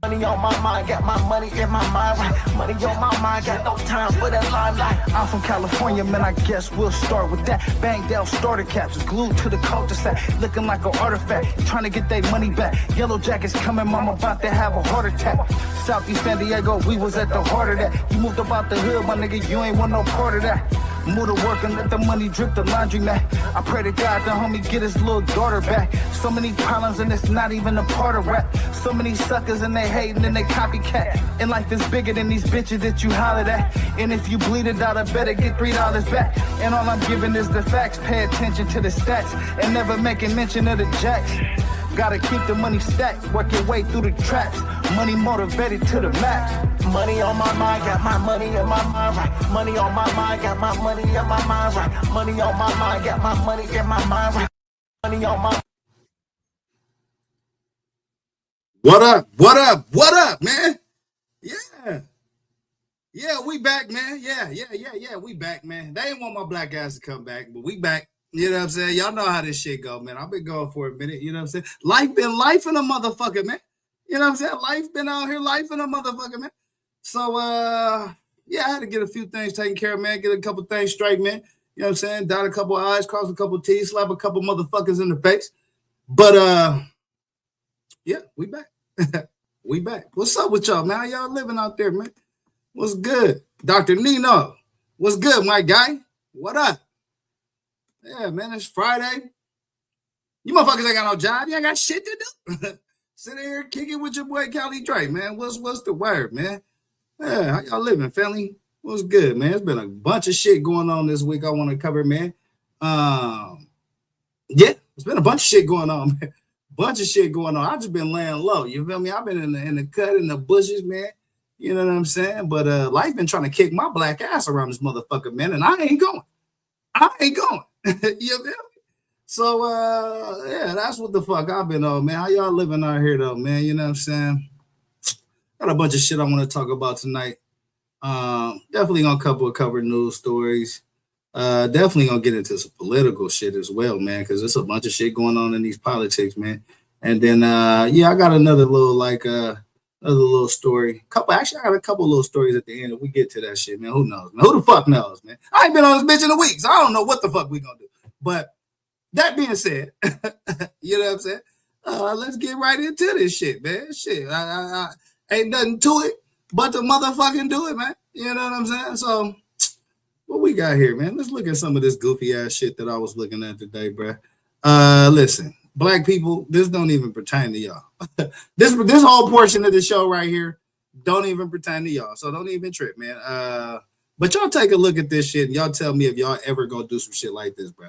Money on my mind, got my money in my mind, right? Money on my mind, got no time for that limelight. I'm from California, man, I guess we'll start with that. Bangdale starter caps, glued to the cul-de-sac, looking like an artifact, trying to get their money back. Yellow jackets coming, mama about to have a heart attack. Southeast San Diego, we was at the heart of that. You moved about the hood, my nigga, you ain't want no part of that. Move to work and let the money drip the laundry mat. I pray to God the homie get his little daughter back. So many problems and it's not even a part of rap. So many suckers and they hating and they copycat. And life is bigger than these bitches that you hollered at. And if you bleed $1, better get $3 back. And all I'm giving is the facts. Pay attention to the stats and never making mention of the jacks. Gotta keep the money stacked, work your way through the traps. Money motivated to the max. Money on my mind, got my money in my mind, right? Money on my mind, got my money in my mind, right? Money on my mind, got my money in my mind, right? Money on my. What up? What up? What up, man? Yeah. Yeah, we back, man. Yeah. We back, man. They ain't want my black ass to come back, but we back. You know what I'm saying? Y'all know how this shit go, man. I've been going for a minute. You know what I'm saying? Life been life in a motherfucker, man. You know what I'm saying? Life been out here, life in a motherfucker, man. So, yeah, I had to get a few things taken care of, man. Get a couple things straight, man. You know what I'm saying? Dot a couple I's, cross a couple T's, slap a couple motherfuckers in the face. But, yeah, we back. We back. What's up with y'all, man? How y'all living out there, man? What's good? Dr. Nino, what's good, my guy? What up? Yeah, man, it's Friday. You motherfuckers ain't got no job. You ain't got shit to do. Sit here kicking with your boy Cali Dre, man. What's the word, man? Yeah, how y'all living, family? What's good, man? There's been a bunch of shit going on this week I want to cover, man. Yeah, there's been a bunch of shit going on, man. Bunch of shit going on. I just been laying low. You feel me? I've been in the cut, in the bushes, man. You know what I'm saying? But life been trying to kick my black ass around this motherfucker, man, and I ain't going. You feel me? So yeah, that's what the fuck I've been on, man. How y'all living out here though, man? You know what I'm saying? Got a bunch of shit I want to talk about tonight. Definitely gonna cover news stories. Definitely gonna get into some political shit as well, man, because there's a bunch of shit going on in these politics, man. And then yeah, I got another little story. Actually, I got a couple little stories at the end. If we get to that shit, man, who knows? Man? Who the fuck knows, man? I ain't been on this bitch in a week, so I don't know what the fuck we gonna do. But that being said, you know what I'm saying? Let's get right into this shit, man. Shit, I ain't nothing to it but to motherfucking do it, man. You know what I'm saying? So, what we got here, man? Let's look at some of this goofy ass shit that I was looking at today, bro. Listen, black people, this don't even pertain to y'all. This whole portion of the show right here don't even pertain to y'all. So don't even trip, man. But y'all take a look at this shit and y'all tell me if y'all ever gonna do some shit like this, bro.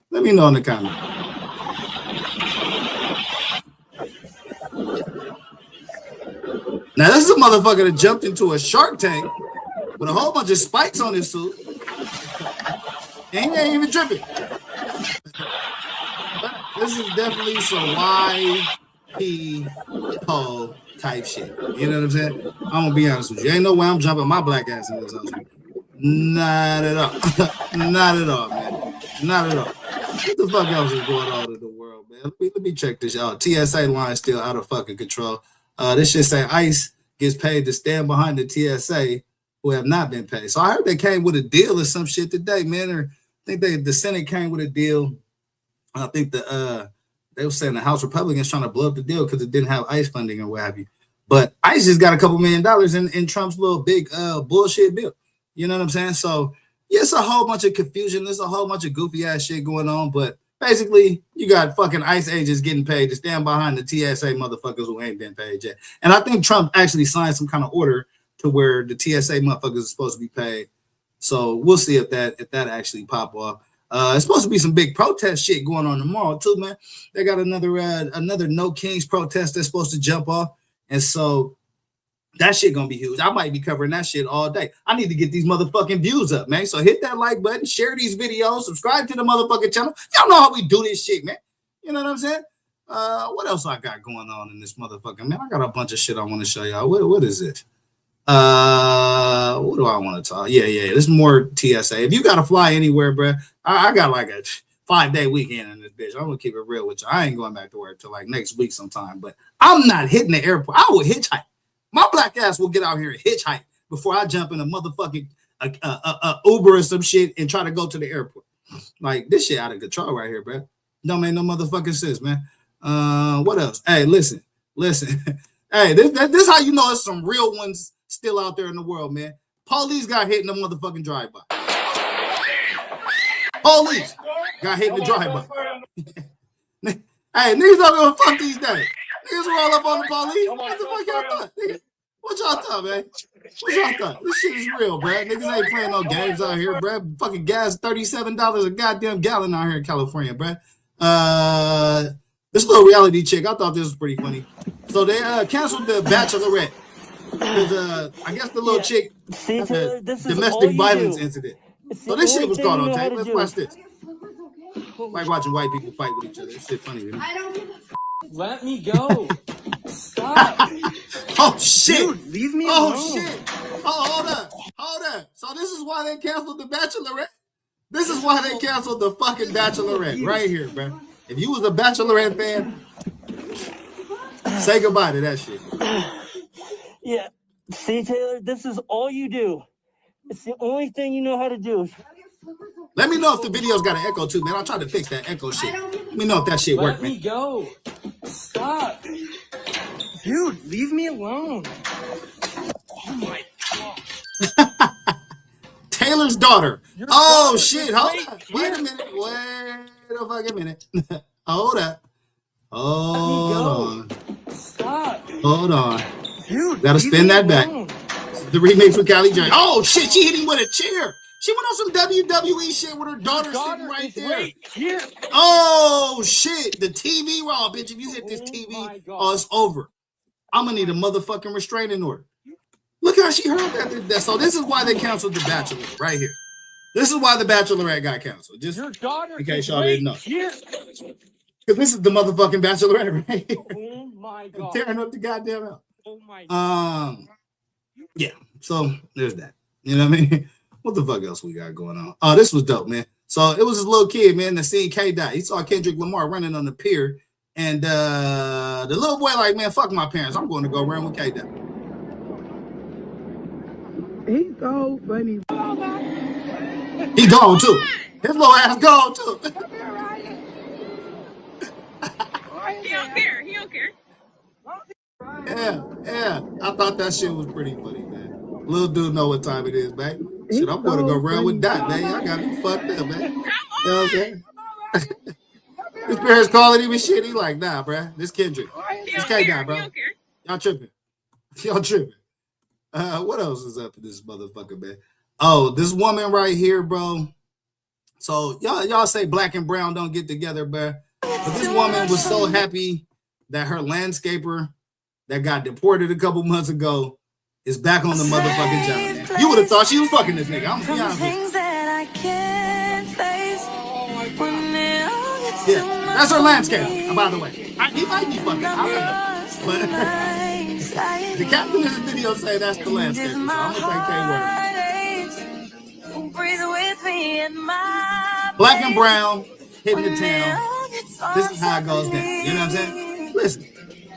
Let me know in the comments. Now, this is a motherfucker that jumped into a Shark Tank with a whole bunch of spikes on his suit. And he ain't even dripping. This is definitely some YP type shit. You know what I'm saying? I'm gonna be honest with you. Ain't no way I'm jumping my black ass in this house. Not at all. Not at all, man. Not at all. What the fuck else is going on in the world, man? Let me check this out. TSA line still out of fucking control. This shit say ICE gets paid to stand behind the TSA who have not been paid. So I heard they came with a deal or some shit today, man. Or I think the Senate came with a deal. I think they were saying the House Republicans trying to blow up the deal because it didn't have ICE funding or what have you. But ICE just got a couple $1 million in Trump's little big bullshit bill. You know what I'm saying? So yeah, it's a whole bunch of confusion. There's a whole bunch of goofy ass shit going on. But basically, you got fucking ICE agents getting paid to stand behind the TSA motherfuckers who ain't been paid yet. And I think Trump actually signed some kind of order to where the TSA motherfuckers are supposed to be paid. So we'll see if that actually pop off. It's supposed to be some big protest shit going on tomorrow too, man. They got another No Kings protest that's supposed to jump off, and so that shit gonna be huge. I might be covering that shit all day. I need to get these motherfucking views up, man. So hit that like button, share these videos, subscribe to the motherfucking channel. Y'all know how we do this shit, man. You know what I'm saying? What else I got going on in this motherfucking, man? I got a bunch of shit I want to show y'all. What is it? What do I want to talk? Yeah. There's more TSA. If you gotta fly anywhere, bro, I got like 5-day weekend in this bitch. I'm gonna keep it real with you. I ain't going back to work till like next week sometime, but I'm not hitting the airport. I will hitchhike. My black ass will get out here and hitchhike before I jump in a motherfucking Uber or some shit and try to go to the airport. Like, this shit out of control right here, bro. Don't make no motherfucking sense, man. What else? Hey, listen. Hey, this how you know it's some real ones still out there in the world, man. Police got hit in the motherfucking drive-by. Police got hit in the drive-by. Hey, niggas don't give a fuck these days. Niggas roll up on the police. What the fuck y'all thought? Nigga? What y'all thought, man? What y'all thought? This shit is real, bro. Niggas ain't playing no games out here, bro. Fucking gas, $37 a goddamn gallon out here in California, bro. This little reality chick, I thought this was pretty funny. So they canceled the Bachelorette. Because I guess the little chick had a domestic violence incident. So this shit was caught on tape. Let's watch this. Like watching white people fight with each other. This shit funny, man. Let me go. Stop. Oh shit. Dude, leave me alone. Oh shit. Oh, hold up. So this is why they canceled the Bachelorette? This is why they canceled the fucking Bachelorette right here, bro. If you was a Bachelorette fan, say goodbye to that shit. Yeah. See, Taylor, this is all you do. It's the only thing you know how to do. Let me know if the video's got an echo too, man. I'll try to fix that echo shit. Let me know if that shit worked, Let me man. go. Stop. Dude, leave me alone. Oh my God. Taylor's daughter. Your Oh daughter shit. is Hold right up. Wait a minute. Wait a fucking minute. Hold up. Hold on. Stop. Hold on. Dude, Gotta leave spin me that back. alone. The remix with Callie J. Oh shit, she hit him with a chair. She went on some WWE shit with her daughter sitting right is there. right here. Oh shit, the TV raw, bitch. If you hit this Oh TV, my God. oh, it's over. I'm gonna need a motherfucking restraining order. Look how she heard that. So this is why they canceled The Bachelor right here. This is why The Bachelorette got canceled. Just Your daughter in case is y'all right didn't know. here. Because this is the motherfucking Bachelorette right here. Oh my God. Tearing up the goddamn house. Oh my God. Yeah, so there's that. You know what I mean? What the fuck else we got going on? Oh, this was dope, man. So it was this little kid, man, that seen K-Dot. He saw Kendrick Lamar running on the pier, and the little boy like, man, fuck my parents. I'm going to go run with K-Dot. He's so funny. He gone too. His little ass gone too. He don't care. He don't care. Yeah. I thought that shit was pretty funny, man. Little dude know what time it is, man. Shit, I'm going to go run with Dot, man. Y'all got me fucked up, man. You know what I'm saying? His parents calling him and shit. He like, nah, bruh. This Kendrick. This K-Dot, bro. Y'all tripping. Y'all tripping. What else is up in this motherfucker, man? Oh, this woman right here, bro. So y'all say black and brown don't get together, bro. But this woman was so happy that her landscaper that got deported a couple months ago is back on the motherfucking job, man. You would have thought she was fucking this nigga. I'm gonna be honest with you. Yeah, that's her landscaper, by the way. He might be fucking. I don't know. But the captain in the video say that's the landscaper, so I'm gonna take their word. Black and brown hitting the town. This is how it goes down. You know what I'm saying? Listen,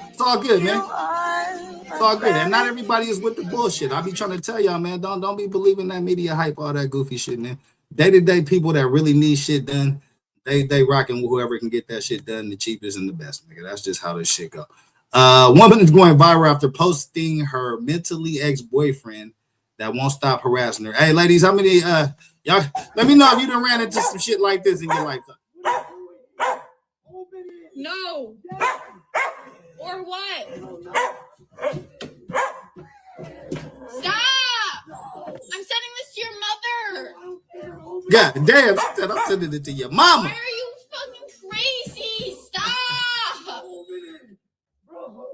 it's all good, man. It's all good. And not everybody is with the bullshit. I be trying to tell y'all, man, don't be believing that media hype, all that goofy shit, man. Day-to-day people that really need shit done, they rocking whoever can get that shit done the cheapest and the best, nigga. That's just how this shit go. Woman is going viral after posting her mentally ex-boyfriend that won't stop harassing her. Hey, ladies, how many y'all let me know if you done ran into some shit like this in your lifetime. No. Or what? Stop! I'm sending this to your mother. God damn, she said I'm sending it to your mama. Why are you fucking crazy? Stop!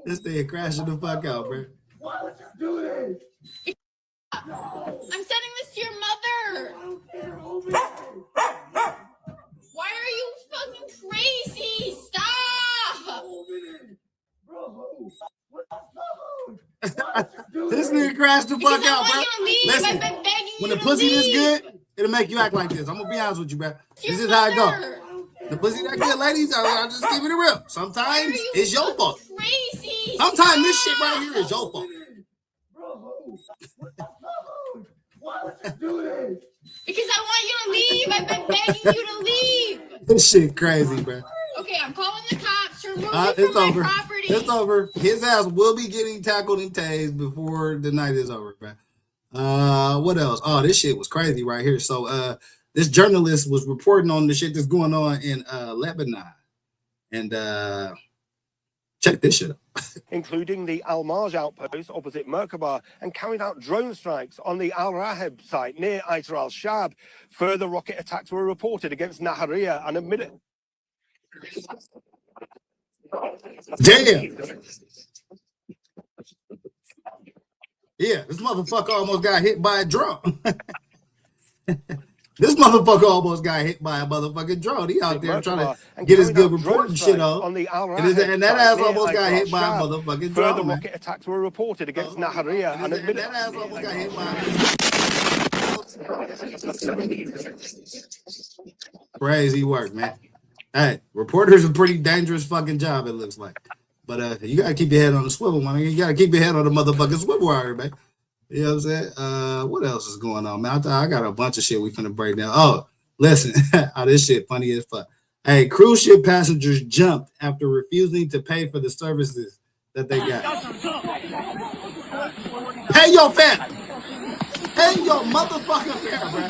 This thing crashing the fuck out, bro. Why would you do this? I'm sending this to your mother. Why are you fucking crazy? Stop! This nigga crashed the fuck Because I out, want bro. you to leave. Listen, I've been begging when you the to pussy leave. is good, it'll make you act like this. I'm gonna be honest with you, bro. It's your This is how it go. mother. The pussy that good, ladies. I'm just keeping it real. Sometimes you it's your look fault. Crazy. Sometimes this shit right here is your fault. Why would you do this? Because I want you to leave. I've been begging you to leave. This shit crazy, bro. Okay, I'm calling the cops. Remove me It's from over. my property. It's over. His ass will be getting tackled and tased before the night is over, bro. What else? Oh, this shit was crazy right here. So, this journalist was reporting on the shit that's going on in Lebanon, and check this shit out. Including the Al-Marj outpost opposite Merkaba, and carried out drone strikes on the Al-Raheb site near Aitar al-Shab. Further rocket attacks were reported against Nahariya and admitted. Damn. Yeah, this motherfucker almost got hit by a drone. This motherfucker almost got hit by a motherfucking drone. He out there trying to get his good report and shit on. The and that ass almost got hit by a motherfucking drone. Further rocket attacks were reported against Nahariya and admitted. That ass almost got hit by. Crazy work, man. Hey, reporters a pretty dangerous fucking job, it looks like. But you gotta keep your head on the swivel, man. You gotta keep your head on the motherfucking swivel out here, man. You know what I'm saying? What else is going on, man? I got a bunch of shit we finna break down. Oh, listen. Oh, this shit funny as fuck. Hey, cruise ship passengers jumped after refusing to pay for the services that they got. Pay your fare. Pay your motherfucking fare, bro.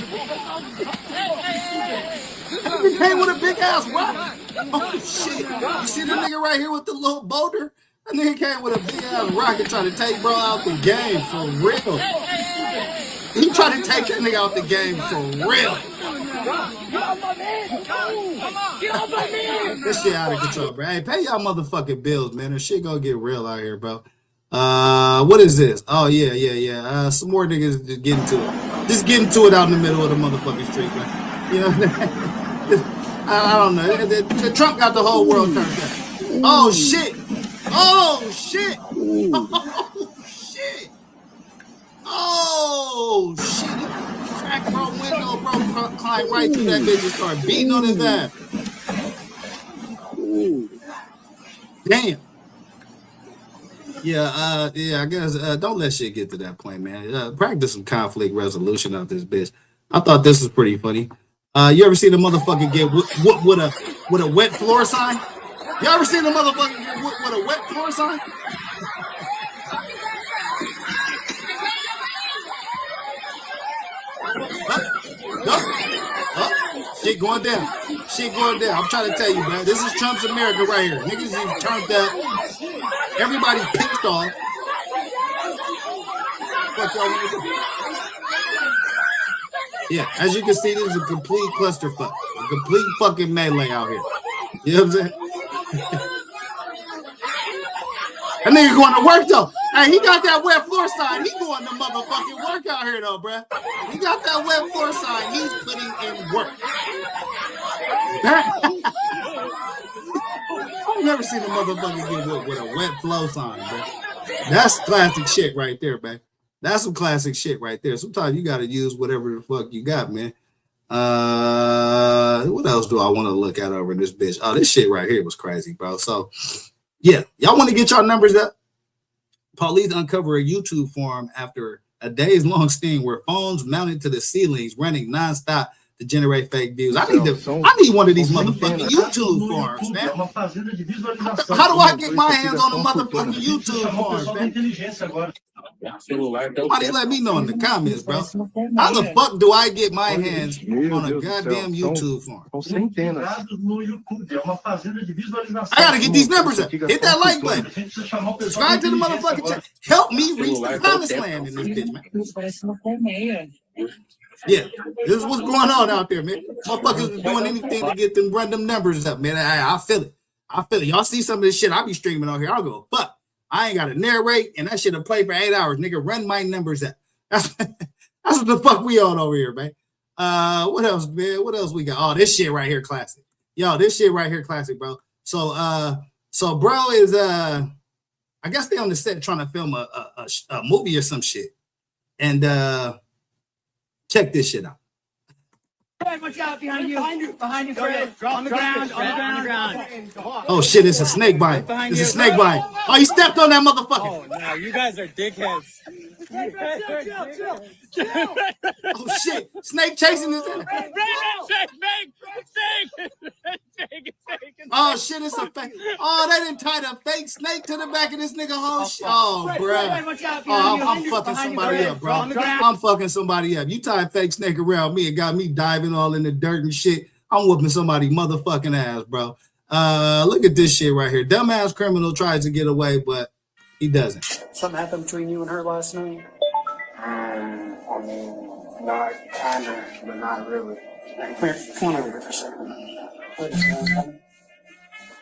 He came with a big ass rock. Oh shit! You see the nigga right here with the little boulder? That nigga came with a big ass rocket trying to take bro out the game for real. He tried to take that nigga out the game for real. This shit out of control, bro. Hey, pay y'all motherfucking bills, man. This shit gonna get real out here, bro. What is this? Oh yeah. Some more niggas just getting to it. Just getting to it out in the middle of the motherfucking street, man. You know what I'm saying? I don't know. Trump got the whole world turned down. Oh shit! Oh shit! Oh shit! Oh shit! Crack bro window, bro, climbed right through that bitch and started beating on his ass. Damn. Yeah, I guess don't let shit get to that point, man. Practice some conflict resolution out this bitch. I thought this was pretty funny. You ever seen a motherfucker get whooped with a wet floor sign? You ever seen a motherfucker get whooped with a wet floor sign? Shit going down. Shit going down. I'm trying to tell you, man. This is Trump's America right here. Niggas is turned up. Everybody pissed off. What y'all want to do? Yeah, as you can see, this is a complete clusterfuck. A complete fucking melee out here. You know what I'm saying? That nigga going to work, though. Hey, he got that wet floor sign. He going to motherfucking work out here, though, bruh. He got that wet floor sign. He's putting in work. I've never seen a motherfucker get whooped with a wet floor sign, bruh. That's classic shit right there, man. That's some classic shit right there. Sometimes you got to use whatever the fuck you got, man. What else do I want to look at over this bitch? Oh, this shit right here was crazy, bro. So, yeah, y'all want to get y'all numbers up? Police uncover a YouTube forum after a days-long sting where phones mounted to the ceilings running nonstop to generate fake views. I need one of these motherfucking YouTube forums, man. How do I get my hands on a motherfucking YouTube forum, man? Somebody let me know in the comments, bro. How the fuck do I get my hands on a goddamn YouTube forum? I gotta get these numbers up. Hit that like button. Subscribe to the motherfucking channel. Help me reach the promised land in this bitch, man. Yeah, this is what's going on out there, man. Motherfuckers is doing anything to get them run them numbers up, man. I feel it. I feel it. Y'all see some of this shit I be streaming on here. I'll go, fuck. I ain't got to narrate, and that shit'll play for 8 hours. Nigga, run my numbers up. That's what the fuck we on over here, man. What else, man? What else we got? Oh, this shit right here, classic. Yo, this shit right here, classic, bro. So bro is I guess they on the set trying to film a movie or some shit. And check this shit out. Fred, watch out behind you. Behind you, Fred. On the ground. Oh shit, it's a snake bite. It's a snake bite. Oh, he stepped on that motherfucker. Oh, no, you guys are dickheads. Oh shit, snake chasing his head. Oh shit, it's a fake. Oh, they didn't tie the fake snake to the back of this nigga whole shit. Oh, bruh. Oh, I'm fucking somebody up, bro. I'm fucking somebody up. You tie a fake snake around me and got me diving all in the dirt and shit. I'm whooping somebody motherfucking ass, bro. Look at this shit right here. Dumbass criminal tries to get away, but he doesn't. Something happened between you and her last night? I mean, not kinda, but not really. Come on over here for a second.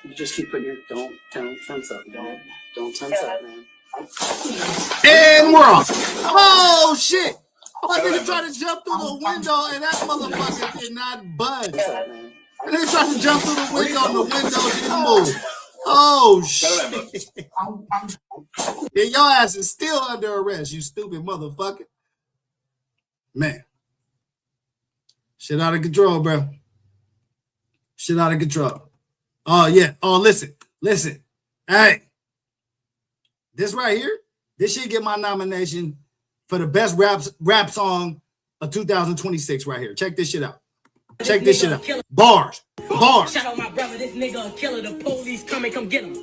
You just keep putting your don't tense up. Don't tense up, man. And we're off. Oh shit! My nigga tried to jump through the window and that motherfucker did not budge. And they tried to jump through the window and the window didn't move. Oh shit! Yeah, your ass is still under arrest, you stupid motherfucker. Man. Shit out of control, bro. Shit out of control. Oh, yeah. Oh, listen. Hey. This right here, this should get my nomination for the best rap song of 2026 right here. Check this shit out. Check this shit out. Bars. Shout out my brother, this nigga a killer. The police come get him.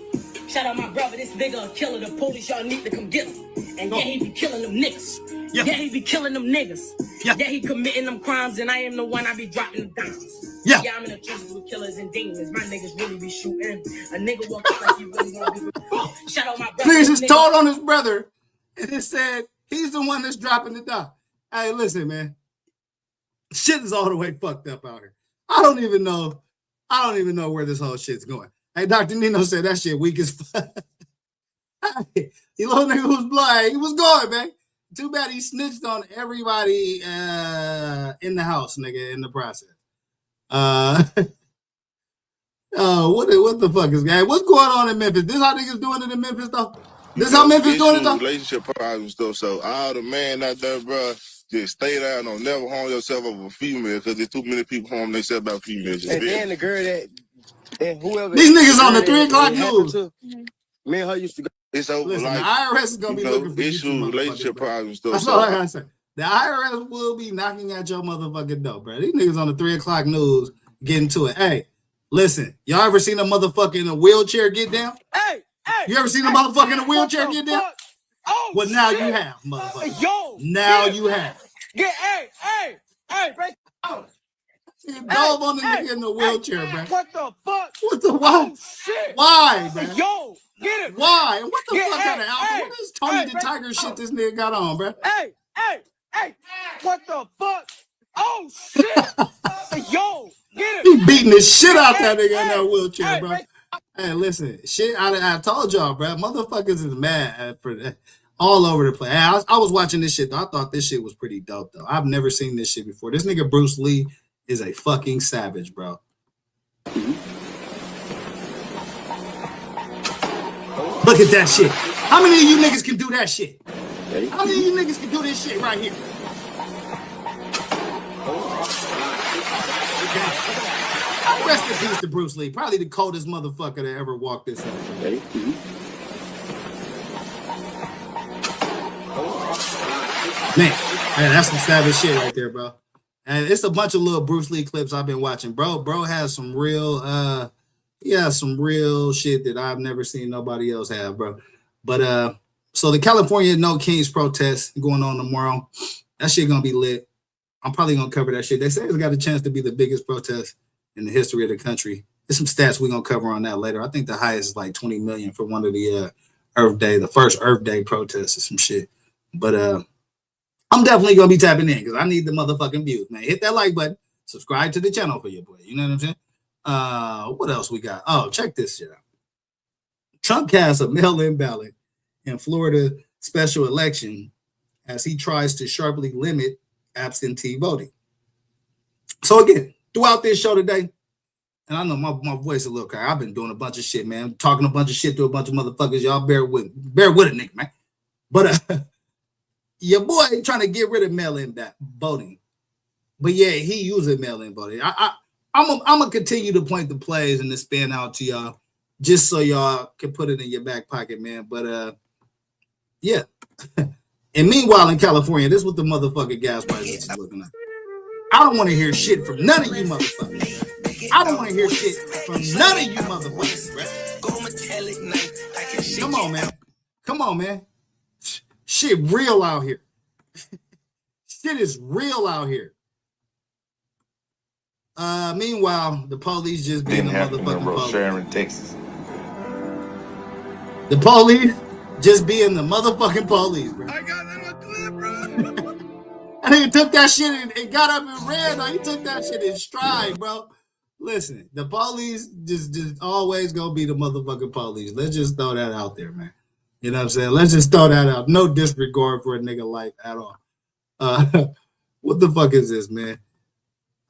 Shout out my brother, this nigga a killer. The police, y'all need to come get him. And yeah, he be killing them niggas. Yeah, he be killing them niggas. Yeah, he committing them crimes, and I am the one I be dropping them dimes. Yeah, I'm in the trenches with killers and demons. My niggas really be shooting. A nigga walk out like he really want to be. Shout out my brother. Niggas just told on his brother, and it said he's the one that's dropping the dime. Hey, listen, man. Shit is all the way fucked up out here. I don't even know where this whole shit's going. Hey, Dr. Nino said that shit weak as fuck. Hey, you little nigga who's blind, he was going, man. Too bad he snitched on everybody in the house, nigga, in the process. What the fuck is guy? What's going on in Memphis? This how niggas doing it in Memphis though? This how Memphis doing it though? Relationship problems though. So all the man out there, bro, just stay down. Don't never harm yourself over a female because there's too many people harm themselves about females. And then the girl that and whoever these niggas on the 3 o'clock news. Me and her used to go. It's over. Listen, like, the IRS is gonna be looking for issues, relationship problems though. That's all I gotta say. The IRS will be knocking at your motherfucking door, bro. These niggas on the 3 o'clock news getting to it. Hey, listen, y'all ever seen a motherfucker in a wheelchair get down? Hey, you ever seen a motherfucker in a wheelchair get down? Oh, well, now you have, motherfucker. Yo, now you have. Get, hey, break out. He dove on the nigga in the wheelchair, bro. What the fuck? What the what? Oh, shit. Why, bro? Yo, get it. Why? What the fuck kind of outfit? What is Tony the Tiger shit this nigga got on, bro? Hey, what the fuck? Oh, shit. Yo, get it. He beating the shit out that nigga in that wheelchair, bro. Hey, listen, shit, I told y'all, bro. Motherfuckers is mad for that. All over the place. Hey, I was watching this shit, though. I thought this shit was pretty dope, though. I've never seen this shit before. This nigga Bruce Lee is a fucking savage, bro. Look at that shit. How many of you niggas can do that shit? How many of you niggas can do this shit right here? Rest in peace to Bruce Lee. Probably the coldest motherfucker that ever walked this earth. Man, that's some savage shit right there, bro. And it's a bunch of little Bruce Lee clips I've been watching. Bro has some real some real shit that I've never seen nobody else have, bro. But so the California No Kings protest going on tomorrow. That shit gonna be lit. I'm probably gonna cover that shit. They say it's got a chance to be the biggest protest in the history of the country. There's some stats we're gonna cover on that later. I think the highest is like 20 million for one of the the first Earth Day protests or some shit. But I'm definitely gonna be tapping in because I need the motherfucking views, man. Hit that like button, subscribe to the channel for your boy. You know what I'm saying? What else we got? Oh, check this shit out. Trump casts a mail-in ballot in Florida special election as he tries to sharply limit absentee voting. So again, throughout this show today, and I know my voice a little crack. I've been doing a bunch of shit, man. Talking a bunch of shit to a bunch of motherfuckers. Y'all bear with it, nigga, man. But your boy trying to get rid of mail-in voting But yeah, he using mail-in voting. I'm gonna continue to point the plays and to span out to y'all, just so y'all can put it in your back pocket, man. But yeah. And meanwhile, in California, this is what the motherfucking gas prices is looking like. I don't want to hear shit from none of you motherfuckers. I don't want to hear shit from none of you motherfuckers, bro. Come on, man. Come on, man. Shit real out here. Shit is real out here. Meanwhile, the police just being the motherfucking police. Sharon, Texas. The police just being the motherfucking police, bro. I got in a clip, bro. I nigga took that shit and got up and ran. No, he took that shit in stride, bro. Listen, the police just always gonna be the motherfucking police. Let's just throw that out there, man. You know what I'm saying? Let's just throw that out. No disregard for a nigga life at all. What the fuck is this, man?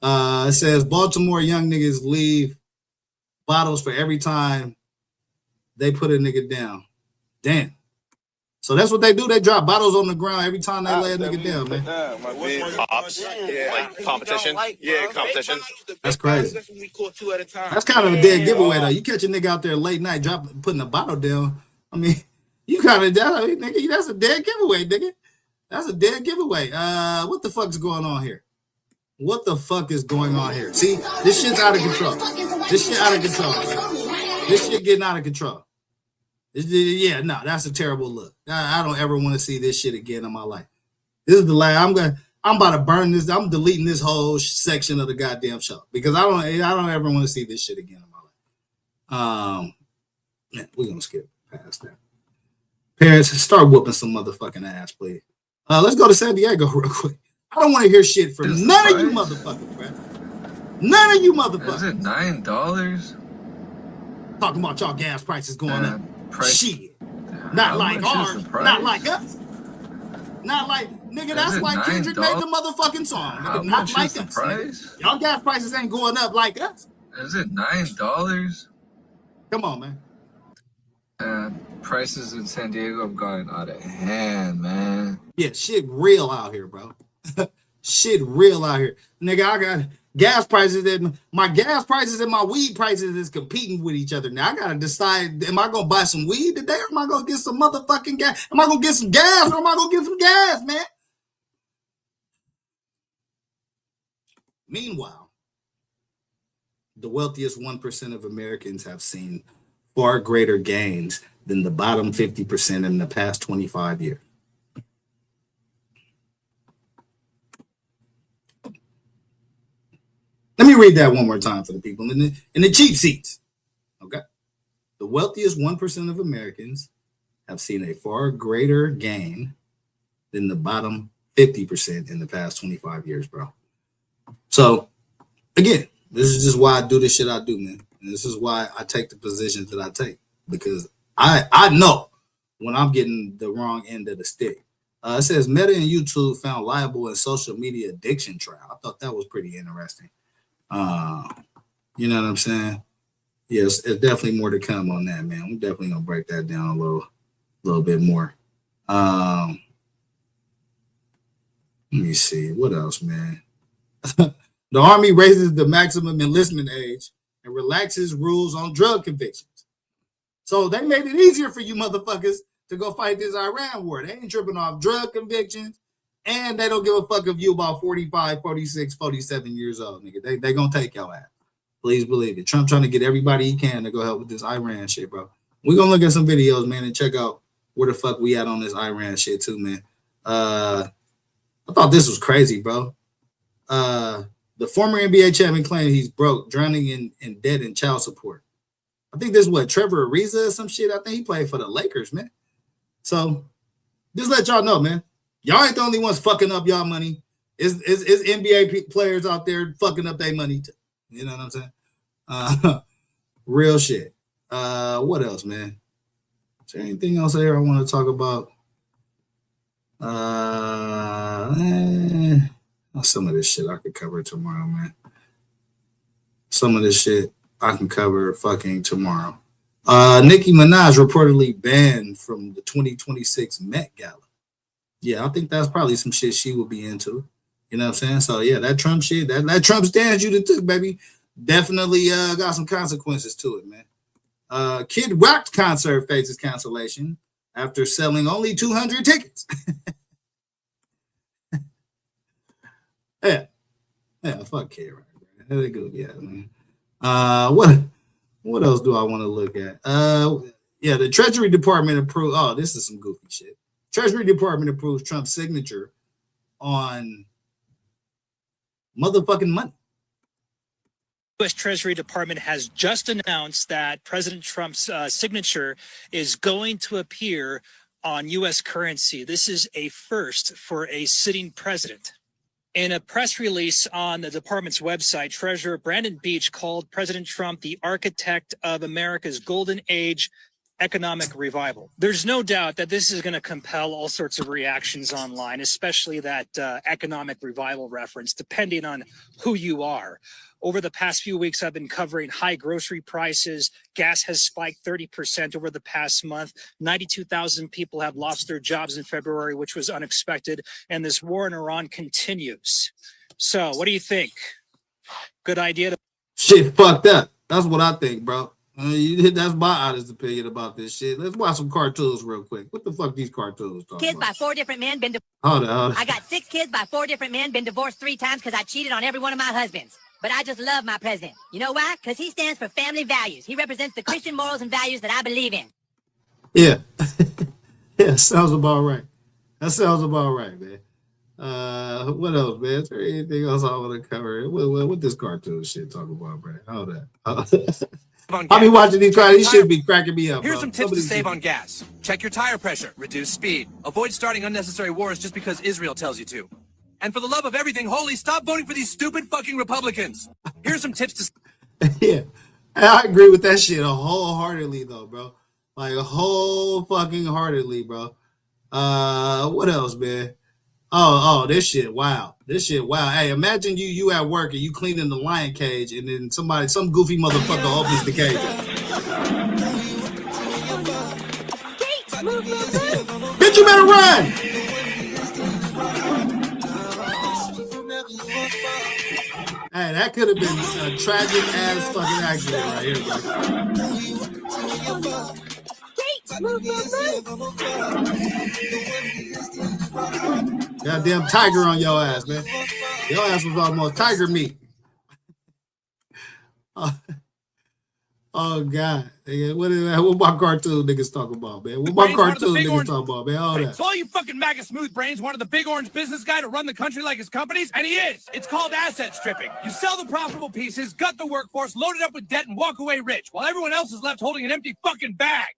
It says Baltimore young niggas leave bottles for every time they put a nigga down. Damn. So that's what they do. They drop bottles on the ground every time they lay a nigga down, man. Like competition. Yeah, competition. That's crazy. That's kind of a dead giveaway, though. You catch a nigga out there late night putting a bottle down. I mean, you kind of, nigga, that's a dead giveaway, nigga. That's a dead giveaway. What the fuck's going on here? What the fuck is going on here? See, this shit's out of control. This shit out of control, man. This shit getting out of control. Yeah, no, that's a terrible look. I don't ever want to see this shit again in my life. This is the last. I'm about to burn this. I'm deleting this whole section of the goddamn show because I don't ever want to see this shit again in my life. Man, we're gonna skip past that. Parents, start whooping some motherfucking ass, please. Let's go to San Diego real quick. I don't want to hear shit from none of you motherfuckers, bro. None of you motherfuckers. Is it $9? Talking about y'all gas prices going up. Shit. Not like ours. Not like us. Not like, nigga, that's why Kendrick made the motherfuking song. Nigga, not like us. Nigga. Y'all gas prices ain't going up like us. Is it $9? Come on, man. Prices in San Diego have gone out of hand, man. Yeah, shit real out here, bro. Shit real out here. Nigga, I got gas prices and my gas prices and my weed prices is competing with each other. Now I gotta decide, am I gonna buy some weed today or am I gonna get some motherfucking gas? Am I gonna get some gas or am I gonna get some gas, man? Meanwhile, the wealthiest 1% of Americans have seen far greater gains than the bottom 50% in the past 25 years. Let me read that one more time for the people in the cheap seats. Okay. The wealthiest 1% of Americans have seen a far greater gain than the bottom 50% in the past 25 years, bro. So, again, this is just why I do the shit I do, man. And this is why I take the positions that I take. Because I know when I'm getting the wrong end of the stick. It says Meta and YouTube found liable in social media addiction trial. I thought that was pretty interesting. You know what I'm saying? Yes, there's definitely more to come on that, man. We're definitely gonna break that down a little bit more. Let me see what else, man. The Army raises the maximum enlistment age and relaxes rules on drug convictions. So they made it easier for you motherfuckers to go fight this Iran war. They ain't tripping off drug convictions. And they don't give a fuck if you about 45, 46, 47 years old, nigga. They gonna take your ass. Please believe it. Trump trying to get everybody he can to go help with this Iran shit, bro. We're gonna look at some videos, man, and check out where the fuck we at on this Iran shit too, man. I thought this was crazy, bro. The former NBA champion claimed he's broke, drowning in debt and child support. I think this is what, Trevor Ariza or some shit. I think he played for the Lakers, man. So just let y'all know, man. Y'all ain't the only ones fucking up y'all money. It's NBA players out there fucking up their money too. You know what I'm saying? Real shit. What else, man? Is there anything else here I want to talk about? Some of this shit I could cover tomorrow, man. Some of this shit I can cover fucking tomorrow. Nicki Minaj reportedly banned from the 2026 Met Gala. Yeah, I think that's probably some shit she will be into. You know what I'm saying? So yeah, that Trump shit, that Trump stance you took, baby, definitely got some consequences to it, man. Kid Rock concert faces cancellation after selling only 200 tickets. Yeah, fuck Kid Rock. There they go. Yeah, man. What else do I want to look at? Yeah, the Treasury Department approved. Oh, this is some goofy shit. Treasury Department approves Trump's signature on motherfucking money. U.S. Treasury Department has just announced that President Trump's signature is going to appear on U.S. currency. This is a first for a sitting president. In a press release on the department's website, Treasurer Brandon Beach called President Trump the architect of America's golden age economic revival. There's no doubt that this is going to compel all sorts of reactions online, especially that economic revival reference, depending on who you are. Over the past few weeks, I've been covering high grocery prices. Gas has spiked 30% over the past month. 92,000 people have lost their jobs in February, which was unexpected. And this war in Iran continues. So what do you think? Good idea? Shit fucked up. That's what I think, bro. That's my honest opinion about this shit. Let's watch some cartoons real quick. What the fuck these cartoons talking Kids about? by 4 different men been Hold on. I got 6 kids by 4 different men, been divorced 3 times because I cheated on every one of my husbands. But I just love my president. You know why? Because he stands for family values. He represents the Christian morals and values that I believe in. Yeah. Yeah, sounds about right. That sounds about right, man. What else, man? Is there anything else I want to cover? What this cartoon shit talking about, man? Hold that. I be watching these cartoons. These shit be cracking me up. Here's bro. some tips to save on gas. Check your tire pressure. Reduce speed. Avoid starting unnecessary wars just because Israel tells you to. And for the love of everything holy, stop voting for these stupid fucking Republicans. Here's some tips to... Yeah, I agree with that shit wholeheartedly, though, bro. Like, whole fucking heartedly, bro. What else, man? Oh, this shit, wow. This shit, wow. Hey, imagine you at work and you cleaning the lion cage, and then some goofy motherfucker opens the cage. Bitch, you better run! Hey, that could have been a tragic ass fucking accident right here, bro. Goddamn tiger on your ass, man. Your ass was almost tiger meat. Oh God. What my cartoon niggas talking about, man? What my cartoon niggas talking about, man? All that. So all you fucking MAGA smooth brains wanted the big orange business guy to run the country like his companies, and he is. It's called asset stripping. You sell the profitable pieces, gut the workforce, load it up with debt, and walk away rich, while everyone else is left holding an empty fucking bag.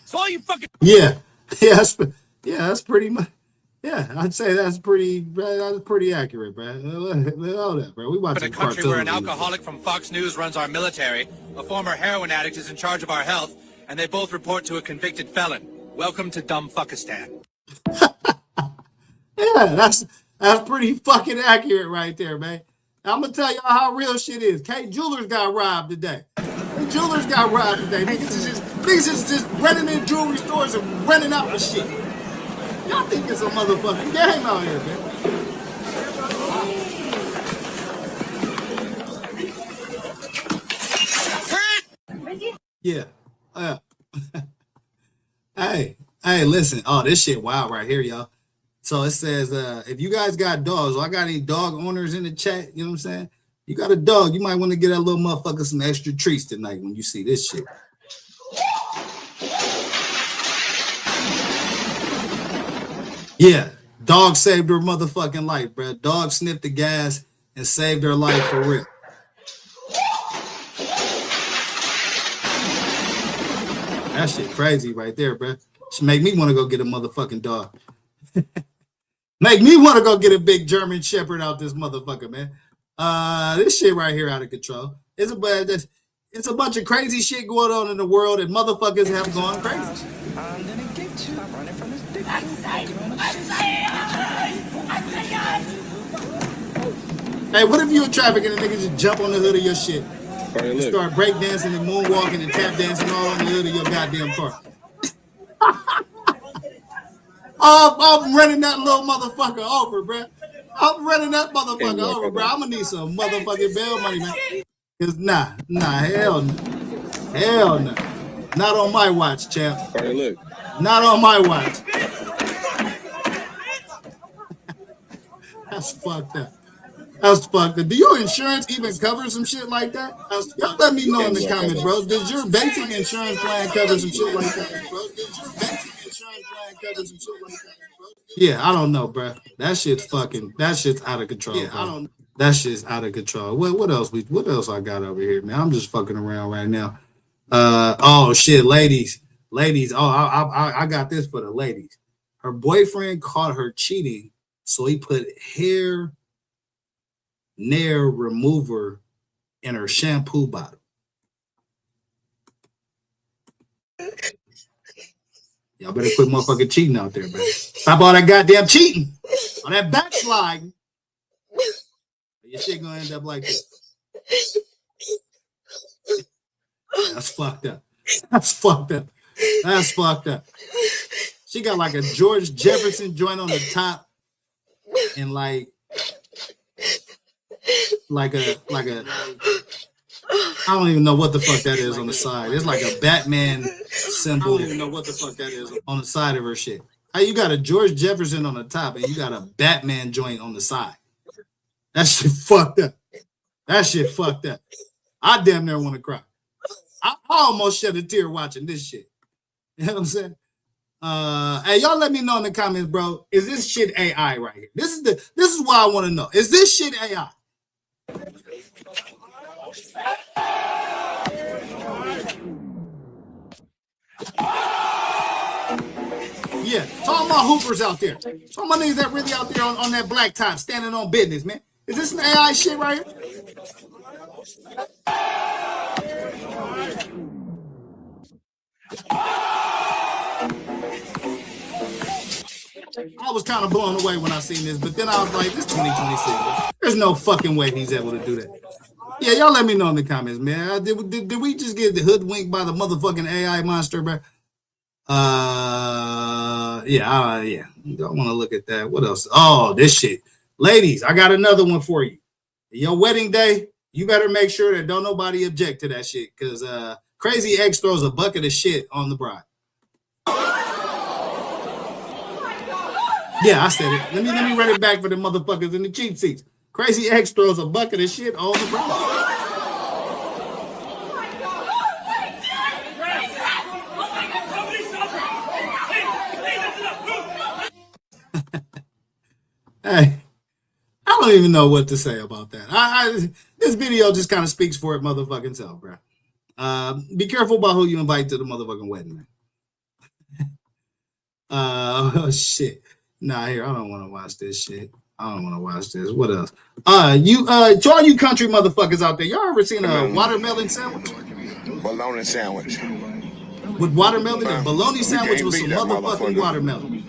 So all you fucking... Yeah, that's pretty much... Yeah, I'd say that's pretty accurate, bro. All that, bro. We watching in a country where an alcoholic from Fox News runs our military, a former heroin addict is in charge of our health, and they both report to a convicted felon. Welcome to dumb fuckistan. Yeah, that's pretty fucking accurate right there, man. I'm gonna tell y'all how real shit is. Kate Jewelers got robbed today. Jewelers got robbed today. Niggas is just running in jewelry stores and running out with shit. Y'all think it's a motherfucking game out here, man. Yeah. Hey, listen. Oh, this shit wild right here, y'all. So it says, if you guys got dogs, or I got any dog owners in the chat, you know what I'm saying? You got a dog, you might want to get that little motherfucker some extra treats tonight when you see this shit. Yeah, dog saved her motherfucking life, bro. Dog sniffed the gas and saved her life for real. That shit crazy right there, bro. Should make me want to go get a motherfucking dog. Make me want to go get a big German Shepherd out this motherfucker, man. This shit right here out of control. It's a bunch of crazy shit going on in the world, and motherfuckers have gone crazy. I'm gonna get you. I'm running from this big Hey, what if you in traffic and a nigga just jump on the hood of your shit? You start breakdancing and moonwalking and tap dancing all on the hood of your goddamn car. I'm running that little motherfucker over, bruh. I'm running that motherfucker over, bro. I'm gonna need some motherfucking bail money, man. Cause nah, hell no. Hell no. Not on my watch, champ. Hey, look. Not on my watch. That's fucked up. That's fucked up. Do your insurance even cover some shit like that? Y'all let me know in the comments, bro. Does your basic insurance plan cover some shit like that, bro? Yeah, I don't know, bro. That shit's out of control. Yeah, I don't. That shit's out of control. What else I got over here, man? I'm just fucking around right now. Oh shit, ladies. Oh, I got this for the ladies. Her boyfriend caught her cheating, so he put hair nail remover in her shampoo bottle. Y'all better quit motherfucking cheating out there, man. Stop all that goddamn cheating. All that backsliding. Your shit gonna end up like this. That's fucked up. That's fucked up. That's fucked up. She got like a George Jefferson joint on the top and like a I don't even know what the fuck that is on the side. It's like a Batman symbol. I don't even know what the fuck that is on the side of her shit. How you got a George Jefferson on the top and you got a Batman joint on the side? That shit fucked up. That shit fucked up. I damn near want to cry. I almost shed a tear watching this shit. You know what I'm saying? Hey, y'all let me know in the comments, bro. Is this shit AI right here? This is what I want to know. Is this shit AI? Yeah, talking about hoopers out there. Some of my niggas that really out there on that black top standing on business, man. Is this some AI shit right here? I was kind of blown away when I seen this, but then I was like, this 2026. There's no fucking way he's able to do that. Yeah, y'all let me know in the comments, man. Did we just get the hoodwinked by the motherfucking AI monster, bro? Yeah. Don't want to look at that. What else? Oh, this shit. Ladies, I got another one for you. Your wedding day, you better make sure that don't nobody object to that shit, because Crazy X throws a bucket of shit on the bride. Yeah, I said it. Let me run it back for the motherfuckers in the cheap seats. Crazy X throws a bucket of shit on the bride. Hey, I don't even know what to say about that. This video just kind of speaks for it motherfucking self, bro. Be careful about who you invite to the motherfucking wedding, man. Oh shit. Nah, here, I don't want to watch this shit. I don't want to watch this. What else? To all you country motherfuckers out there, y'all ever seen a watermelon sandwich? Bologna sandwich. With watermelon and bologna sandwich with some motherfucking watermelon.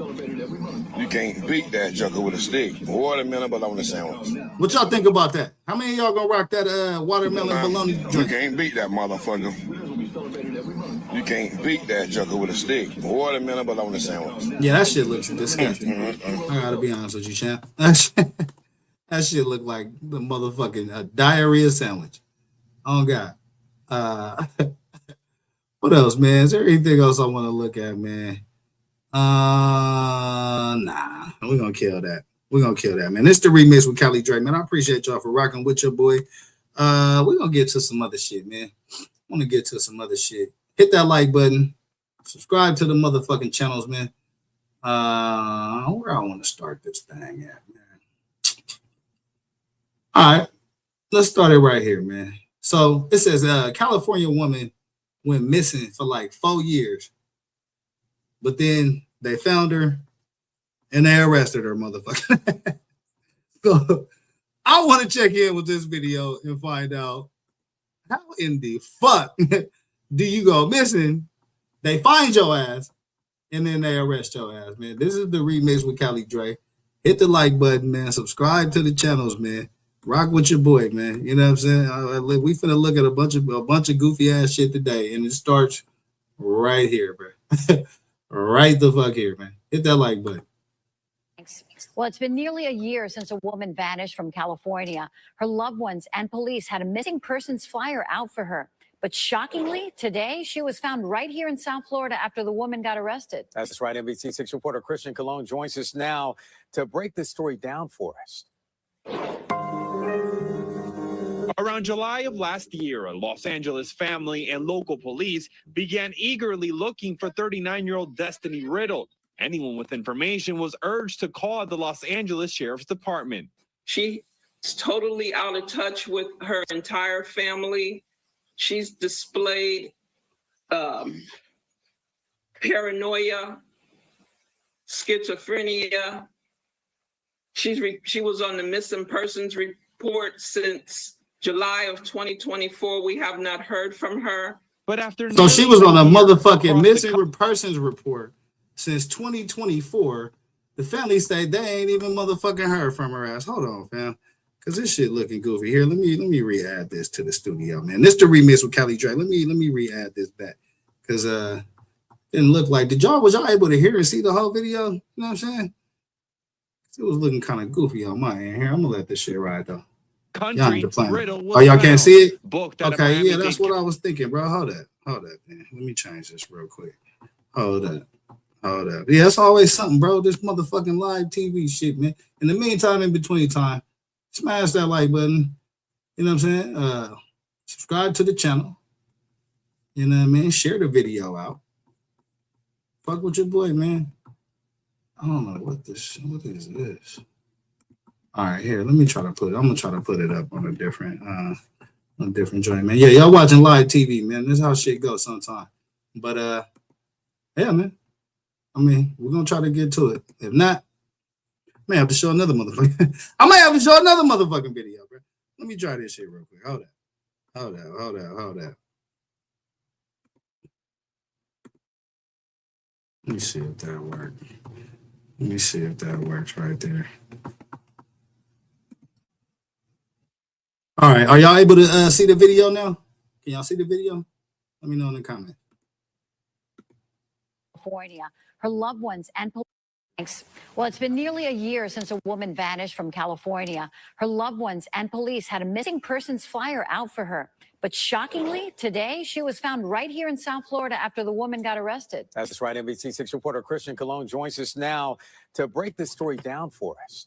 You can't beat that joker with a stick. Watermelon bologna sandwich. What y'all think about that? How many of y'all gonna rock that watermelon bologna drink? You can't beat that motherfucker. You can't beat that joker with a stick. Watermelon bologna sandwich. Yeah, that shit looks disgusting. I gotta be honest with you, champ. That shit look like the motherfucking diarrhea sandwich. Oh God. What else, man? Is there anything else I want to look at, man? Nah, we're gonna kill that. We're gonna kill that, man. It's the remix with Cali Drake, man. I appreciate y'all for rocking with your boy. We're gonna get to some other shit, man. I want to get to some other shit. Hit that like button. Subscribe to the motherfucking channels, man. Where I want to start this thing at, man. All right, let's start it right here, man. So it says California woman went missing for like 4 years. But then they found her and they arrested her, motherfucker. So I want to check in with this video and find out how in the fuck do you go missing? They find your ass and then they arrest your ass, man. This is the remix with Cali Dre. Hit the like button, man. Subscribe to the channels, man. Rock with your boy, man. You know what I'm saying? We finna look at a bunch of goofy ass shit today, and it starts right here, bro. Right the fuck here, man. Hit that like button. Well, it's been nearly a year since a woman vanished from California. Her loved ones and police had a missing persons flyer out for her. But shockingly, today she was found right here in South Florida after the woman got arrested. That's right. NBC6 reporter Christian Colon joins us now to break this story down for us. Around July of last year, a Los Angeles family and local police began eagerly looking for 39-year-old Destiny Riddle. Anyone with information was urged to call the Los Angeles Sheriff's Department. She's totally out of touch with her entire family. She's displayed paranoia, schizophrenia. She was on the missing persons report since July of 2024. We have not heard from her. But after So she was on a motherfucking missing persons report since 2024. The family say they ain't even motherfucking heard from her ass. Hold on, fam. Cause this shit looking goofy here. Let me re-add this to the studio, man. This the remix with Kelly Drake. Let me re-add this back. Cause didn't look like was y'all able to hear and see the whole video? You know what I'm saying? It was looking kind of goofy on my end here. I'm gonna let this shit ride though. Country Riddle was oh, y'all can't see it? Okay, yeah, Miami-Dade that's what I was thinking, bro. Hold up, man. Let me change this real quick. Hold up. Yeah, it's always something, bro. This motherfucking live TV shit, man. In the meantime, in between time, smash that like button. You know what I'm saying? Subscribe to the channel. You know what I mean? Share the video out. Fuck with your boy, man. I don't know what is this? All right, here. Let me try to put it. I'm gonna try to put it up on a different joint, man. Yeah, y'all watching live TV, man. This is how shit goes sometimes. But yeah, man. I mean, we're gonna try to get to it. If not, I may have to show another motherfucker. I might have to show another motherfucking video, bro. Let me try this shit real quick. Hold up. Let me see if that works. Let me see if that works right there. All right, are y'all able to see the video now? Can y'all see the video? Let me know in the comments. California. Her loved ones and police. Well, it's been nearly a year since a woman vanished from California. Her loved ones and police had a missing persons flyer out for her. But shockingly, today she was found right here in South Florida after the woman got arrested. That's right. NBC6 reporter Christian Colon joins us now to break this story down for us.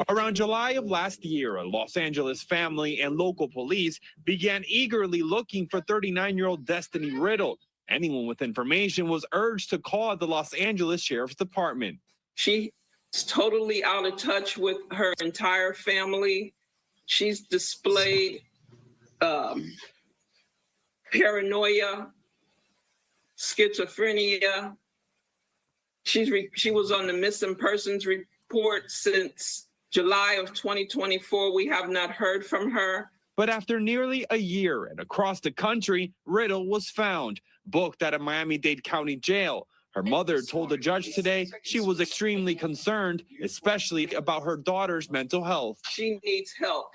Around July of last year, a Los Angeles family and local police began eagerly looking for 39-year-old Destiny Riddle. Anyone with information was urged to call the Los Angeles Sheriff's Department. She's totally out of touch with her entire family. She's displayed paranoia, schizophrenia. She was on the missing persons report since July of 2024. We have not heard from her. But after nearly a year and across the country, Riddle was found, booked at a Miami-Dade County jail. Her mother told the judge today she was extremely concerned, especially about her daughter's mental health. She needs help.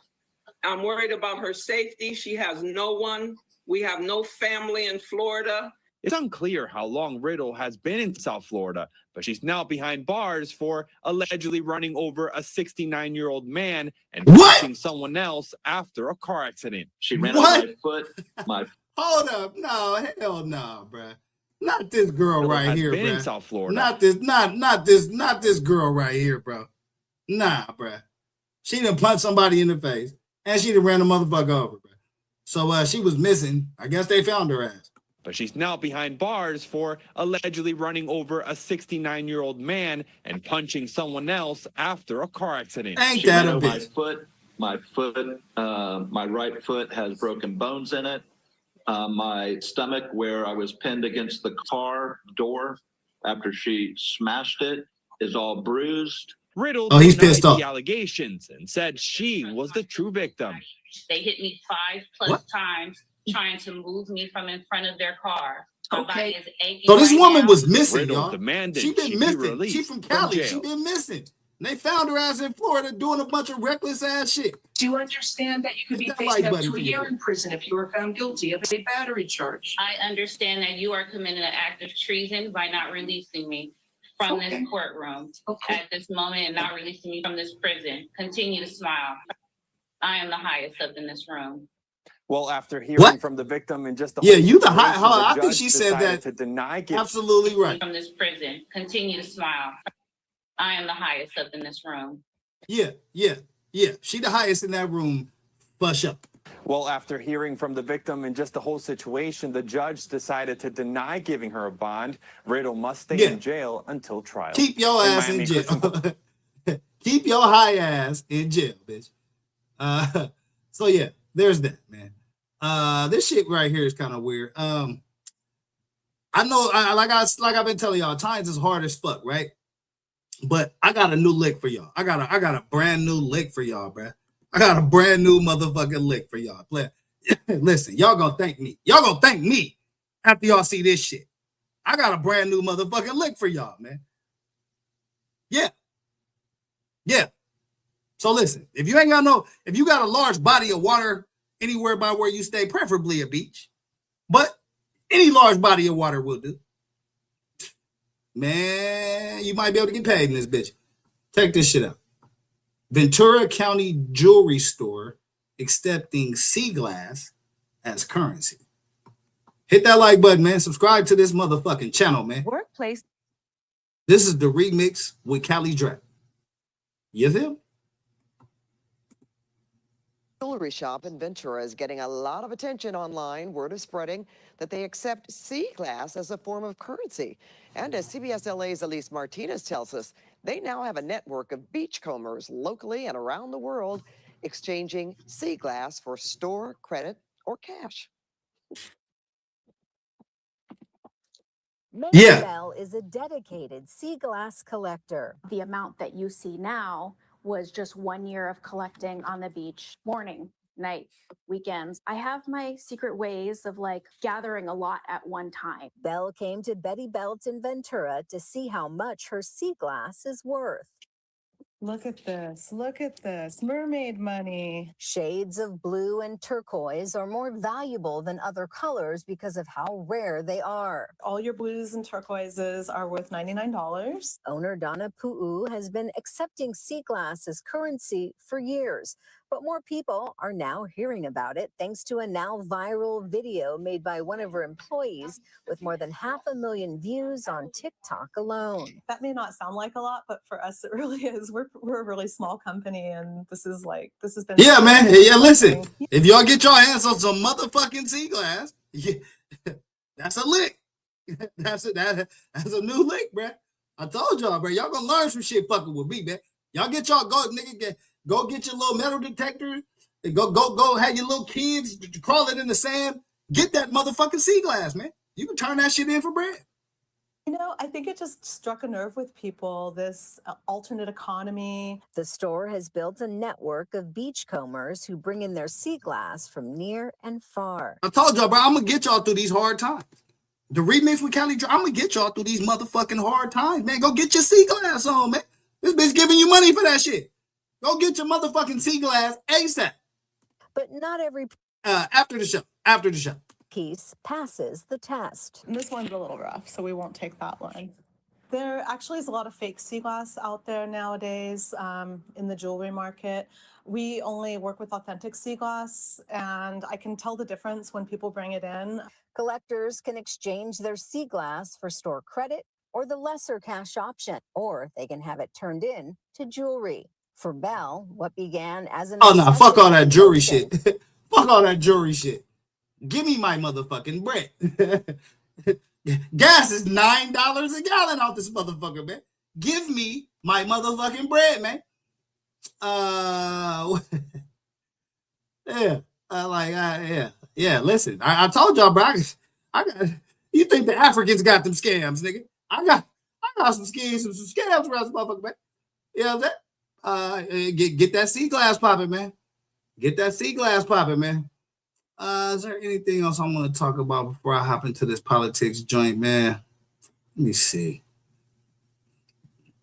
I'm worried about her safety. She has no one. We have no family in Florida. It's unclear how long Riddle has been in South Florida, but she's now behind bars for allegedly running over a 69-year-old man and punching someone else after a car accident. She ran on my foot. Hold up. No, hell no, bruh. Not this girl Riddle right has here, been bruh. in South Florida. Not this girl right here, bro. Nah, bruh. She done punched somebody in the face, and she done ran a motherfucker over, bruh. So she was missing. I guess they found her ass. But she's now behind bars for allegedly running over a 69-year-old man and punching someone else after a car accident. Ain't that a My bitch? my right foot has broken bones in it. My stomach, where I was pinned against the car door after she smashed it, is all bruised. Riddle he's denied pissed off. the allegations and said she was the true victim. They hit me 5+ times trying to move me from in front of their car. My body is aching So this right woman now. was missing, Riddle y'all. demanded She been she be missing. released She from from Cali. jail. She been missing. And they found her ass in Florida doing a bunch of reckless ass shit. Do you understand that you could be Hit that facing like up button to a for you. year in prison if you were found guilty of a battery charge? I understand that you are committing an act of treason by not releasing me. from this courtroom at this moment and not releasing me from this prison. Continue to smile. I am the highest up in this room. Well, after hearing from the victim in just a you the high. situation, I think judge she said decided that. to deny giving. Absolutely right. From this prison. Continue to smile. I am the highest up in this room. Yeah. She the highest in that room. Bush up. Well, after hearing from the victim in just the whole situation, the judge decided to deny giving her a bond. Riddle must stay in jail until trial. Keep your ass in jail. Keep your high ass in jail, bitch. So yeah, there's that, man. This shit right here is kind of weird. I know, like I've been telling y'all, times is hard as fuck, right? But I got a new lick for y'all. I got a brand new lick for y'all, bruh. I got a brand new motherfucking lick for y'all. Listen, y'all gonna thank me. Y'all gonna thank me after y'all see this shit. I got a brand new motherfucking lick for y'all, man. Yeah. So listen, if you got a large body of water anywhere by where you stay, preferably a beach, but any large body of water will do. Man, you might be able to get paid in this bitch. Check this shit out. Ventura County jewelry store accepting sea glass as currency. Hit that like button, man. Subscribe to this motherfucking channel, man. Workplace. This is the remix with Callie Drake. You feel? Jewelry shop in Ventura is getting a lot of attention online. Word is spreading that they accept sea glass as a form of currency. And as CBS LA's Elise Martinez tells us, they now have a network of beachcombers locally and around the world exchanging sea glass for store credit or cash. Yeah. Bell is a dedicated sea glass collector. The amount that you see now was just 1 year of collecting on the beach, morning, night, weekends. I have my secret ways of like gathering a lot at one time. Bell came to Betty Belt in Ventura to see how much her sea glass is worth. Look at this. Look at this. Mermaid money. Shades of blue and turquoise are more valuable than other colors because of how rare they are. All your blues and turquoises are worth $99. Owner Donna Pu'u has been accepting sea glass as currency for years, but more people are now hearing about it thanks to a now viral video made by one of her employees with more than 500,000 views on TikTok alone. That may not sound like a lot, but for us it really is. We're a really small company, and this has been man. Yeah, listen. If y'all get your hands on some motherfucking sea glass, that's a lick. That's a new lick, bruh. I told y'all, bruh. Y'all gonna learn some shit fucking with me, man. Y'all get your go get your little metal detector and go have your little kids crawl it in the sand. Get that motherfucking sea glass, man. You can turn that shit in for bread. You know, I think it just struck a nerve with people, this alternate economy. The store has built a network of beachcombers who bring in their sea glass from near and far. I told y'all, bro, I'm gonna get y'all through these hard times. The remix with Callie Drake, I'm gonna get y'all through these motherfucking hard times, man. Go get your sea glass on, man. This bitch giving you money for that shit. Go get your motherfucking sea glass ASAP. But not every after the show. Piece passes the test. And this one's a little rough, so we won't take that one. There actually is a lot of fake sea glass out there nowadays in the jewelry market. We only work with authentic sea glass, and I can tell the difference when people bring it in. Collectors can exchange their sea glass for store credit or the lesser cash option, or they can have it turned in to jewelry. For Bell, what began as an fuck all that jewelry shit. Fuck all that jewelry shit. Give me my motherfucking bread. Gas is $9 a gallon out this motherfucker, man. Give me my motherfucking bread, man. Listen, I told y'all, bro. I got. You think the Africans got them scams, nigga? I got some scams around this motherfucker, man. You know what I'm saying? Get that sea glass popping, man. Get that sea glass popping, man. Is there anything else I want to talk about before I hop into this politics joint, man? Let me see.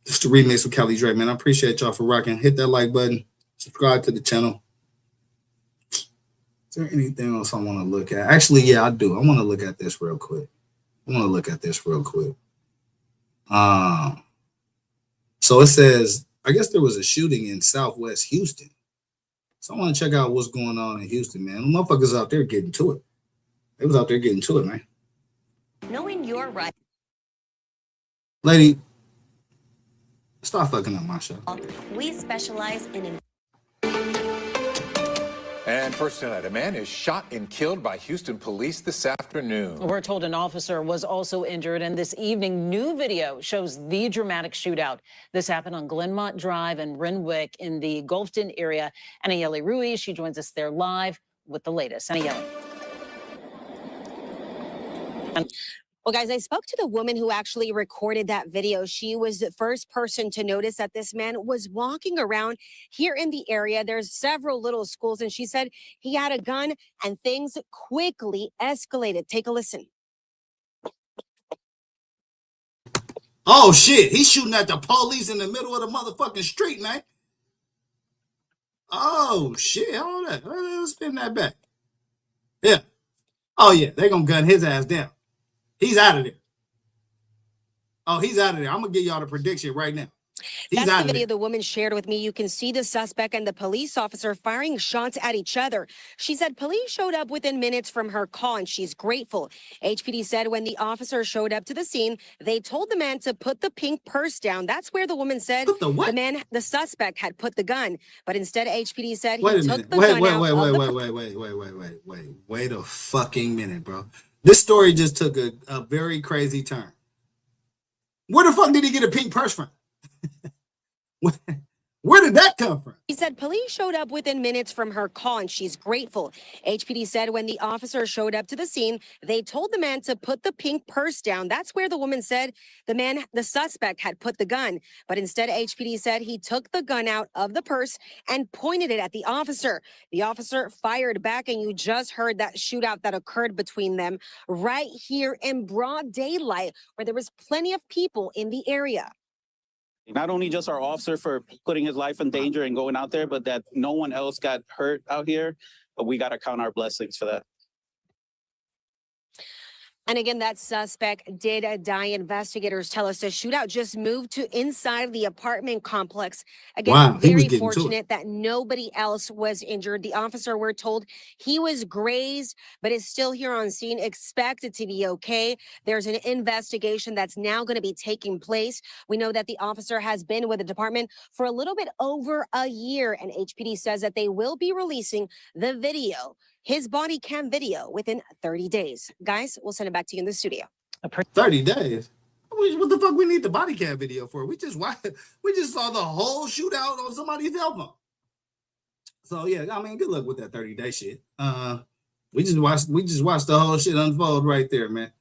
Just the remix with Callie Drake, man. I appreciate y'all for rocking. Hit that like button. Subscribe to the channel. Is there anything else I want to look at? Actually, yeah, I do. I want to look at this real quick. So it says, I guess there was a shooting in Southwest Houston. So I want to check out what's going on in Houston, man. The motherfuckers out there getting to it. They was out there getting to it, man. Knowing your right. Lady, stop fucking up my show. We specialize in. And first tonight, a man is shot and killed by Houston police this afternoon. We're told an officer was also injured, and this evening, new video shows the dramatic shootout. This happened on Glenmont Drive in Renwick in the Gulfton area. Anayeli Ruiz, she joins us there live with the latest. Anayeli. Well, guys, I spoke to the woman who actually recorded that video. She was the first person to notice that this man was walking around here in the area. There's several little schools, and she said he had a gun and things quickly escalated. Take a listen. Oh, shit. He's shooting at the police in the middle of the motherfucking street, man. Oh, shit. Hold on. Let's spin that back. Yeah. Oh, yeah. They're going to gun his ass down. He's out of there. Oh, he's out of there. I'm going to give y'all the prediction right now. That's the video the woman shared with me. You can see the suspect and the police officer firing shots at each other. She said police showed up within minutes from her call, and she's grateful. HPD said when the officer showed up to the scene, they told the man to put the pink purse down. That's where the woman said the suspect had put the gun. But instead, HPD said he took the gun out. Wait a fucking minute, bro. This story just took a very crazy turn. Where the fuck did he get a pink purse from? Where did that come from? He said police showed up within minutes from her call, and she's grateful. HPD said when the officer showed up to the scene, they told the man to put the pink purse down. That's where the woman said the suspect had put the gun. But instead, HPD said he took the gun out of the purse and pointed it at the officer. The officer fired back, and you just heard that shootout that occurred between them right here in broad daylight, where there was plenty of people in the area. Not only just our officer for putting his life in danger and going out there, but that no one else got hurt out here. But we got to count our blessings for that. And again, that suspect did die. Investigators tell us the shootout just moved to inside the apartment complex. Again, very fortunate that nobody else was injured. The officer, we're told, he was grazed, but is still here on scene, expected to be okay. There's an investigation that's now going to be taking place. We know that the officer has been with the department for a little bit over a year, and HPD says that they will be releasing the video, his body cam video, within 30 days. Guys, we'll send it back to you in the studio. 30 days? What the fuck we need the body cam video for? We just saw the whole shootout on somebody's cell phone. So yeah, I mean, good luck with that 30-day shit. We just watched the whole shit unfold right there, man.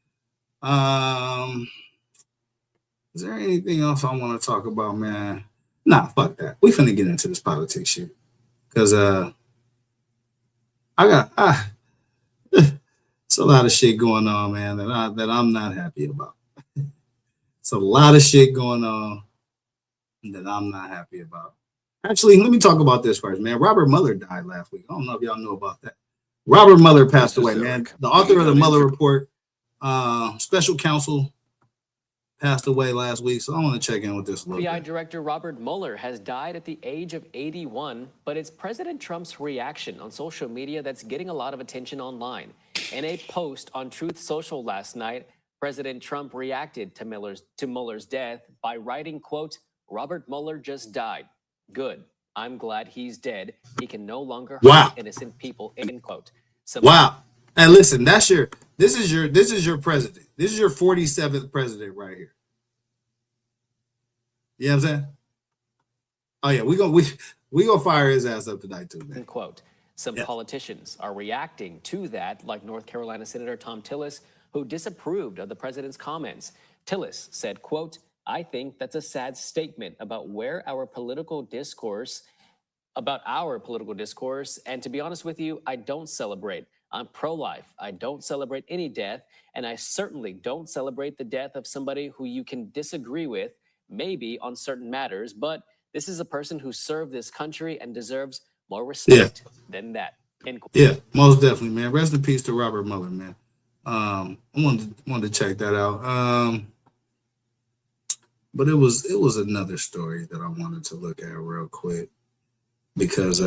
Is there anything else I want to talk about, man? Nah, fuck that. We finna get into this politics shit. Cause it's a lot of shit going on, man, that I'm not happy about. It's a lot of shit going on that I'm not happy about. Actually, let me talk about this first, man. Robert Mueller died last week. I don't know if y'all know about that. Robert Mueller passed away, man. The author of the Mueller report, special counsel, passed away last week. So I want to check in with this a little FBI bit. Director Robert Mueller has died at the age of 81, but it's President Trump's reaction on social media that's getting a lot of attention online. In a post on Truth Social last night, President Trump reacted to Mueller's death by writing, quote, "Robert Mueller just died. Good. I'm glad he's dead. He can no longer hurt innocent people," end quote. Wow. And listen, this is your president. This is your 47th president right here. You know what I'm saying? Oh yeah, we gonna fire his ass up tonight too, man. End quote. Some politicians are reacting to that, like North Carolina Senator Thom Tillis, who disapproved of the president's comments. Tillis said, quote, "I think that's a sad statement about our political discourse, and to be honest with you, I don't celebrate. I'm pro-life. I don't celebrate any death, and I certainly don't celebrate the death of somebody who you can disagree with, maybe on certain matters, but this is a person who served this country and deserves more respect than that." End quote. Yeah, most definitely, man. Rest in peace to Robert Mueller, man. I wanted to check that out. But it was another story that I wanted to look at real quick because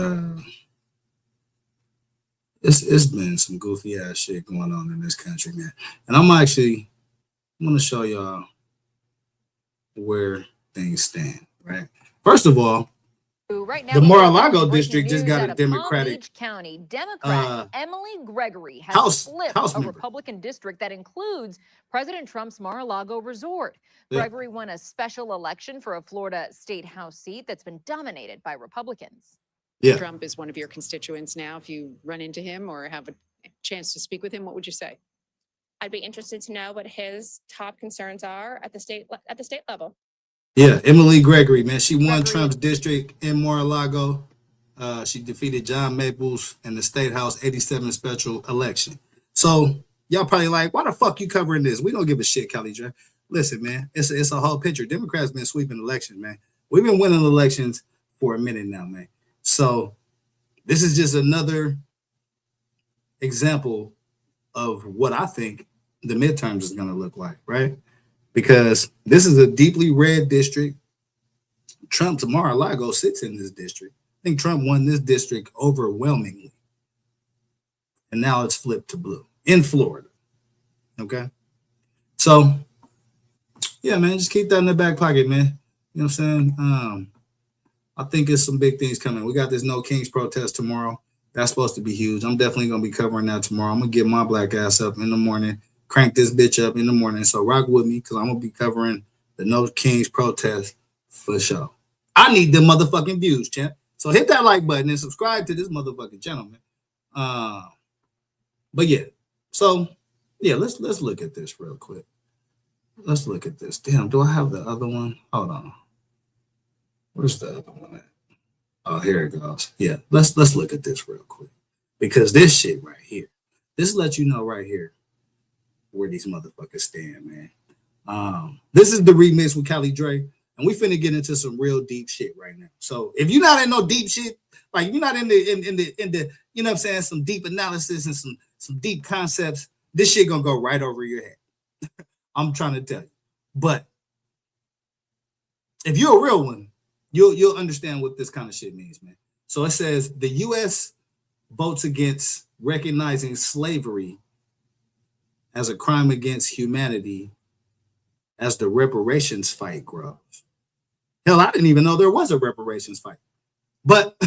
it's been some goofy ass shit going on in this country, man. And I'm going to show y'all where things stand, right? First of all, right now, the Mar-a-Lago district just got a Democratic Palm Beach County Democrat Emily Gregory has House flipped a member. Republican district that includes President Trump's Mar-a-Lago resort. Yeah. Gregory won a special election for a Florida state house seat that's been dominated by Republicans. Yeah. Trump is one of your constituents now. If you run into him or have a chance to speak with him, what would you say? I'd be interested to know what his top concerns are at the state level. Yeah, Emily Gregory, man. She won Trump's district in Mar-a-Lago. She defeated John Maples in the State House 87 special election. So y'all probably like, why the fuck you covering this? We don't give a shit, Kelly Dre. Listen, man, it's a whole picture. Democrats been sweeping elections, man. We've been winning elections for a minute now, man. So this is just another example of what I think the midterms is going to look like, right? Because this is a deeply red district. Trump's Mar-a-Lago sits in this district. I think Trump won this district overwhelmingly. And now it's flipped to blue in Florida. Okay? So, yeah, man, just keep that in the back pocket, man. You know what I'm saying? I think it's some big things coming. We got this No Kings protest tomorrow. That's supposed to be huge. I'm definitely going to be covering that tomorrow. I'm going to get my black ass up in the morning. Crank this bitch up in the morning. So rock with me because I'm going to be covering the No Kings protest for sure. I need them motherfucking views, champ. So hit that like button and subscribe to this motherfucking channel, man. But yeah. So, yeah, let's look at this real quick. Let's look at this. Damn, do I have the other one? Hold on. Where's the other one at? Oh, here it goes. Yeah, let's look at this real quick. Because this shit right here, this lets you know right here where these motherfuckers stand, man. This is the remix with Kelly Dre, and we finna get into some real deep shit right now. So if you're not in no deep shit, like you're not in the you know what I'm saying, some deep analysis and some deep concepts, this shit gonna go right over your head. I'm trying to tell you. But if you're a real one, you'll understand what this kind of shit means, man. So it says the U.S. votes against recognizing slavery as a crime against humanity as the reparations fight grows. Hell, I didn't even know there was a reparations fight. But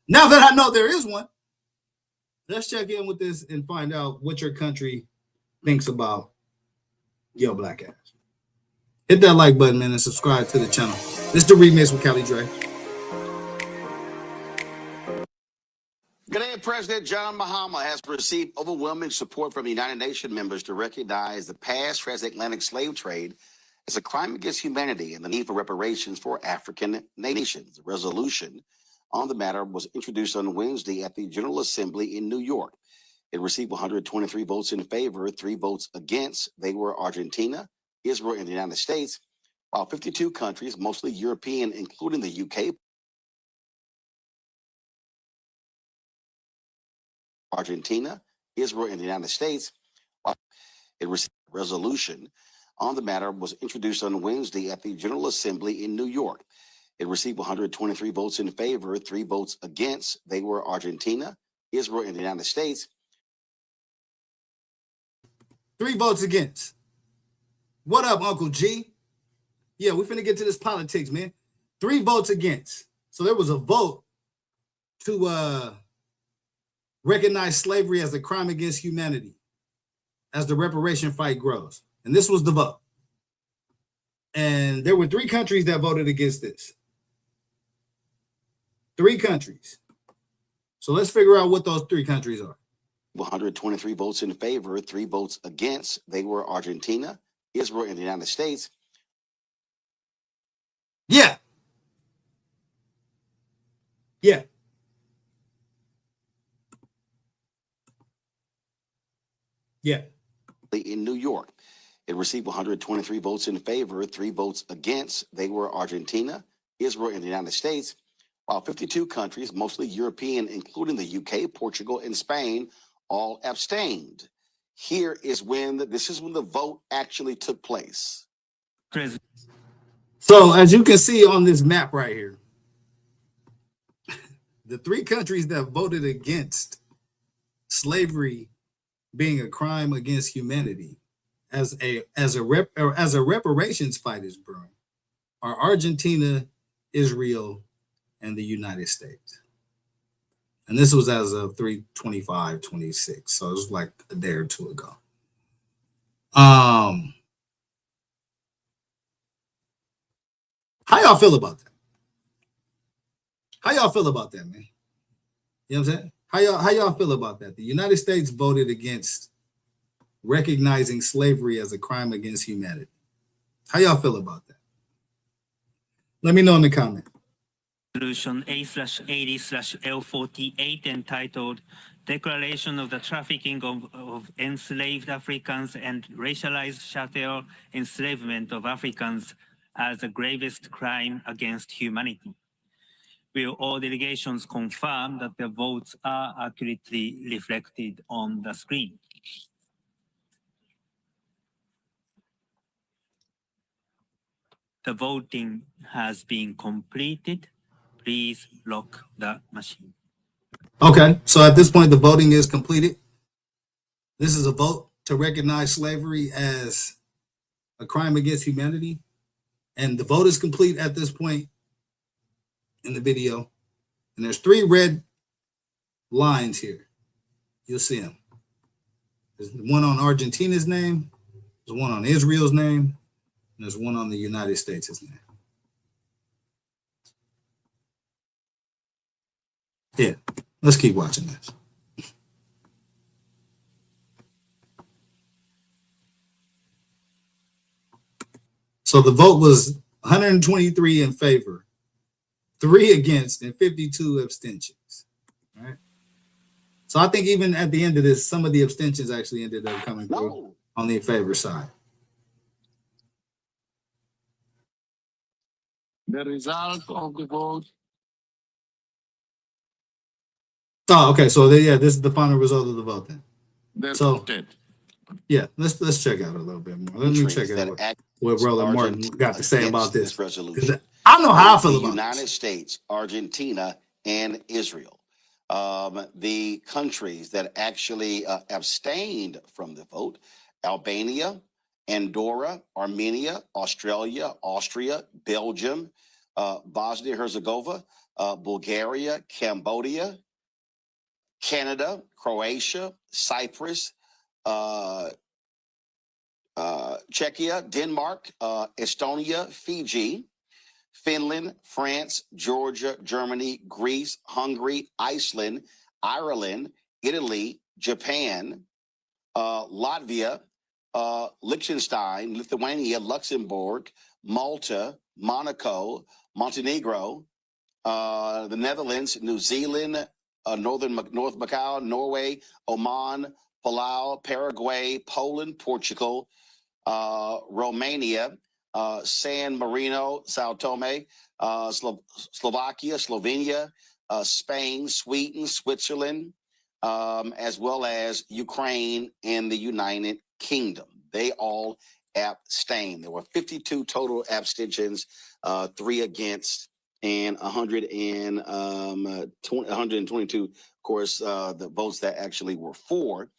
now that I know there is one, let's check in with this and find out what your country thinks about your black ass. Hit that like button, man, and subscribe to the channel. This is the remix with Kelly Dre. Ghanaian President John Mahama has received overwhelming support from United Nations members to recognize the past transatlantic slave trade as a crime against humanity and the need for reparations for African nations. The resolution on the matter was introduced on Wednesday at the General Assembly in New York. It received 123 votes in favor, 3 votes against. They were Argentina, Israel, and the United States, while 52 countries, mostly European, including the UK, Argentina, Israel, and the United States. It received a resolution on the matter was introduced on Wednesday at the General Assembly in New York. It received 123 votes in favor, 3 votes against. They were Argentina, Israel, and the United States. 3 votes against. What up, Uncle G? Yeah, we finna get to this politics, man. 3 votes against. So there was a vote to recognize slavery as a crime against humanity as the reparation fight grows. And this was the vote. And there were 3 countries that voted against this. 3 countries. So let's figure out what those 3 countries are. 123 votes in favor, 3 votes against. They were Argentina, Israel, and the United States. Yeah. Yeah. Yeah. In New York. It received 123 votes in favor, 3 votes against. They were Argentina, Israel, and the United States, while 52 countries, mostly European, including the UK, Portugal, and Spain, all abstained. This is when the vote actually took place. So as you can see on this map right here, the three countries that voted against slavery being a crime against humanity as a reparations fight is brewing are Argentina, Israel, and the United States. And this was as of 3/25/26, so it was like a day or two ago. How y'all feel about that? How y'all feel about that, man? You know what I'm saying? How y'all feel about that? The United States voted against recognizing slavery as a crime against humanity. How y'all feel about that? Let me know in the comment. Resolution A/80/L48 entitled Declaration of the Trafficking of Enslaved Africans and Racialized Chattel Enslavement of Africans as the gravest crime against humanity. Will all delegations confirm that the votes are accurately reflected on the screen? The voting has been completed. Please lock the machine. Okay, so at this point, the voting is completed. This is a vote to recognize slavery as a crime against humanity. And the vote is complete at this point in the video. And there's 3 red lines here. You'll see them. There's one on Argentina's name, there's one on Israel's name, and there's one on the United States' name. Yeah, let's keep watching this. So the vote was 123 in favor, 3 against, and 52 abstentions. All right. So I think even at the end of this, some of the abstentions actually ended up coming through on the in favor side. The result of the vote. Oh, okay. So yeah, this is the final result of the vote then. So yeah, let's check out a little bit more. Let me check out what Roland Martin got to say about this. Resolution. I know how I feel about the United States, Argentina, and Israel. The countries that actually abstained from the vote: Albania, Andorra, Armenia, Australia, Austria, Belgium, Bosnia-Herzegovina, Bulgaria, Cambodia, Canada, Croatia, Cyprus, Czechia, Denmark, Estonia, Fiji, Finland, France, Georgia, Germany, Greece, Hungary, Iceland, Ireland, Italy, Japan, Latvia, Liechtenstein, Lithuania, Luxembourg, Malta, Monaco, Montenegro, the Netherlands, New Zealand, North Macau, Norway, Oman, Palau, Paraguay, Poland, Portugal, Romania, San Marino, Sao Tome, Slovakia, Slovenia, Spain, Sweden, Switzerland, as well as Ukraine and the United Kingdom. They all abstained. There were 52 total abstentions, 3 against, and 122, of course, the votes that actually were for.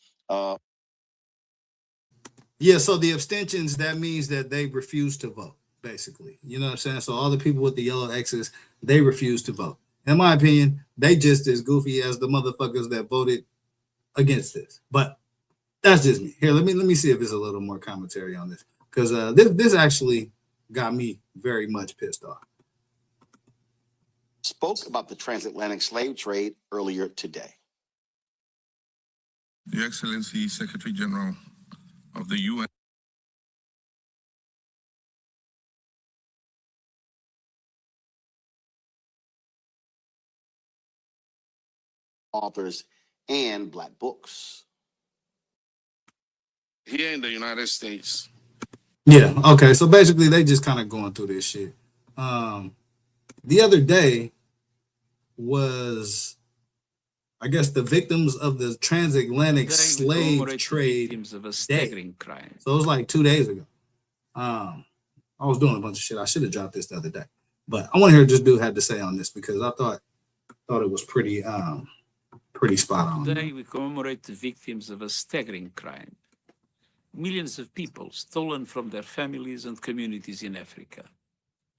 Yeah, so the abstentions, that means that they refuse to vote, basically. You know what I'm saying? So all the people with the yellow X's, they refuse to vote. In my opinion, they just as goofy as the motherfuckers that voted against this. But that's just me. Here, let me see if there's a little more commentary on this, because this actually got me very much pissed off. Spoke about the transatlantic slave trade earlier today. Your Excellency, Secretary General of the UN. Authors and Black books. Here in the United States. Yeah, okay. So basically they just kind of going through this shit. The other day was, I guess, the victims of the transatlantic slave trade day. So it was like 2 days ago. I was doing a bunch of shit. I should have dropped this the other day, but I want to hear what this dude had to say on this because I thought it was pretty spot on. Today we commemorate the victims of a staggering crime. Millions of people stolen from their families and communities in Africa,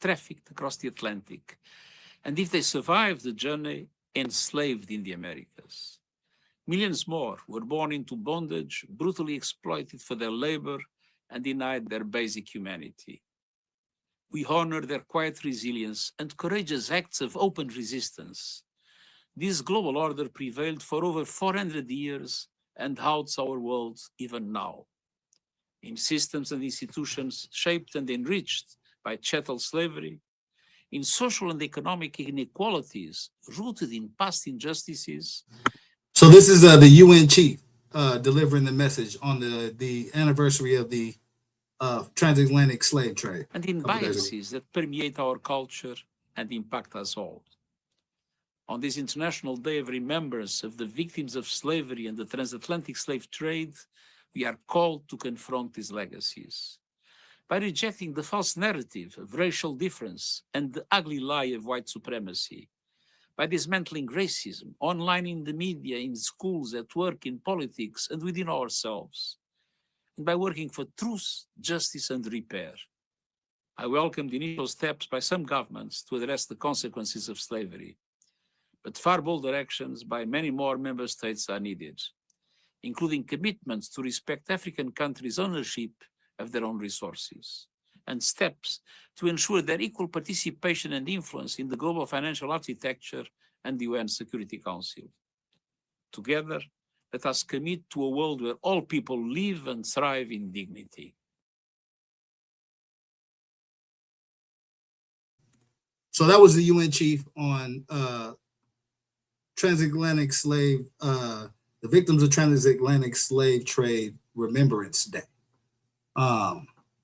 trafficked across the Atlantic, and if they survived the journey, enslaved in the Americas. Millions more were born into bondage, brutally exploited for their labor, and denied their basic humanity. We honor their quiet resilience and courageous acts of open resistance. This global order prevailed for over 400 years and haunts our world even now. In systems and institutions shaped and enriched by chattel slavery, in social and economic inequalities rooted in past injustices. So this is the UN chief delivering the message on the anniversary of the transatlantic slave trade. And in biases that permeate our culture and impact us all. On this International Day of Remembrance of the victims of slavery and the transatlantic slave trade, we are called to confront these legacies. By rejecting the false narrative of racial difference and the ugly lie of white supremacy, by dismantling racism online, in the media, in schools, at work, in politics, and within ourselves, and by working for truth, justice, and repair. I welcome the initial steps by some governments to address the consequences of slavery, but far bolder actions by many more member states are needed, including commitments to respect African countries' ownership of their own resources, and steps to ensure their equal participation and influence in the global financial architecture and the UN Security Council. Together, let us commit to a world where all people live and thrive in dignity. So that was the UN chief on transatlantic slave, the victims of transatlantic slave trade Remembrance Day.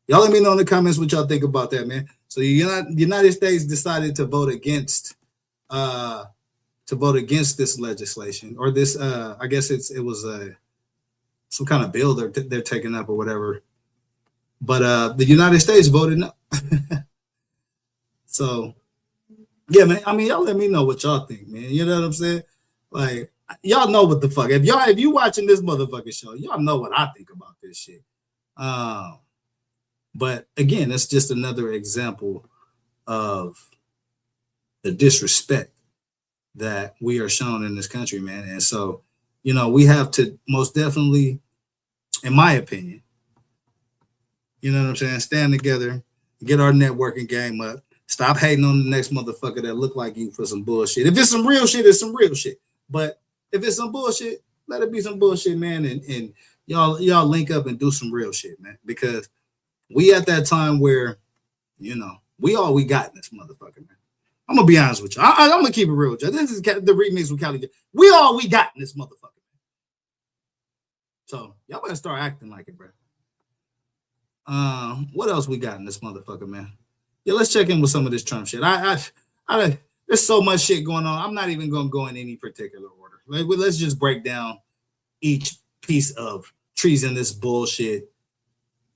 Y'all let me know in the comments what y'all think about that, man. So the United States decided to vote against this legislation, or this I guess it was some kind of bill they're taking up or whatever. But the United States voted no. So yeah, man. I mean, y'all let me know what y'all think, man. You know what I'm saying? Like, y'all know what the fuck. If you watching this motherfucking show, y'all know what I think about this shit. But again, it's just another example of the disrespect that we are shown in this country, man. And so, you know, we have to most definitely, in my opinion, you know what I'm saying, stand together, get our networking game up, stop hating on the next motherfucker that look like you for some bullshit. If it's some real shit, it's some real shit. But if it's some bullshit, let it be some bullshit, man. And y'all link up and do some real shit, man. Because we at that time where, you know, we got in this motherfucker, man. I'm gonna be honest with you. I'm gonna keep it real with you. This is the remix with Cali. We got in this motherfucker. So y'all better start acting like it, bro. What else we got in this motherfucker, man? Yeah, let's check in with some of this Trump shit. There's so much shit going on. I'm not even gonna go in any particular order. Let's just break down each piece of treasonous bullshit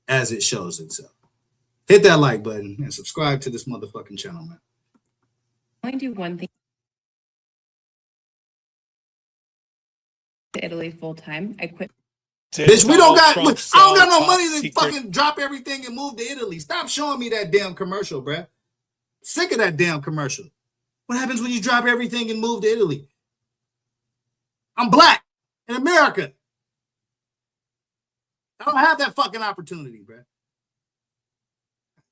as it shows itself. Hit that like button and subscribe to this motherfucking channel, man. I only do one thing. To Italy full time. I quit. Bitch, I don't got no money to fucking drop everything and move to Italy. Stop showing me that damn commercial, bruh. Sick of that damn commercial. What happens when you drop everything and move to Italy? I'm black in America. I don't have that fucking opportunity, bruh.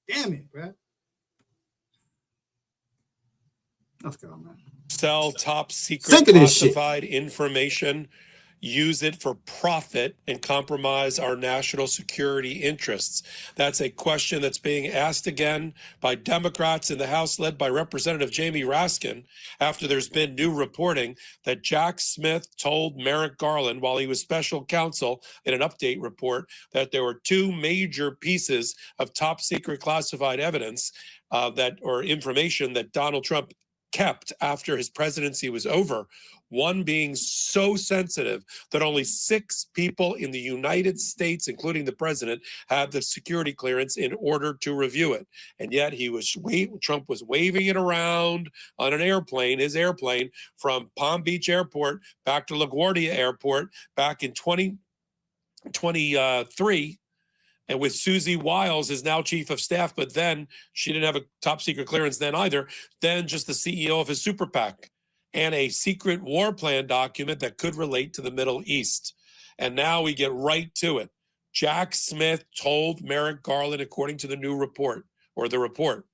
Damn it, bruh. Let's go, man. Sell top secret classified information, use it for profit, and compromise our national security interests? That's a question that's being asked again by Democrats in the House led by Representative Jamie Raskin after there's been new reporting that Jack Smith told Merrick Garland while he was special counsel in an update report that there were two major pieces of top secret classified evidence or information that Donald Trump kept after his presidency was over, one being so sensitive that only 6 people in the United States, including the president, had the security clearance in order to review it. And yet Trump was waving it around on an airplane, his airplane, from Palm Beach Airport back to LaGuardia Airport back in 2023. And with Susie Wiles is now chief of staff, but then she didn't have a top secret clearance then either, then just the CEO of his super PAC and a secret war plan document that could relate to the Middle East. And now we get right to it. Jack Smith told Merrick Garland, according to the new report, or the report,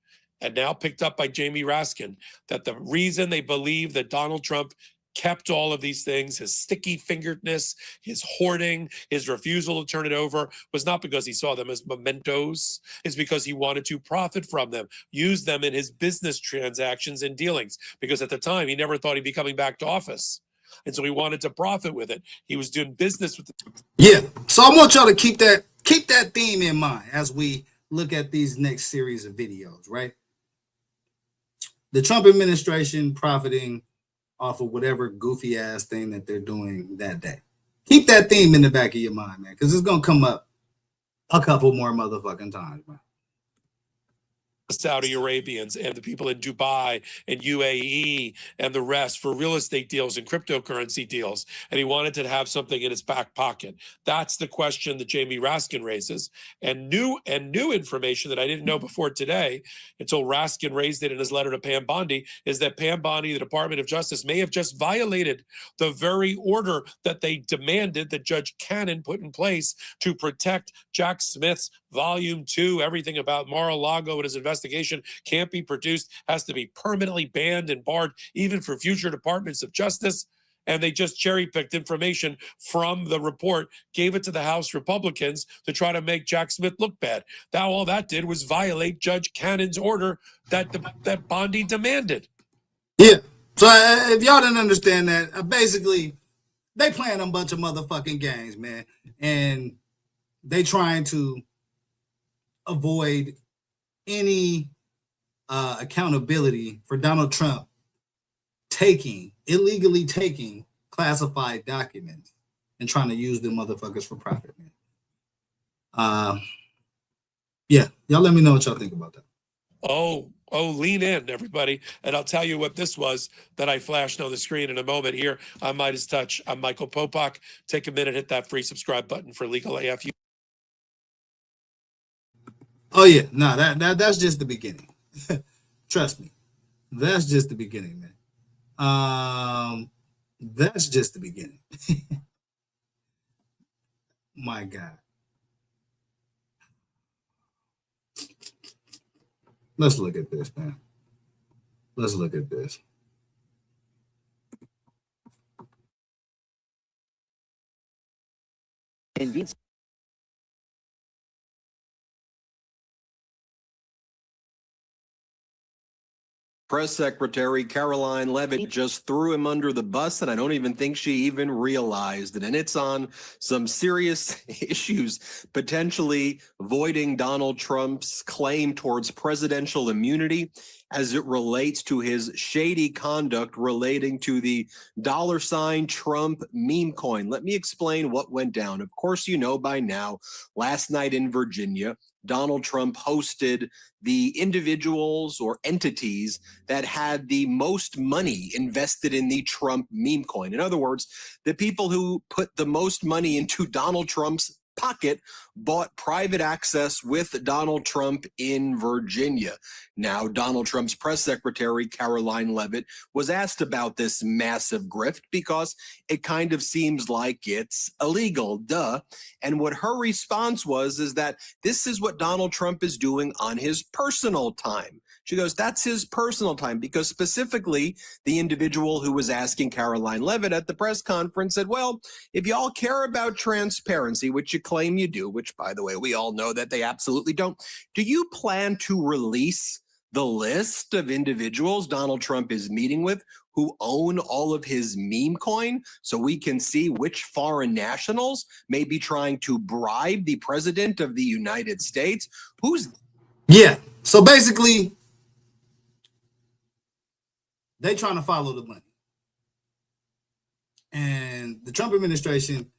and now picked up by Jamie Raskin, that the reason they believe that Donald Trump kept all of these things, his sticky-fingeredness, his hoarding, his refusal to turn it over, was not because he saw them as mementos. It's because he wanted to profit from them, use them in his business transactions and dealings, because at the time, he never thought he'd be coming back to office. And so he wanted to profit with it. He was doing business with it. Yeah, so I want y'all to keep that theme in mind as we look at these next series of videos, right? The Trump administration profiting off of whatever goofy ass thing that they're doing that day. Keep that theme in the back of your mind, man, because it's gonna come up a couple more motherfucking times, man. Saudi Arabians and the people in Dubai and UAE and the rest for real estate deals and cryptocurrency deals. And he wanted to have something in his back pocket. That's the question that Jamie Raskin raises. And new information that I didn't know before today, until Raskin raised it in his letter to Pam Bondi, is that Pam Bondi, the Department of Justice, may have just violated the very order that they demanded that Judge Cannon put in place to protect Jack Smith's Volume 2, everything about Mar-a-Lago and his investigation can't be produced, has to be permanently banned and barred, even for future departments of justice. And they just cherry-picked information from the report, gave it to the House Republicans to try to make Jack Smith look bad. Now all that did was violate Judge Cannon's order that Bondi demanded. Yeah. So if y'all didn't understand that, basically, they playing a bunch of motherfucking games, man. And they trying to avoid any accountability for Donald Trump illegally taking classified documents and trying to use them motherfuckers for profit, man. Yeah, y'all let me know what y'all think about that. Oh, lean in, everybody. And I'll tell you what this was that I flashed on the screen in a moment here on Midas Touch. I'm Michael Popak. Take a minute, hit that free subscribe button for Legal AF. Oh yeah, no, that's just the beginning. Trust me, that's just the beginning, man. That's just the beginning. My God. Let's look at this, man. Let's look at this. Indeed. Press Secretary Caroline Leavitt just threw him under the bus, and I don't even think she even realized it. And it's on some serious issues, potentially voiding Donald Trump's claim towards presidential immunity as it relates to his shady conduct relating to the $ Trump meme coin. Let me explain what went down. Of course, you know by now, last night in Virginia, Donald Trump hosted the individuals or entities that had the most money invested in the Trump meme coin. In other words, the people who put the most money into Donald Trump's pocket bought private access with Donald Trump in Virginia. Now, Donald Trump's press secretary, Caroline Leavitt, was asked about this massive grift because it kind of seems like it's illegal, duh. And what her response was is that this is what Donald Trump is doing on his personal time. She goes, that's his personal time, because specifically the individual who was asking Caroline Leavitt at the press conference said, well, if y'all care about transparency, which you claim you do, which, by the way, we all know that they absolutely don't, do you plan to release the list of individuals Donald Trump is meeting with who own all of his meme coin so we can see which foreign nationals may be trying to bribe the president of the United States? Yeah. So basically, they trying to follow the money. And the Trump administration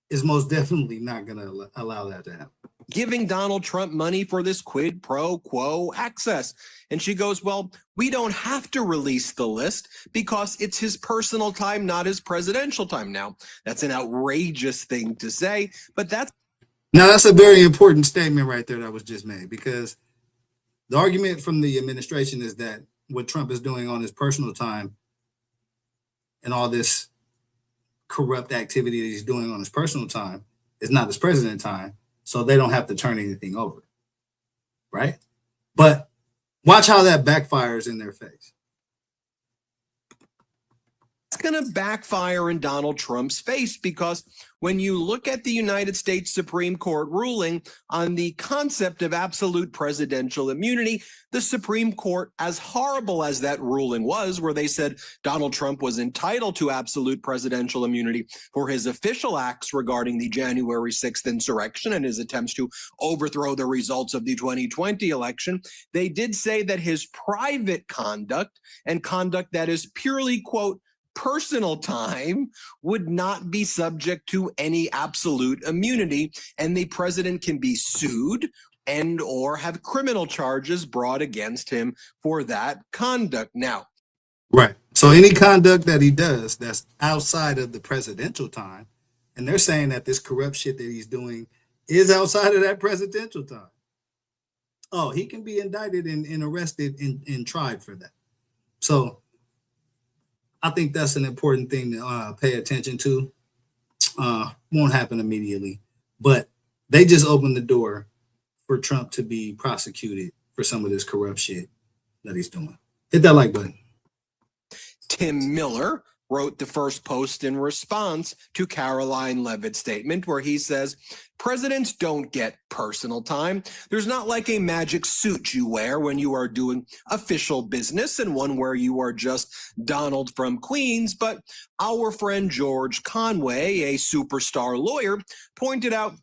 is most definitely not going to allow that to happen. Giving Donald Trump money for this quid pro quo access. And she goes, well, we don't have to release the list because it's his personal time, not his presidential time. Now, that's an outrageous thing to say, but that's a very important statement right there that was just made, because the argument from the administration is that what Trump is doing on his personal time and all this corrupt activity that he's doing on his personal time is not his president time, so they don't have to turn anything over, right? But watch how that backfires in their face. It's going to backfire in Donald Trump's face, because when you look at the United States Supreme Court ruling on the concept of absolute presidential immunity, the Supreme Court, as horrible as that ruling was, where they said Donald Trump was entitled to absolute presidential immunity for his official acts regarding the January 6th insurrection and his attempts to overthrow the results of the 2020 election, they did say that his private conduct and conduct that is purely, quote, personal time would not be subject to any absolute immunity, and the president can be sued and or have criminal charges brought against him for that conduct. Now, right. So any conduct that he does that's outside of the presidential time, and they're saying that this corrupt shit that he's doing is outside of that presidential time. Oh, he can be indicted and arrested and tried for that. So I think that's an important thing to pay attention to. Won't happen immediately, but they just opened the door for Trump to be prosecuted for some of this corrupt shit that he's doing. Hit that like button. Tim Miller wrote the first post in response to Caroline Leavitt's statement, where he says, presidents don't get personal time. There's not like a magic suit you wear when you are doing official business and one where you are just Donald from Queens. But our friend George Conway, a superstar lawyer, pointed out,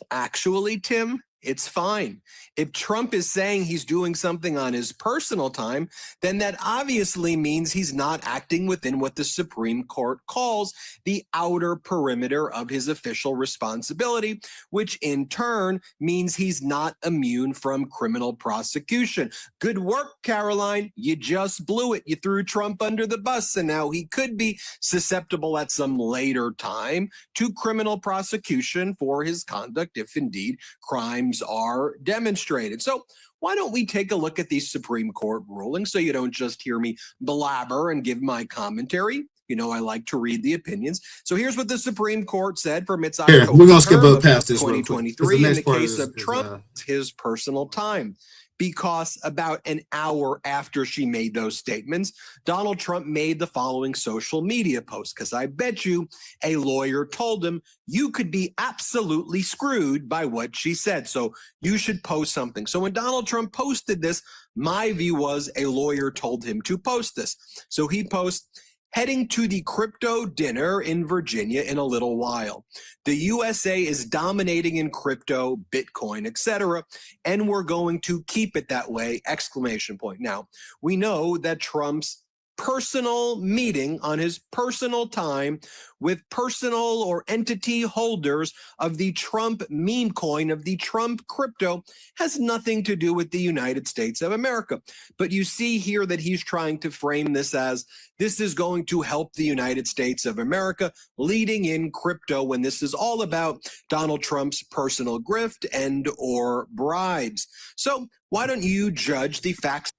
actually, Tim, it's fine. If Trump is saying he's doing something on his personal time, then that obviously means he's not acting within what the Supreme Court calls the outer perimeter of his official responsibility, which in turn means he's not immune from criminal prosecution. Good work, Caroline. You just blew it. You threw Trump under the bus, and now he could be susceptible at some later time to criminal prosecution for his conduct, if indeed crimes are demonstrated. So why don't we take a look at these Supreme Court rulings so you don't just hear me blabber and give my commentary? You know, I like to read the opinions. So here's what the Supreme Court said from its October we're gonna skip up past this 2023 in the case of Trump, his personal time. Because about an hour after she made those statements, Donald Trump made the following social media post, because I bet you a lawyer told him you could be absolutely screwed by what she said. So you should post something. So when Donald Trump posted this, my view was a lawyer told him to post this. So he posts, heading to the crypto dinner in Virginia in a little while. The USA is dominating in crypto, Bitcoin, etc., and we're going to keep it that way, exclamation point. Now, we know that Trump's personal meeting on his personal time with personal or entity holders of the Trump meme coin, of the Trump crypto, has nothing to do with the United States of America. But you see here that he's trying to frame this as this is going to help the United States of America, leading in crypto, when this is all about Donald Trump's personal grift and or bribes. So why don't you judge the facts?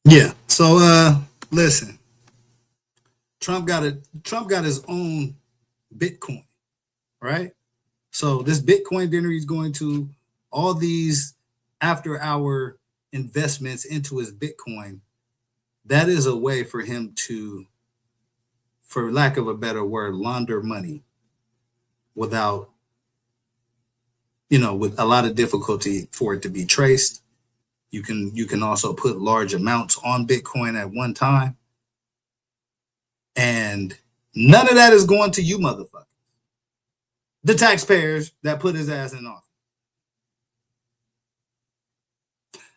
Yeah. So listen, Trump got his own Bitcoin, right? So this Bitcoin dinner he's going to, all these after hour investments into his Bitcoin, that is a way for him to, for lack of a better word, launder money without, with a lot of difficulty for it to be traced. You can also put large amounts on Bitcoin at one time. And none of that is going to you motherfuckers. The taxpayers that put his ass in office.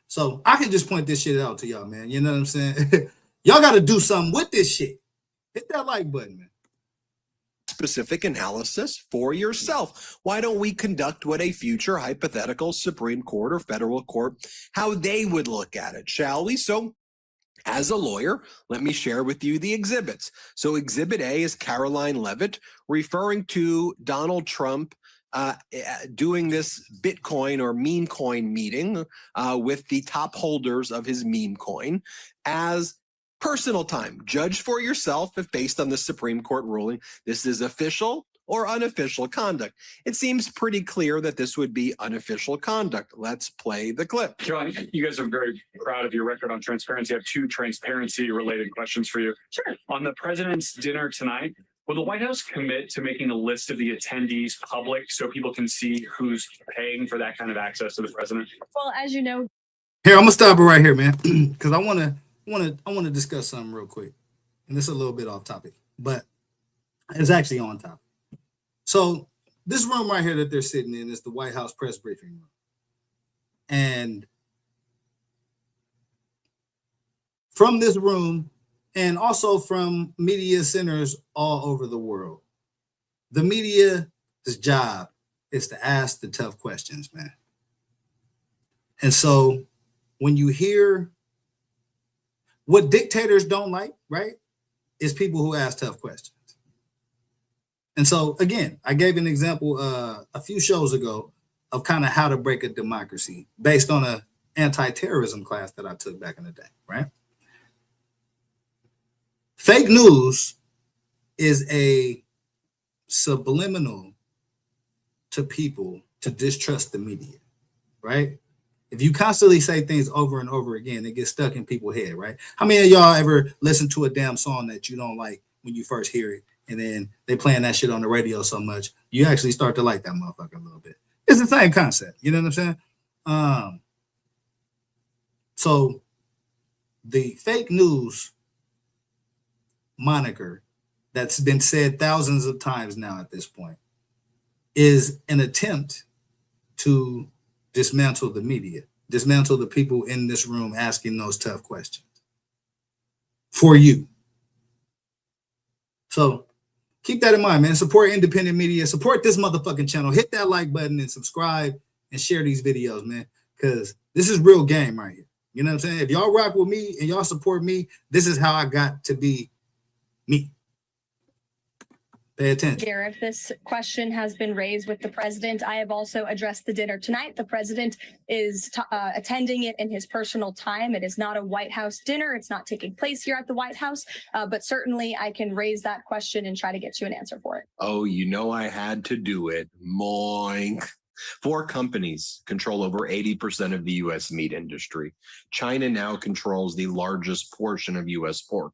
So I can just point this shit out to y'all, man. You know what I'm saying? Y'all got to do something with this shit. Hit that like button, man. Specific analysis for yourself. Why don't we conduct what a future hypothetical Supreme Court or federal court, how they would look at it, shall we? So as a lawyer, let me share with you the exhibits. So Exhibit A is Caroline Levitt referring to Donald Trump doing this Bitcoin or meme coin meeting with the top holders of his meme coin as personal time. Judge for yourself if based on the Supreme Court ruling, this is official or unofficial conduct. It seems pretty clear that this would be unofficial conduct. Let's play the clip. John, you guys are very proud of your record on transparency. I have two transparency-related questions for you. Sure. On the president's dinner tonight, will the White House commit to making a list of the attendees public so people can see who's paying for that kind of access to the president? Well, as you know, Here, I'm gonna stop it right here, man, because I wanna discuss something real quick, and this is a little bit off topic, but it's actually on topic. So this room right here that they're sitting in is the White House press briefing room, and from this room, and also from media centers all over the world, the media's job is to ask the tough questions, man. And so when you hear what dictators don't like, right, is people who ask tough questions. And so, again, I gave an example a few shows ago of kind of how to break a democracy based on an anti-terrorism class that I took back in the day, right? Fake news is a subliminal to people to distrust the media, right? If you constantly say things over and over again, it gets stuck in people's head, right? How many of y'all ever listen to a damn song that you don't like when you first hear it, and then they playing that shit on the radio so much, you actually start to like that motherfucker a little bit? It's the same concept, you know what I'm saying? So the fake news moniker that's been said thousands of times now at this point is an attempt to dismantle the media, dismantle the people in this room asking those tough questions for you. So keep that in mind, man. Support independent media. Support this motherfucking channel. Hit that like button and subscribe and share these videos, man, because this is real game right here. You know what I'm saying? If y'all rock with me and y'all support me, this is how I got to be me. Pay attention. Gareth, this question has been raised with the president. I have also addressed the dinner tonight. The president is attending it in his personal time. It is not a White House dinner. It's not taking place here at the White House, but certainly I can raise that question and try to get you an answer for it. Oh, you know I had to do it. Moink. 4 companies control over 80% of the U.S. meat industry. China now controls the largest portion of U.S. pork.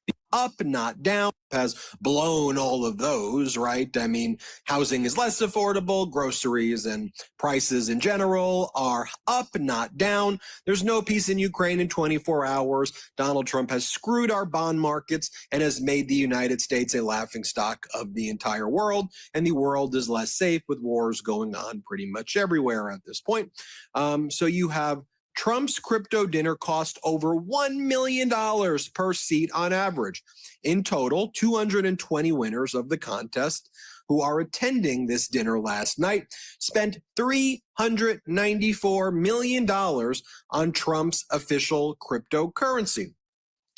The up, not down, has blown all of those, right? I mean, housing is less affordable, groceries and prices in general are up, not down. There's no peace in Ukraine in 24 hours. Donald Trump has screwed our bond markets and has made the United States a laughingstock of the entire world, and the world is less safe with wars going on pretty much everywhere at this point. So you have Trump's crypto dinner cost over $1 million per seat on average. In total, 220 winners of the contest who are attending this dinner last night spent $394 million on Trump's official cryptocurrency.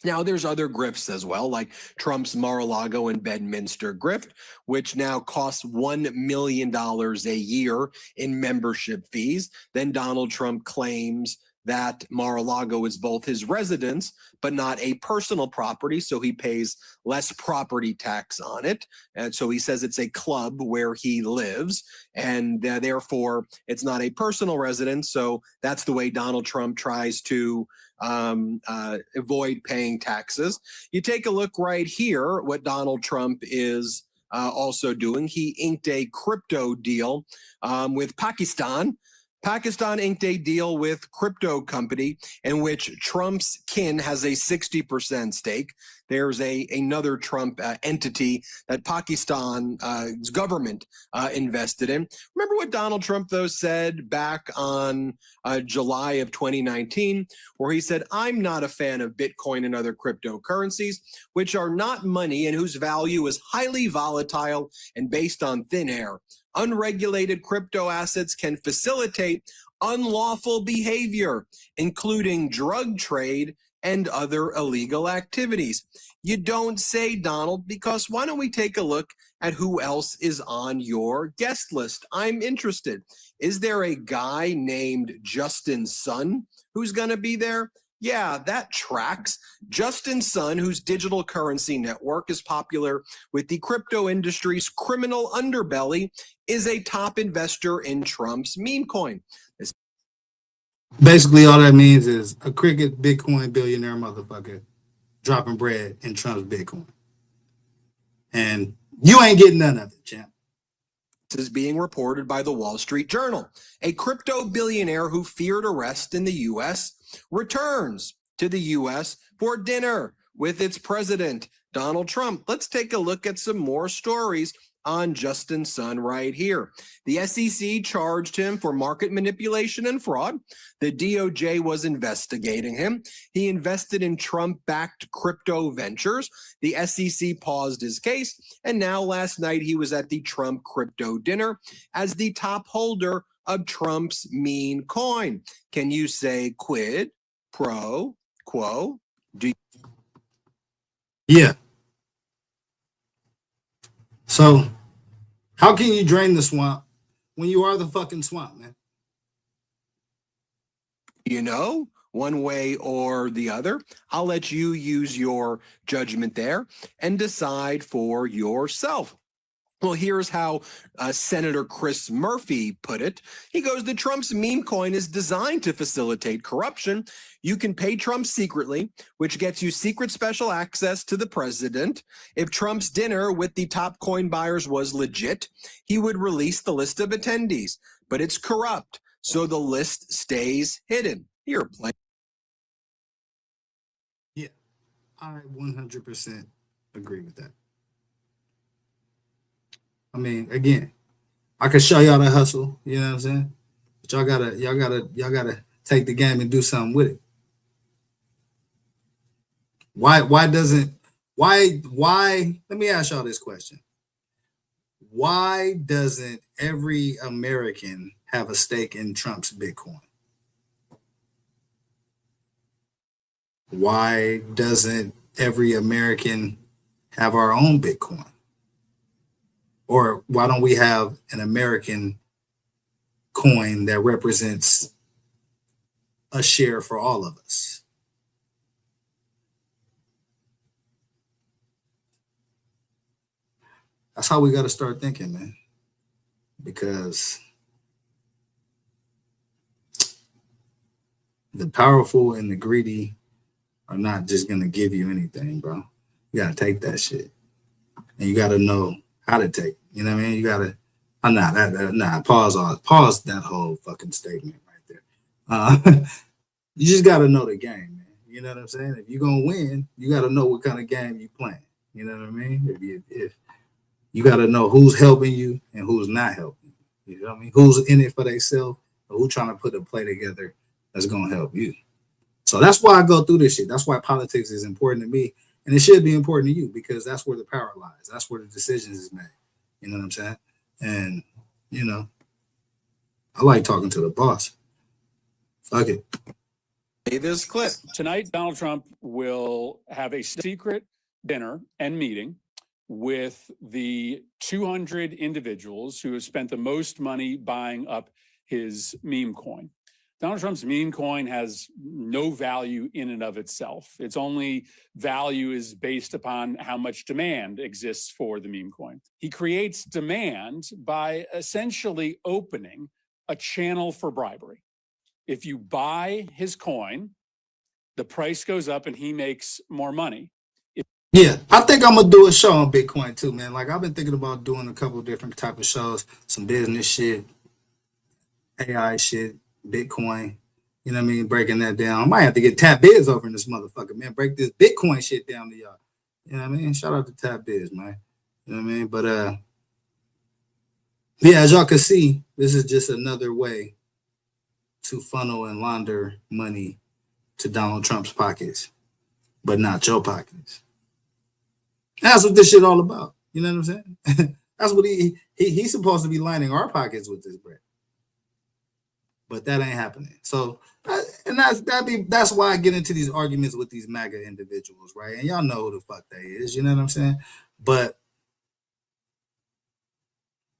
Now, there's other grifts as well, like Trump's Mar-a-Lago and Bedminster grift, which now costs $1 million a year in membership fees. Then Donald Trump claims that Mar-a-Lago is both his residence, but not a personal property, so he pays less property tax on it. And so he says it's a club where he lives, and therefore it's not a personal residence. So that's the way Donald Trump tries to avoid paying taxes. You take a look right here, what Donald Trump is also doing. He inked a crypto deal with Pakistan. Pakistan inked a deal with crypto company in which Trump's kin has a 60% stake. there's another Trump entity that Pakistan's government invested in. Remember what Donald Trump, though, said back on July of 2019, where he said, I'm not a fan of Bitcoin and other cryptocurrencies, which are not money and whose value is highly volatile and based on thin air. Unregulated crypto assets can facilitate unlawful behavior, including drug trade and other illegal activities. You don't say, Donald, because why don't we take a look at who else is on your guest list? I'm interested. Is there a guy named Justin Sun who's going to be there? Yeah, that tracks. Justin Sun, whose digital currency network is popular with the crypto industry's criminal underbelly, is a top investor in Trump's meme coin. Basically, all that means is a cricket Bitcoin billionaire motherfucker dropping bread in Trump's Bitcoin. And you ain't getting none of it, champ. This is being reported by the Wall Street Journal. A crypto billionaire who feared arrest in the U.S. returns to the U.S. for dinner with its president, Donald Trump. Let's take a look at some more stories on Justin Sun right here. The SEC charged him for market manipulation and fraud. The DOJ was investigating him. He invested in Trump-backed crypto ventures. The SEC paused his case, and now last night he was at the Trump crypto dinner as the top holder of Trump's meme coin. Can you say quid pro quo? Yeah. So, how can you drain the swamp when you are the fucking swamp, man? You know, one way or the other. I'll let you use your judgment there and decide for yourself. Well, here's how Senator Chris Murphy put it. He goes, the Trump's meme coin is designed to facilitate corruption. You can pay Trump secretly, which gets you secret special access to the president. If Trump's dinner with the top coin buyers was legit, he would release the list of attendees, but it's corrupt, so the list stays hidden. Here, play. Yeah, I 100% agree with that. I mean, again, I can show y'all the hustle, you know what I'm saying? But y'all gotta take the game and do something with it. Why let me ask y'all this question. Why doesn't every American have a stake in Trump's Bitcoin? Why doesn't every American have our own Bitcoin? Or why don't we have an American coin that represents a share for all of us? That's how we got to start thinking, man. Because the powerful and the greedy are not just going to give you anything, bro. You got to take that shit. And you got to know how to take it. You know what I mean? You got to, pause that whole fucking statement right there. You just got to know the game, man. You know what I'm saying? If you're going to win, you got to know what kind of game you playing. You know what I mean? If you got to know who's helping you and who's not helping you. You know what I mean? Who's in it for themselves or who's trying to put a play together that's going to help you. So that's why I go through this shit. That's why politics is important to me. And it should be important to you because that's where the power lies. That's where the decisions is made. You know what I'm saying? And, you know, I like talking to the boss. Fuck it. Play this clip. Tonight, Donald Trump will have a secret dinner and meeting with the 200 individuals who have spent the most money buying up his meme coin. Donald Trump's meme coin has no value in and of itself. Its only value is based upon how much demand exists for the meme coin. He creates demand by essentially opening a channel for bribery. If you buy his coin, the price goes up and he makes more money. Yeah, I think I'm gonna do a show on Bitcoin too, man. Like I've been thinking about doing a couple different type of shows, some business shit, AI shit, Bitcoin, you know what I mean? Breaking that down. I might have to get Tap Biz over in this motherfucker, man. Break this Bitcoin shit down to y'all. You know what I mean? Shout out to Tap Biz, man. You know what I mean? But yeah, as y'all can see, this is just another way to funnel and launder money to Donald Trump's pockets, but not your pockets. That's what this shit all about. You know what I'm saying? That's what he's supposed to be lining our pockets with this bread. But that ain't happening. So, and that's why I get into these arguments with these MAGA individuals, right? And y'all know who the fuck they is. You know what I'm saying? But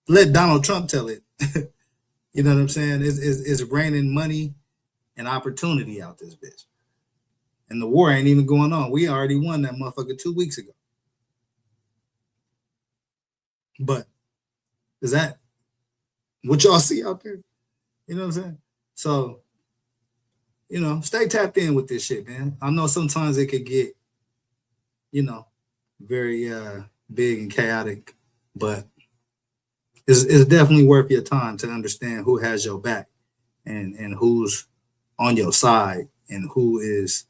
let Donald Trump tell it. You know what I'm saying? It's raining money and opportunity out this bitch. And the war ain't even going on. We already won that motherfucker 2 weeks ago. But is that what y'all see out there? You know what I'm saying? So, you know, stay tapped in with this shit, man. I know sometimes it could get, you know, very big and chaotic, but it's definitely worth your time to understand who has your back and who's on your side and who is,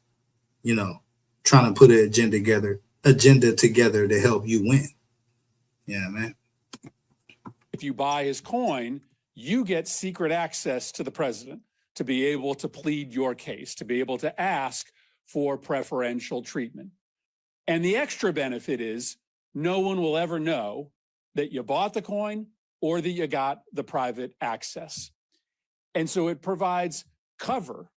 you know, trying to put an agenda together to help you win. Yeah, man. If you buy his coin, you get secret access to the president to be able to plead your case, to be able to ask for preferential treatment. And the extra benefit is no one will ever know that you bought the coin or that you got the private access. And so it provides cover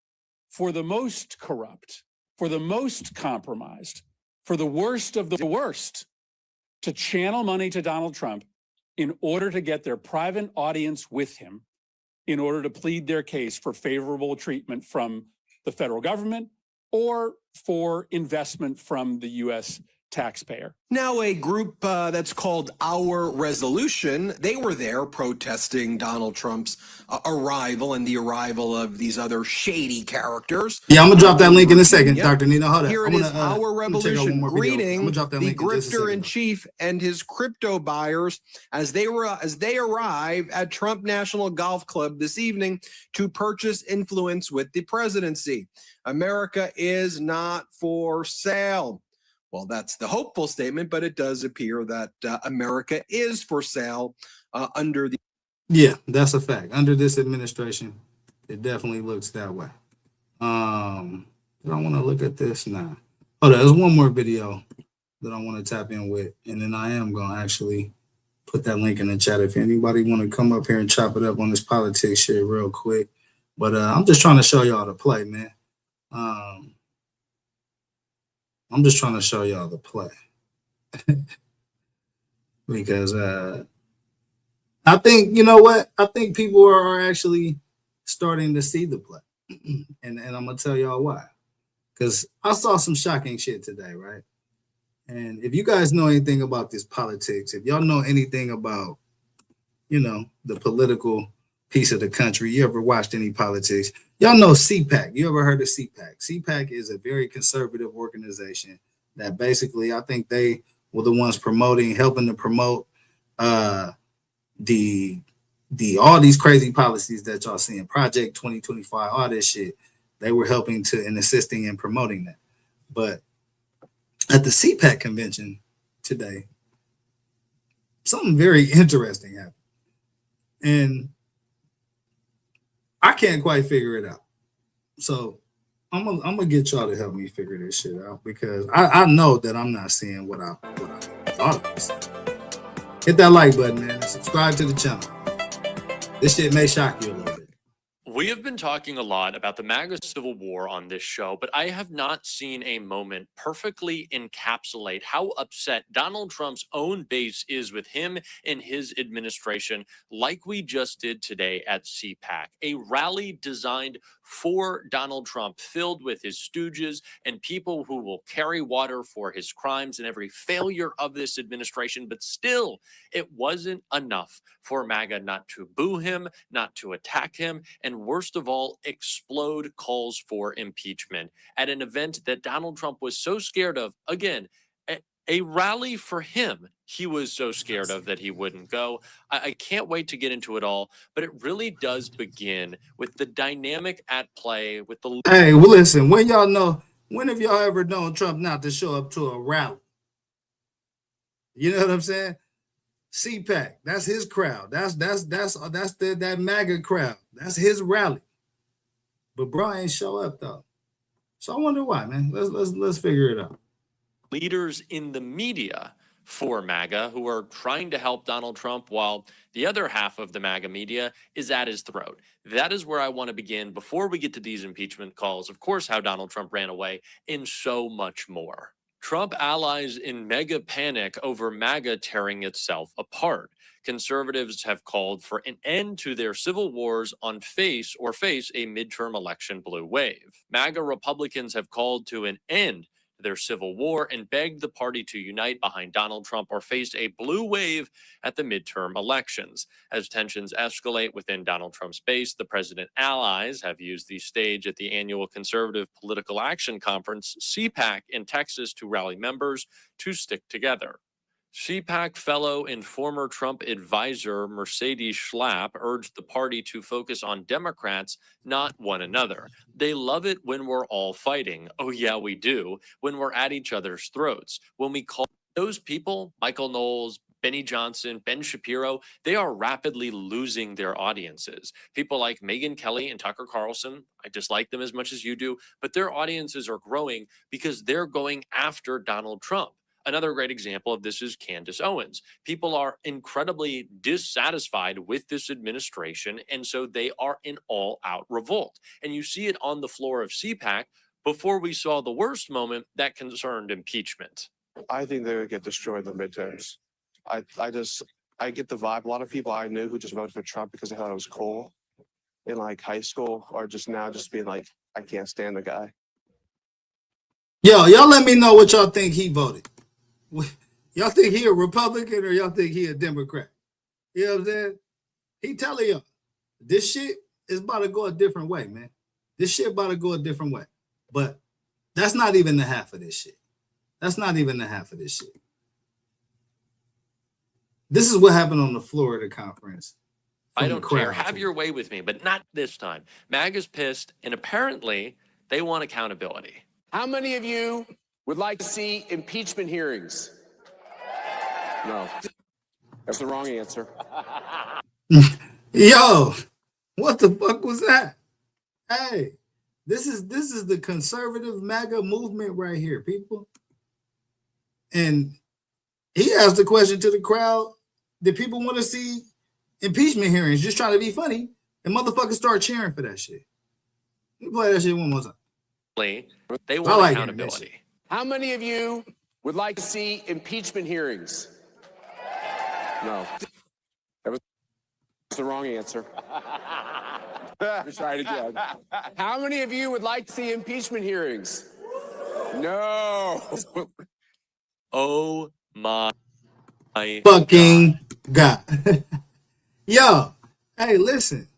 for the most corrupt, for the most compromised, for the worst of the worst to channel money to Donald Trump in order to get their private audience with him, in order to plead their case for favorable treatment from the federal government or for investment from the U.S. taxpayer. Now, a group that's called Our Resolution, they were there protesting Donald Trump's arrival and the arrival of these other shady characters. Yeah, I'm going to drop that link in a second, Yep. Dr. Nina. Hold up. Here it is, Our Revolution, greeting the grifter-in-chief and his crypto buyers as they arrive at Trump National Golf Club this evening to purchase influence with the presidency. America is not for sale. Well, that's the hopeful statement, but it does appear that America is for sale under the... Yeah, that's a fact. Under this administration, it definitely looks that way. I want to look at this now. Oh, there's one more video that I want to tap in with, and then I am going to actually put that link in the chat if anybody want to come up here and chop it up on this politics shit real quick. But I'm just trying to show y'all the play, man. I'm just trying to show y'all the play because I think, you know what? I think people are actually starting to see the play. and I'm going to tell y'all why. Because I saw some shocking shit today, right? And if you guys know anything about this politics, if y'all know anything about, you know, the political piece of the country, you ever watched any politics, y'all know CPAC. You ever heard of CPAC? CPAC is a very conservative organization that basically, I think they were the ones helping to promote all these crazy policies that y'all seeing, Project 2025, all this shit. They were helping to and assisting in promoting that. But at the CPAC convention today, something very interesting happened. And I can't quite figure it out. So I'm gonna get y'all to help me figure this shit out because I know that I'm not seeing what I thought I was seeing. Hit that like button, man. Subscribe to the channel. This shit may shock you a little bit. We have been talking a lot about the MAGA civil war on this show, but I have not seen a moment perfectly encapsulate how upset Donald Trump's own base is with him and his administration, like we just did today at CPAC, a rally designed for Donald Trump, filled with his stooges and people who will carry water for his crimes and every failure of this administration. But still, it wasn't enough for MAGA not to boo him, not to attack him, and worst of all, explode calls for impeachment at an event that Donald Trump was so scared of. Again, a rally for him he was so scared of that he wouldn't go. I can't wait to get into it all, but it really does begin with the dynamic at play with the... Hey, well, listen, when have y'all ever known Trump not to show up to a rally? You know what I'm saying? CPAC, that's his crowd. That's that MAGA crowd. That's his rally. But bro ain't show up though. So I wonder why, man. Let's figure it out. Leaders in the media for MAGA who are trying to help Donald Trump while the other half of the MAGA media is at his throat. That is where I want to begin before we get to these impeachment calls. Of course, how Donald Trump ran away and so much more. Trump allies in mega panic over MAGA tearing itself apart. Conservatives have called for an end to their civil wars on face a midterm election blue wave. MAGA Republicans have called to an end to their civil war and begged the party to unite behind Donald Trump or face a blue wave at the midterm elections. As tensions escalate within Donald Trump's base, the president's allies have used the stage at the annual Conservative Political Action Conference, CPAC, in Texas to rally members to stick together. CPAC fellow and former Trump advisor Mercedes Schlapp urged the party to focus on Democrats, not one another. They love it when we're all fighting. Oh, yeah, we do. When we're at each other's throats. When we call those people, Michael Knowles, Benny Johnson, Ben Shapiro, they are rapidly losing their audiences. People like Megyn Kelly and Tucker Carlson, I dislike them as much as you do, but their audiences are growing because they're going after Donald Trump. Another great example of this is Candace Owens. People are incredibly dissatisfied with this administration, and so they are in all-out revolt. And you see it on the floor of CPAC before we saw the worst moment that concerned impeachment. I think they would get destroyed in the midterms. I get the vibe. A lot of people I knew who just voted for Trump because they thought it was cool in like high school are just now just being like, I can't stand the guy. Yo, y'all let me know what y'all think he voted. Y'all think he a Republican or y'all think he a Democrat? You know what I'm saying? He telling y'all, this shit is about to go a different way, man. This shit about to go a different way. But that's not even the half of this shit. That's not even the half of this shit. This is what happened on the Florida conference. I don't care. Have your way with me, but not this time. MAGA's pissed, and apparently they want accountability. How many of you would like to see impeachment hearings? No. That's the wrong answer. Yo, what the fuck was that? Hey, this is the conservative MAGA movement right here, people. And he asked the question to the crowd, did people want to see impeachment hearings? Just trying to be funny. And motherfuckers start cheering for that shit. Let me play that shit one more time. They want accountability. How many of you would like to see impeachment hearings? No. That was the wrong answer. Let's try it again. How many of you would like to see impeachment hearings? No. Oh my fucking God. Yo, hey, listen.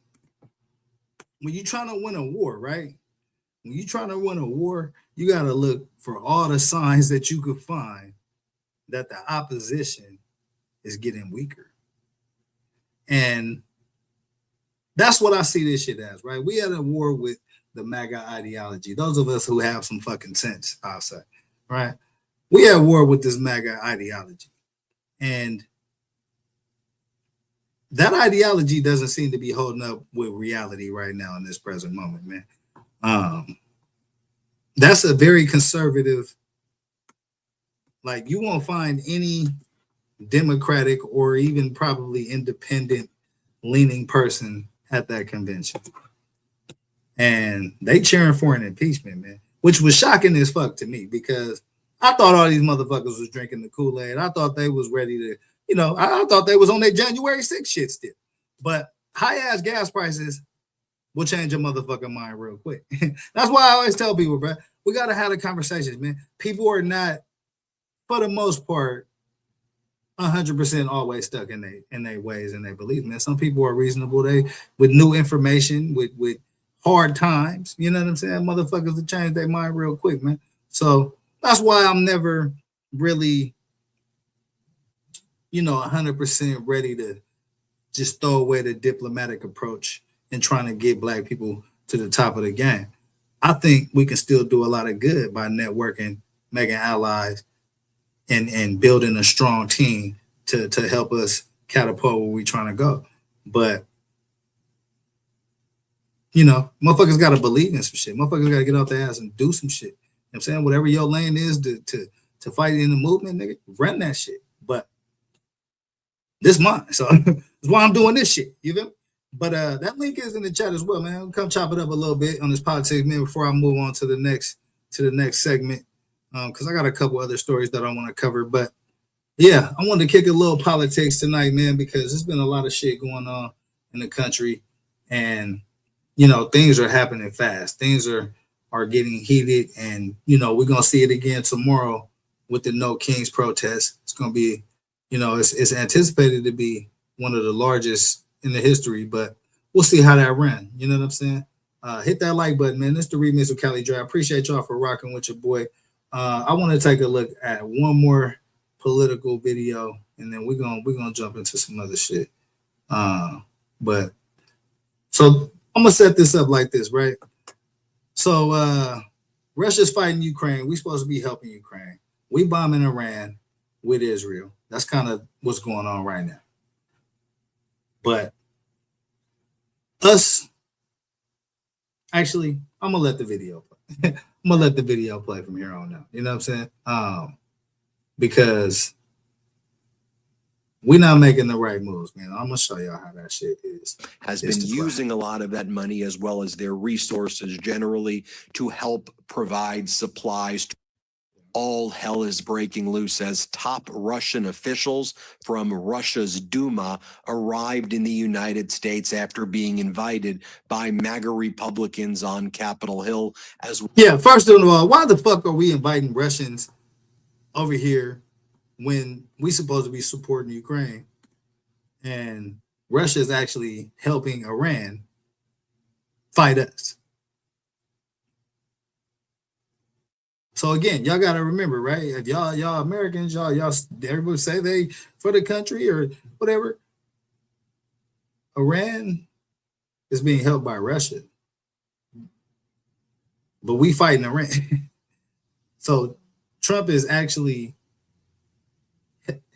When you're trying to win a war, right? When you're trying to win a war, you got to look for all the signs that you could find that the opposition is getting weaker. And that's what I see this shit as, right? We had a war with the MAGA ideology. Those of us who have some fucking sense, I'll say, right? We had war with this MAGA ideology. And that ideology doesn't seem to be holding up with reality right now in this present moment, man. That's a very conservative, like you won't find any Democratic or even probably independent leaning person at that convention. And they cheering for an impeachment, man, which was shocking as fuck to me because I thought all these motherfuckers was drinking the Kool-Aid. I thought they was ready to, you know, I thought they was on their January 6th shit still. But high-ass gas prices will change your motherfucking mind real quick. That's why I always tell people, bro, we got to have the conversations, man. People are not, for the most part, 100% always stuck in their ways and their beliefs, man. Some people are reasonable. They with new information, with hard times, you know what I'm saying? Motherfuckers will change their mind real quick, man. So that's why I'm never really, 100% ready to just throw away the diplomatic approach and trying to get black people to the top of the game. I think we can still do a lot of good by networking, making allies, and building a strong team to help us catapult where we're trying to go. But you know, motherfuckers gotta believe in some shit. Motherfuckers gotta get off their ass and do some shit. You know what I'm saying? Whatever your lane is to fight in the movement, nigga, run that shit. But this mine, so that's why I'm doing this shit. You feel me? But that link is in the chat as well, man. Come chop it up a little bit on this politics, man, before I move on to the next segment. Because I got a couple other stories that I want to cover. But yeah, I wanted to kick a little politics tonight, man, because there's been a lot of shit going on in the country. And, you know, things are happening fast. Things are getting heated. And, you know, we're going to see it again tomorrow with the No Kings protest. It's going to be, you know, it's anticipated to be one of the largest in the history, but we'll see how that ran. You know what I'm saying? Hit that like button, man. This is the remix of Cali Dre. I appreciate y'all for rocking with your boy. I want to take a look at one more political video, and then we're gonna jump into some other shit. But so I'm gonna set this up like this, right? So Russia's fighting Ukraine. We're supposed to be helping Ukraine. We bombing Iran with Israel. That's kind of what's going on right now. But us, actually, I'm gonna let the video play. I'm gonna let the video play from here on out. You know what I'm saying? Because we're not making the right moves, man. I'm gonna show y'all how that shit is. Has been using a lot of that money as well as their resources generally to help provide supplies. All hell is breaking loose as top Russian officials from Russia's Duma arrived in the United States after being invited by MAGA Republicans on Capitol Hill. Yeah, first of all, why the fuck are we inviting Russians over here when we supposed to be supporting Ukraine and Russia is actually helping Iran fight us? So again, y'all gotta remember, right? If y'all Americans, y'all everybody say they for the country or whatever. Iran is being helped by Russia, but we fighting Iran. So Trump is actually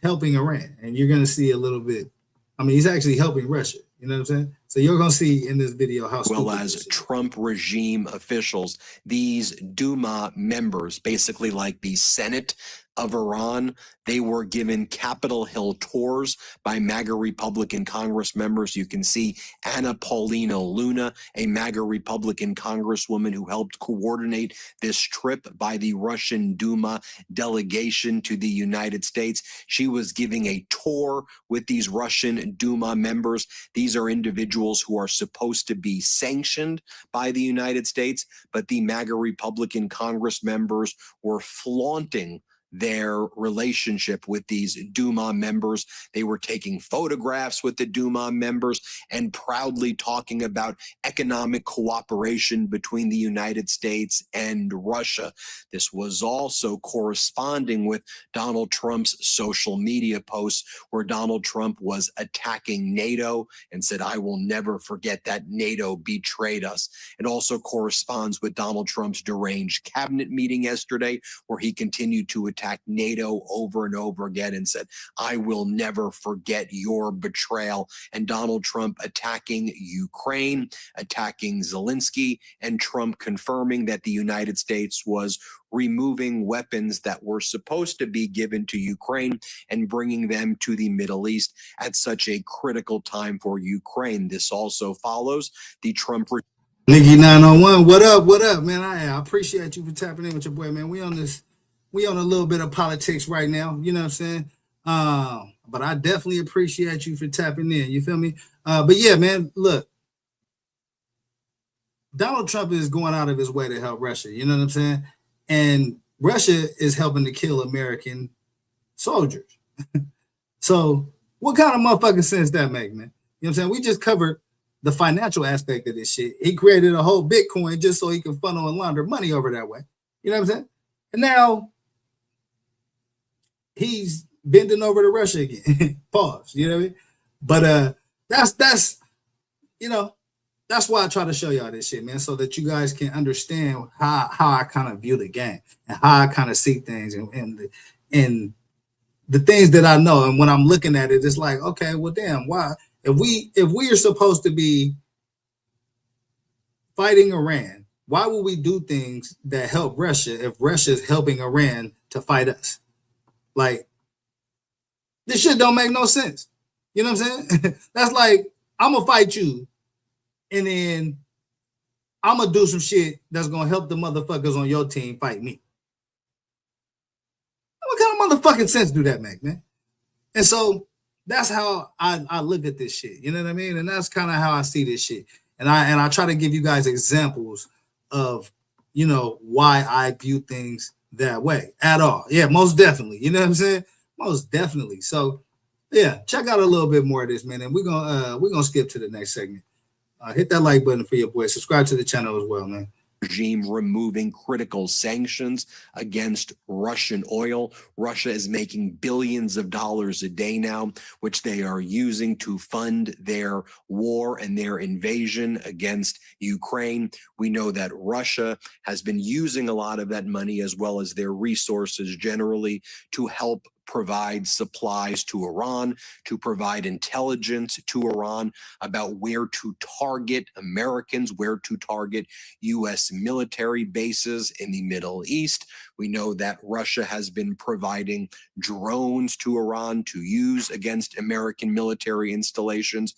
helping Iran, and you're gonna see a little bit. I mean, he's actually helping Russia. You know what I'm saying? So you're going to see in this video how well as Trump regime officials, these Duma members, basically like the Senate of Iran, they were given Capitol Hill tours by MAGA Republican Congress members. You can see Anna Paulina Luna, a MAGA Republican Congresswoman who helped coordinate this trip by the Russian Duma delegation to the United States. She was giving a tour with these Russian Duma members. These are individuals who are supposed to be sanctioned by the United States, but the MAGA Republican Congress members were flaunting their relationship with these Duma members. They were taking photographs with the Duma members and proudly talking about economic cooperation between the United States and Russia. This was also corresponding with Donald Trump's social media posts where Donald Trump was attacking NATO and said, "I will never forget that NATO betrayed us." It also corresponds with Donald Trump's deranged cabinet meeting yesterday where he continued to attack NATO over and over again and said, "I will never forget your betrayal." And Donald Trump attacking Ukraine, attacking Zelensky, and Trump confirming that the United States was removing weapons that were supposed to be given to Ukraine and bringing them to the Middle East at such a critical time for Ukraine. This also follows the Trump. Nikki 901, what up? What up, man? I appreciate you for tapping in with your boy, man. We on a little bit of politics right now, you know what I'm saying? But I definitely appreciate you for tapping in, you feel me? But yeah, man, look, Donald Trump is going out of his way to help Russia, you know what I'm saying? And Russia is helping to kill American soldiers. So what kind of motherfucking sense that make, man? You know what I'm saying? We just covered the financial aspect of this shit. He created a whole Bitcoin just so he can funnel and launder money over that way. You know what I'm saying? And now he's bending over to Russia again. Pause. You know what I mean? But that's you know, that's why I try to show y'all this shit, man, so that you guys can understand how I kind of view the game and how I kind of see things and and the things that I know, and when I'm looking at it, it's like, okay, well, damn, why? If we are supposed to be fighting Iran, why would we do things that help Russia if Russia is helping Iran to fight us? Like, this shit don't make no sense. You know what I'm saying? That's like, I'm gonna fight you, and then I'm gonna do some shit that's gonna help the motherfuckers on your team fight me. What kind of motherfucking sense do that make, man? And so that's how I look at this shit. You know what I mean? And that's kind of how I see this shit. And I try to give you guys examples of, you know, why I view things that way at all. Yeah, most definitely. You know what I'm saying? Most definitely. So yeah, check out a little bit more of this, man. And we're gonna skip to the next segment. Hit that like button for your boy. Subscribe to the channel as well, man. Regime removing critical sanctions against Russian oil. Russia is making billions of dollars a day now, which they are using to fund their war and their invasion against Ukraine. We know that Russia has been using a lot of that money, as well as their resources generally, to help provide supplies to Iran, to provide intelligence to Iran about where to target Americans, where to target U.S. military bases in the Middle East. We know that Russia has been providing drones to Iran to use against American military installations.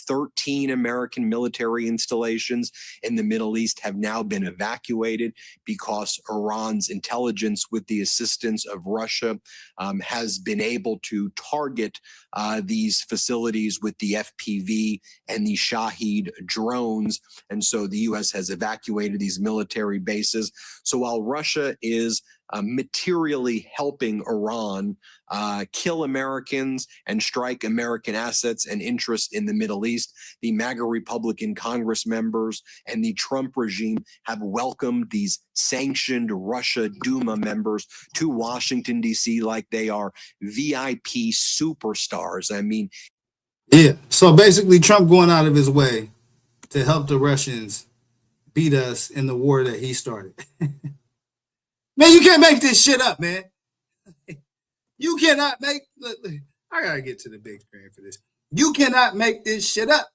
13 American military installations in the Middle East have now been evacuated because Iran's intelligence, with the assistance of Russia, has been able to target these facilities with the FPV and the Shahed drones. And so the U.S. has evacuated these military bases. So while Russia is materially helping Iran kill Americans and strike American assets and interests in the Middle East, the MAGA Republican Congress members and the Trump regime have welcomed these sanctioned Russia Duma members to Washington, D.C. like they are VIP superstars. I mean, yeah. So basically, Trump going out of his way to help the Russians beat us in the war that he started. Man, you can't make this shit up, man. You cannot make, look, I gotta get to the big screen for this. You cannot make this shit up.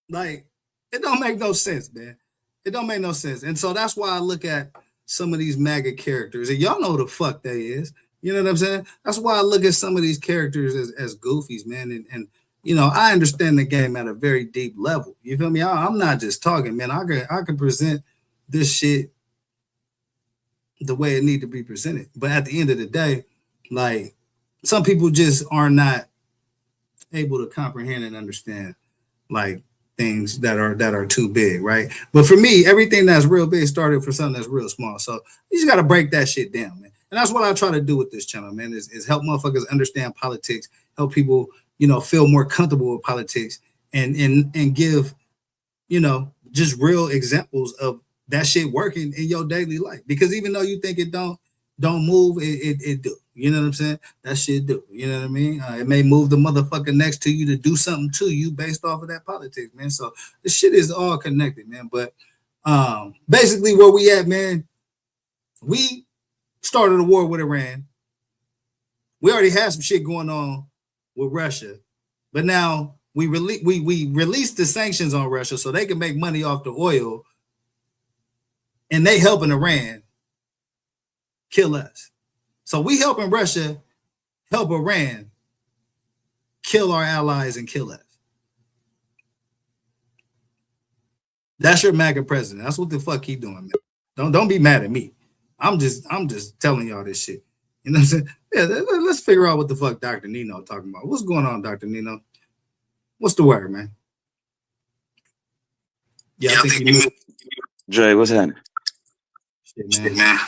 Like, it don't make no sense, man. It don't make no sense. And so that's why I look at some of these MAGA characters, and y'all know who the fuck they is. You know what I'm saying? That's why I look at some of these characters as goofies, man. And you know, I understand the game at a very deep level. You feel me? I'm not just talking, man. I can present this shit the way it need to be presented. But at the end of the day, like, some people just are not able to comprehend and understand like things that are too big, right? But for me, everything that's real big started from something that's real small. So you just got to break that shit down, man. And that's what I try to do with this channel, man, is help motherfuckers understand politics, help people, you know, feel more comfortable with politics, and give, you know, just real examples of that shit working in your daily life. Because even though you think it don't move, it do. You know what I'm saying? That shit do. You know what I mean? It may move the motherfucker next to you to do something to you based off of that politics, man. So this shit is all connected, man. But basically where we at, man, we started a war with Iran. We already had some shit going on with Russia, but now we released the sanctions on Russia so they can make money off the oil, and they helping Iran kill us. So we helping Russia help Iran kill our allies and kill us. That's your MAGA president. That's what the fuck he doing, man. Don't be mad at me. I'm just telling y'all this shit. You know what I'm saying? Yeah, let's figure out what the fuck Dr. Nino talking about. What's going on, Dr. Nino? What's the word, man? Yeah, I think you Dre, what's happening? Shit, man.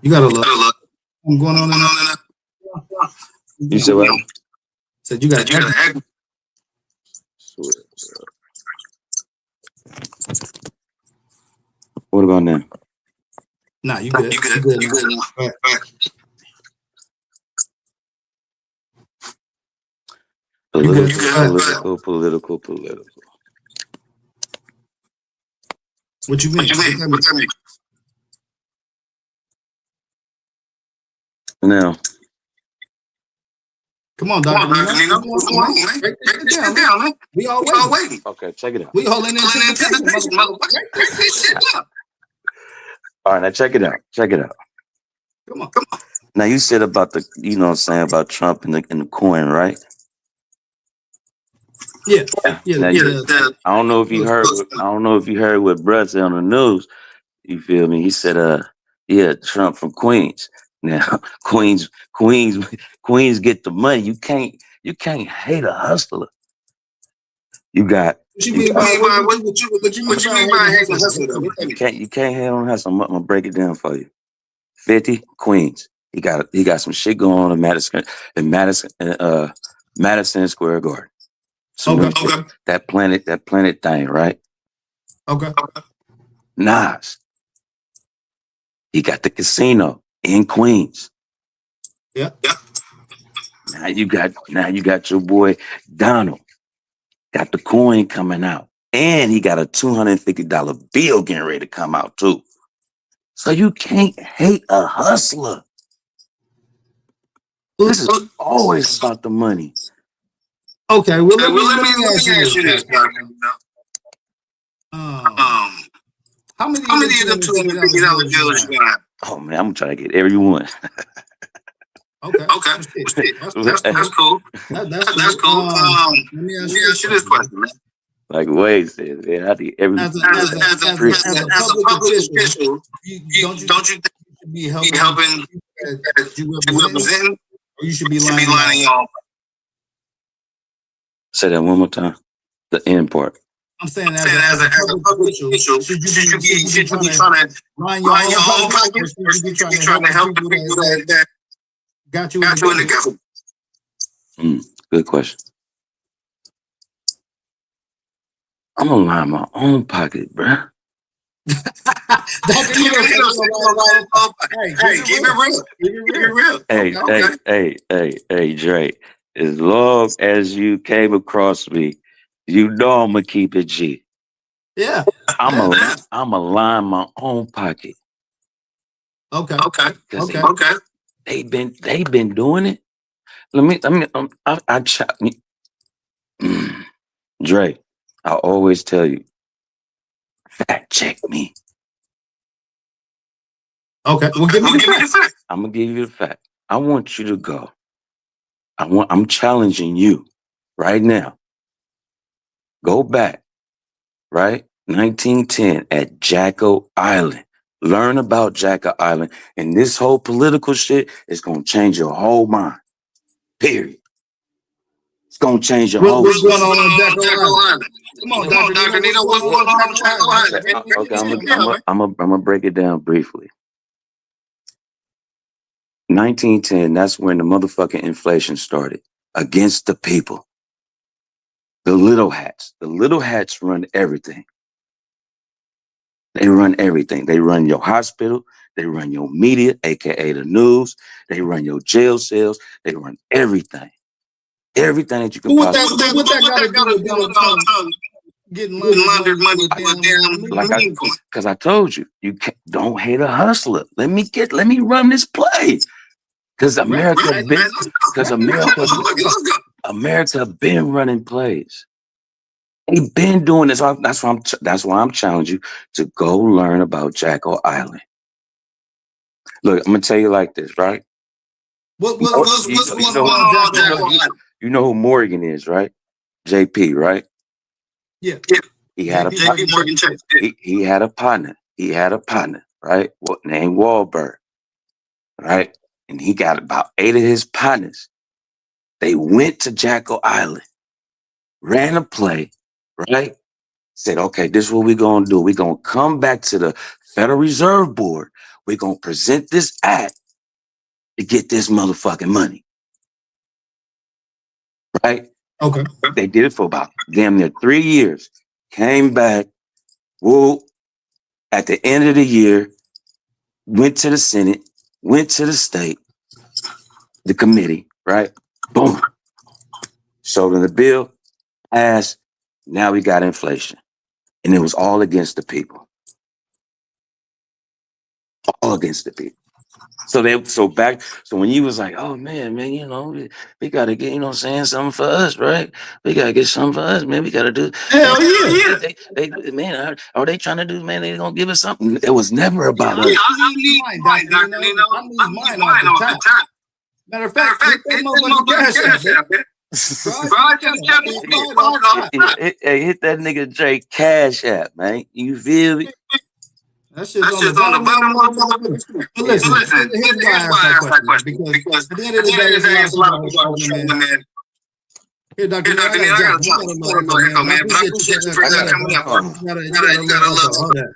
You gotta look. What's going on in there? You said what? Said you got to. What about now? Nah, you good. You good. Right. Political. What you mean? What that mean? Now, Come on, Dr. Nino. Break this shit down, man. We all waiting. okay, check it out. We holding anticipation, motherfucker. Break this shit down. All right, now check it out. Check it out. Come on. Now you said about the, you know what I'm saying, about Trump and the coin, right? Yeah. Now, I don't know if you heard. I don't know if you heard what Brett said on the news. You feel me? He said, yeah, Trump from Queens. Now, Queens get the money. You can't hate a hustler. You got. What you mean by hating a hustler? You can't hate on a hustler. I'm gonna break it down for you. 50 Queens. He got some shit going on in Madison Square Garden. So Okay. That planet thing, right? Okay. Nas. He got the casino in Queens. Yeah. Now you got your boy Donald. Got the coin coming out. And he got a $250 bill getting ready to come out too. So you can't hate a hustler. This is always about the money. Okay, well, let me ask you this. How many of them $250 bills you got? Oh man, I'm trying to get every one. Okay. That's cool. That's cool. Let me ask you this question, man. Like Wade said, man, I think every As a public official, don't you think you should be helping that you represent, or you should be lining y'all? Say that one more time. The end part. I'm saying as a public official, should you be trying to line your own pockets, or should you be trying to help the people that got you in the government? Good question. I'm gonna line my own pocket, bruh. Hey, keep it real. Hey, Dre. As long as you came across me, you know I'm gonna keep it G. Yeah. I'm gonna line my own pocket. Okay. They been doing it. Dre, I always tell you, fact check me. Okay, well, give me the fact. I'm gonna give you the fact. I want you to go. I'm challenging you right now. Go back, right? 1910 at Jacko Island. Learn about Jacko Island. And this whole political shit is gonna change your whole mind. Period. It's gonna change your whole What's going on Jacko Island? Come on, Dr. Nino, what's going on Jacko Island? Okay, I'm gonna break it down briefly. 1910, that's when the motherfucking inflation started against the people. The little hats. The little hats run everything. They run everything. They run your hospital. They run your media, aka the news. They run your jail cells. They run everything. Everything that you can possibly. What that got to do with Donald Trump getting laundered money? Because I told you, don't hate a hustler. Let me run this play. Because America been running plays. They've been doing this. That's why I'm challenging you to go learn about Jacko Island. Look, I'm gonna tell you like this, right? What's going on Jacko Island? You know who Morgan is, right? JP, right? Yeah. He had a partner. He had a partner. He had a partner, right? Named Wahlberg, right? And he got about 8 of his partners. They went to Jacko Island, ran a play, right? Said, okay, this is what we're going to do. We're going to come back to the Federal Reserve Board. We're going to present this act to get this motherfucking money. Right? Okay. They did it for about damn near 3 years. Came back, whoa, at the end of the year, went to the Senate, went to the state, the committee, right? Boom. So then the bill passed. Now we got inflation. And it was all against the people. All against the people. So when you was like, oh man, you know, we gotta get, you know, saying something for us, right? We gotta get something for us, man. We gotta do. Hell yeah. They man, are they trying to do, man? They gonna give us something. It was never about us. I need mine, Dr. Nino. I need mine off the top. Matter of fact, hit that motherfucking cash out, man. Hey, hit that nigga Drake Cash App, man. You feel me? That shit's on the bottom of the screen. But listen, here's why I asked that question. Because at the end of the day, there's a lot of people struggling, man. Here, Dr. Nino, I got a job, man. I appreciate you for coming up. You gotta love that.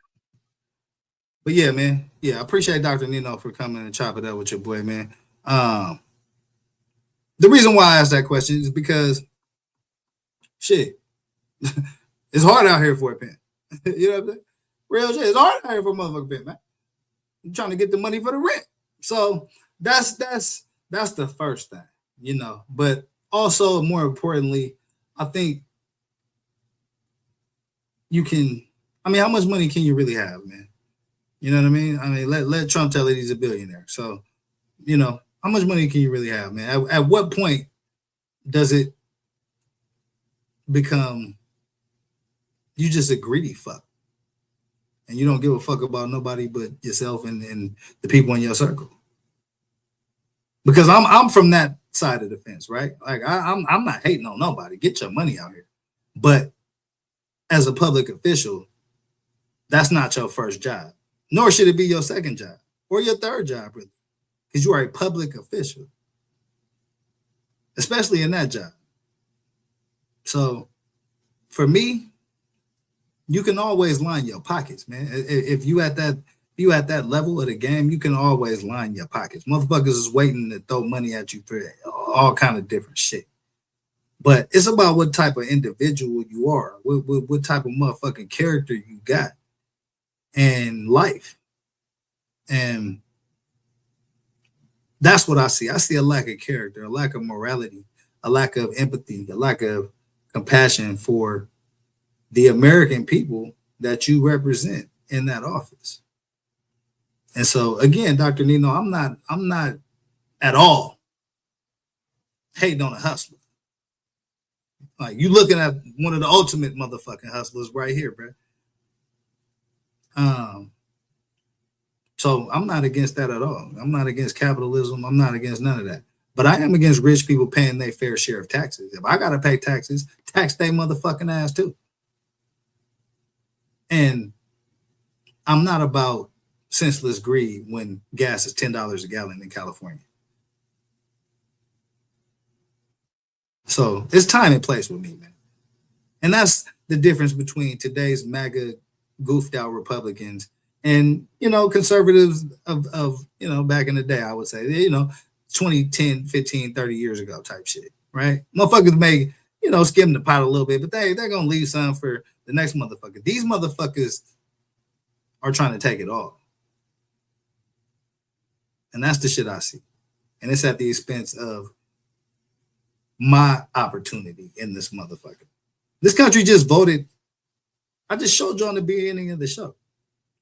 But yeah, man. Yeah, I appreciate Dr. Nino for coming and chopping it up with your boy, man. The reason why I asked that question is because shit, it's hard out here for a pen. You know what I'm saying? Real shit. It's hard out here for a motherfucking pen, man. I'm trying to get the money for the rent. So that's the first thing, you know. But also, more importantly, I think you can, I mean, how much money can you really have, man? You know what I mean? I mean, let Trump tell it he's a billionaire. So, you know, how much money can you really have, man? At what point does it become you just a greedy fuck and you don't give a fuck about nobody but yourself and the people in your circle? Because I'm from that side of the fence, right? Like I'm not hating on nobody. Get your money out here. But as a public official, that's not your first job, nor should it be your second job or your third job, really, because you are a public official, especially in that job. So for me, you can always line your pockets, man. If you at that level of the game, you can always line your pockets. Motherfuckers is waiting to throw money at you for all kind of different shit. But it's about what type of individual you are, what type of motherfucking character you got in life. And that's what I see. I see a lack of character, a lack of morality, a lack of empathy, a lack of compassion for the American people that you represent in that office. And so again, Dr. Nino, I'm not at all hating on a hustler. Like, you looking at one of the ultimate motherfucking hustlers right here, bro. So I'm not against that at all. I'm not against capitalism. I'm not against none of that. But I am against rich people paying their fair share of taxes. If I gotta pay taxes, tax their motherfucking ass too. And I'm not about senseless greed when gas is $10 a gallon in California. So it's time and place with me, man. And that's the difference between today's MAGA goofed out Republicans and, you know, conservatives of, you know, back in the day, I would say, you know, 20, 10, 15, 30 years ago type shit, right? Motherfuckers may, you know, skim the pot a little bit, but they're going to leave some for the next motherfucker. These motherfuckers are trying to take it all. And that's the shit I see. And it's at the expense of my opportunity in this motherfucker. This country just voted. I just showed you on the beginning of the show.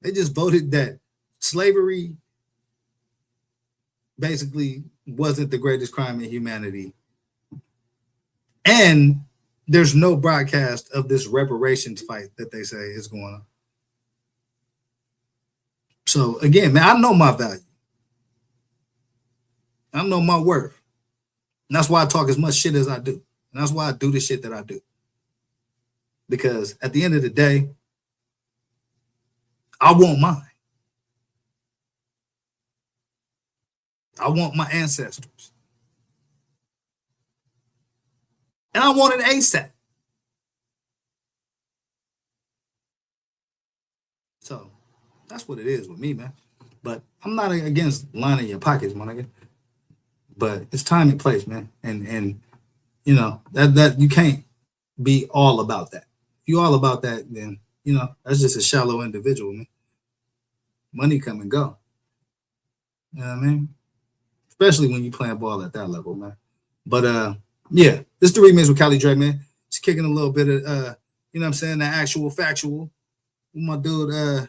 They just voted that slavery basically wasn't the greatest crime in humanity. And there's no broadcast of this reparations fight that they say is going on. So again, man, I know my value. I know my worth. And that's why I talk as much shit as I do. And that's why I do the shit that I do. Because at the end of the day, I want mine. I want my ancestors. And I want it ASAP. So that's what it is with me, man. But I'm not against lining your pockets, my nigga. But it's time and place, man. And you know, that you can't be all about that. If you all about that, then, you know, that's just a shallow individual, man. Money come and go. You know what I mean? Especially when you playing ball at that level, man. But yeah, this is the remix with Cali Dre, man. Just kicking a little bit of you know what I'm saying, the actual factual with my dude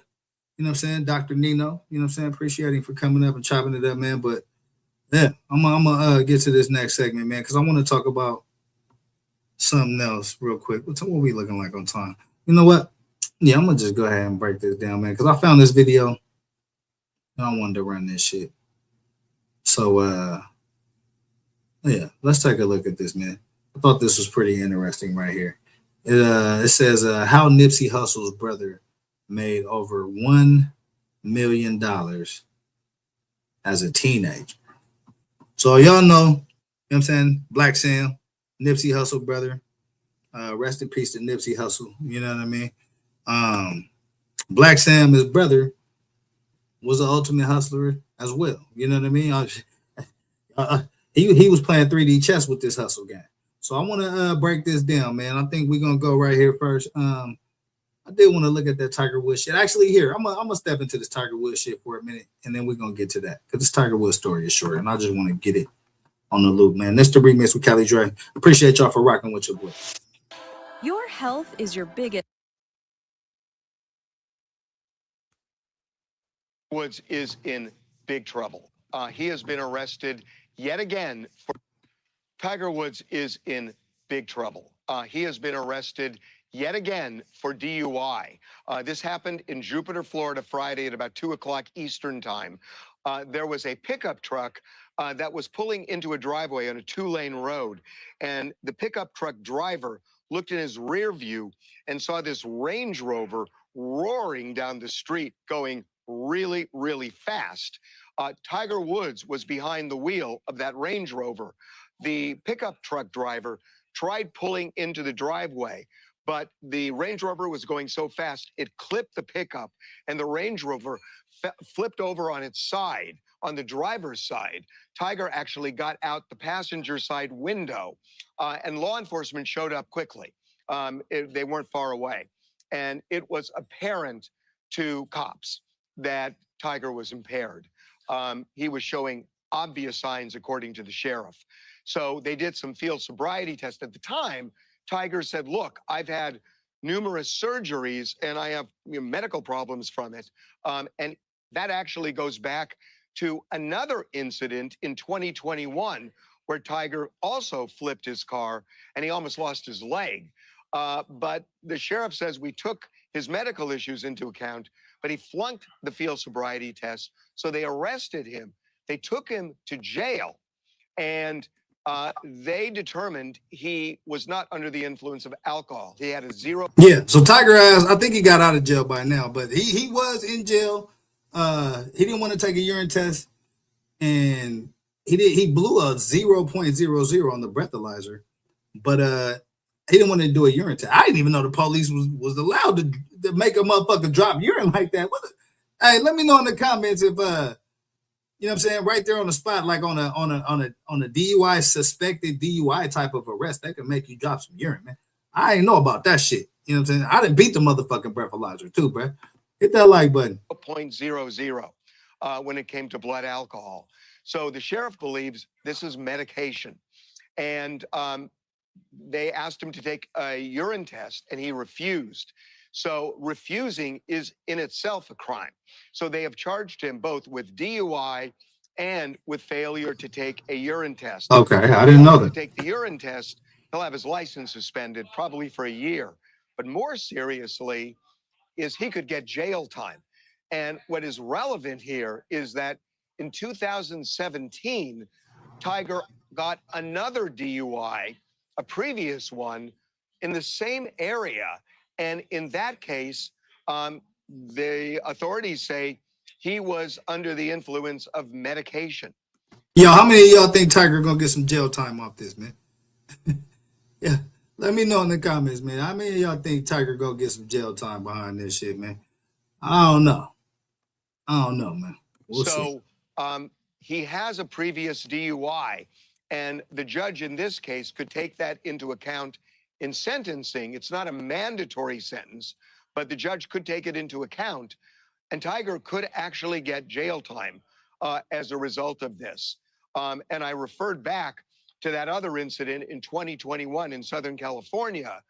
You know what I'm saying? Dr. Nino, you know what I'm saying? Appreciate him for coming up and chopping it up, man. But yeah, I'm gonna get to this next segment, man, because I want to talk about something else real quick. What we looking like on time? You know what? Yeah, I'm gonna just go ahead and break this down, man, because I found this video and I wanted to run this shit. So yeah, let's take a look at this, man. I thought this was pretty interesting right here. It says how Nipsey Hussle's brother made over $1 million as a teenager. So y'all know, you know what I'm saying? Black Sam, Nipsey Hussle brother. Rest in peace to Nipsey Hussle. You know what I mean? Black Sam, his brother, was an ultimate hustler as well. You know what I mean? He was playing 3D chess with this hustle gang. So I want to break this down, man. I think we're gonna go right here first. I did want to look at that Tiger Woods shit. Actually, here I'm gonna step into this Tiger Woods shit for a minute, and then we're gonna get to that because this Tiger Woods story is short, and I just want to get it on the loop, man. This the remix with Kelly Dre. Appreciate y'all for rocking with your boy. Your health is your biggest. Woods is in big trouble. He has been arrested yet again for Tiger Woods is in big trouble. He has been arrested yet again for DUI. This happened in Jupiter, Florida, Friday at about 2 o'clock Eastern time. There was a pickup truck that was pulling into a driveway on a 2-lane road, and the pickup truck driver looked in his rear view and saw this Range Rover roaring down the street, going really, really fast. Tiger Woods was behind the wheel of that Range Rover. The pickup truck driver tried pulling into the driveway, but the Range Rover was going so fast, it clipped the pickup, and the Range Rover flipped over on its side, on the driver's side. Tiger actually got out the passenger side window, and law enforcement showed up quickly. They weren't far away. And it was apparent to cops that Tiger was impaired. He was showing obvious signs, according to the sheriff. So they did some field sobriety tests. At the time, Tiger said, look, I've had numerous surgeries and I have medical problems from it. And that actually goes back to another incident in 2021 where Tiger also flipped his car and he almost lost his leg. But the sheriff says we took his medical issues into account, but he flunked the field sobriety test. So they arrested him. They took him to jail, and they determined he was not under the influence of alcohol. He had a 0. Yeah, so Tiger has, I think he got out of jail by now, but he was in jail. He didn't want to take a urine test, and he blew a 0.00 on the breathalyzer, but he didn't want to do a urine test. I didn't even know the police was allowed to make a motherfucker drop urine like that. Hey, let me know in the comments if you know what I'm saying, right there on the spot, like on a DUI, suspected DUI type of arrest, that could make you drop some urine, man. I ain't know about that shit. You know what I'm saying? I didn't beat the motherfucking breathalyzer too, bro. Hit that like button. 0.00 when it came to blood alcohol. So the sheriff believes this is medication. And they asked him to take a urine test and he refused. So refusing is in itself a crime. So they have charged him both with DUI and with failure to take a urine test. Okay, I didn't know that. To take the urine test, he'll have his license suspended probably for a year. But more seriously is he could get jail time. And what is relevant here is that in 2017, Tiger got another DUI, a previous one, in the same area. And in that case, the authorities say he was under the influence of medication. Yo, how many of y'all think Tiger gonna get some jail time off this, man? Yeah, let me know in the comments, man. How many of y'all think Tiger gonna get some jail time behind this shit, man? I don't know, man. We'll see. He has a previous DUI, and the judge in this case could take that into account in sentencing. It's not a mandatory sentence, but the judge could take it into account, and Tiger could actually get jail time as a result of this. And I referred back to that other incident in 2021 in Southern California,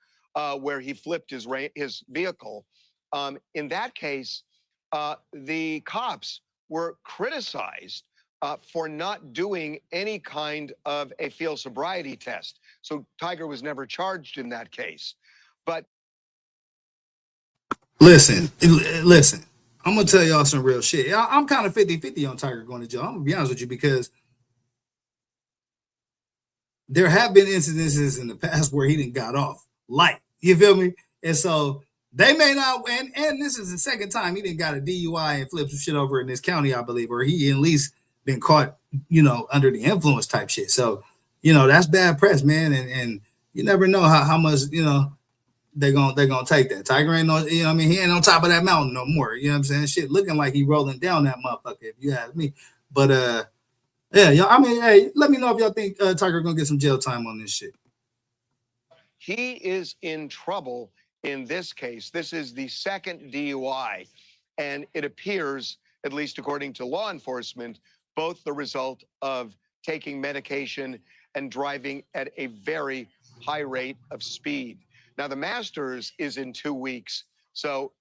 where he flipped his vehicle. In that case, the cops were criticized for not doing any kind of a field sobriety test. So Tiger was never charged in that case. But listen, I'm going to tell y'all some real shit. I'm kind of 50-50 on Tiger going to jail. I'm going to be honest with you, because there have been incidences in the past where he didn't got off light. You feel me? And so they may not, and this is the second time he didn't got a DUI and flipped some shit over in this county, I believe, or he at least been caught, under the influence type shit. So, that's bad press, man. And you never know how much, they're gonna take that. Tiger ain't no, he ain't on top of that mountain no more. You know what I'm saying? Shit looking like he rolling down that motherfucker, if you ask me. But yeah, y'all, hey, let me know if y'all think Tiger gonna get some jail time on this shit. he is in trouble in this case. This is the second DUI, and it appears, at least according to law enforcement, both the result of taking medication and driving at a very high rate of speed. Now, the Masters is in 2 weeks, so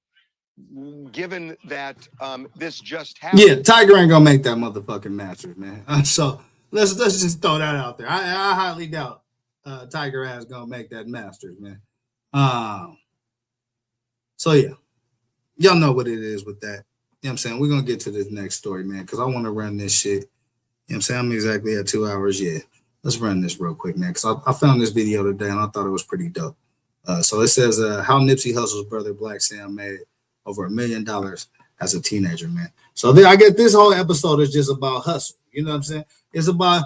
given that this just happened. Yeah, Tiger ain't gonna make that motherfucking Masters, man. So let's just throw that out there. I highly doubt Tiger ass gonna make that Masters, man. So yeah, y'all know what it is with that. You know what I'm saying? We're gonna get to this next story, man, because I want to run this shit. You know what I'm saying? I'm exactly at 2 hours. Yeah, let's run this real quick, man, because I found this video today and I thought it was pretty dope. So it says how Nipsey Hussle's brother Black Sam made over $1 million as a teenager, man. So I guess this whole episode is just about hustle. You know what I'm saying? It's about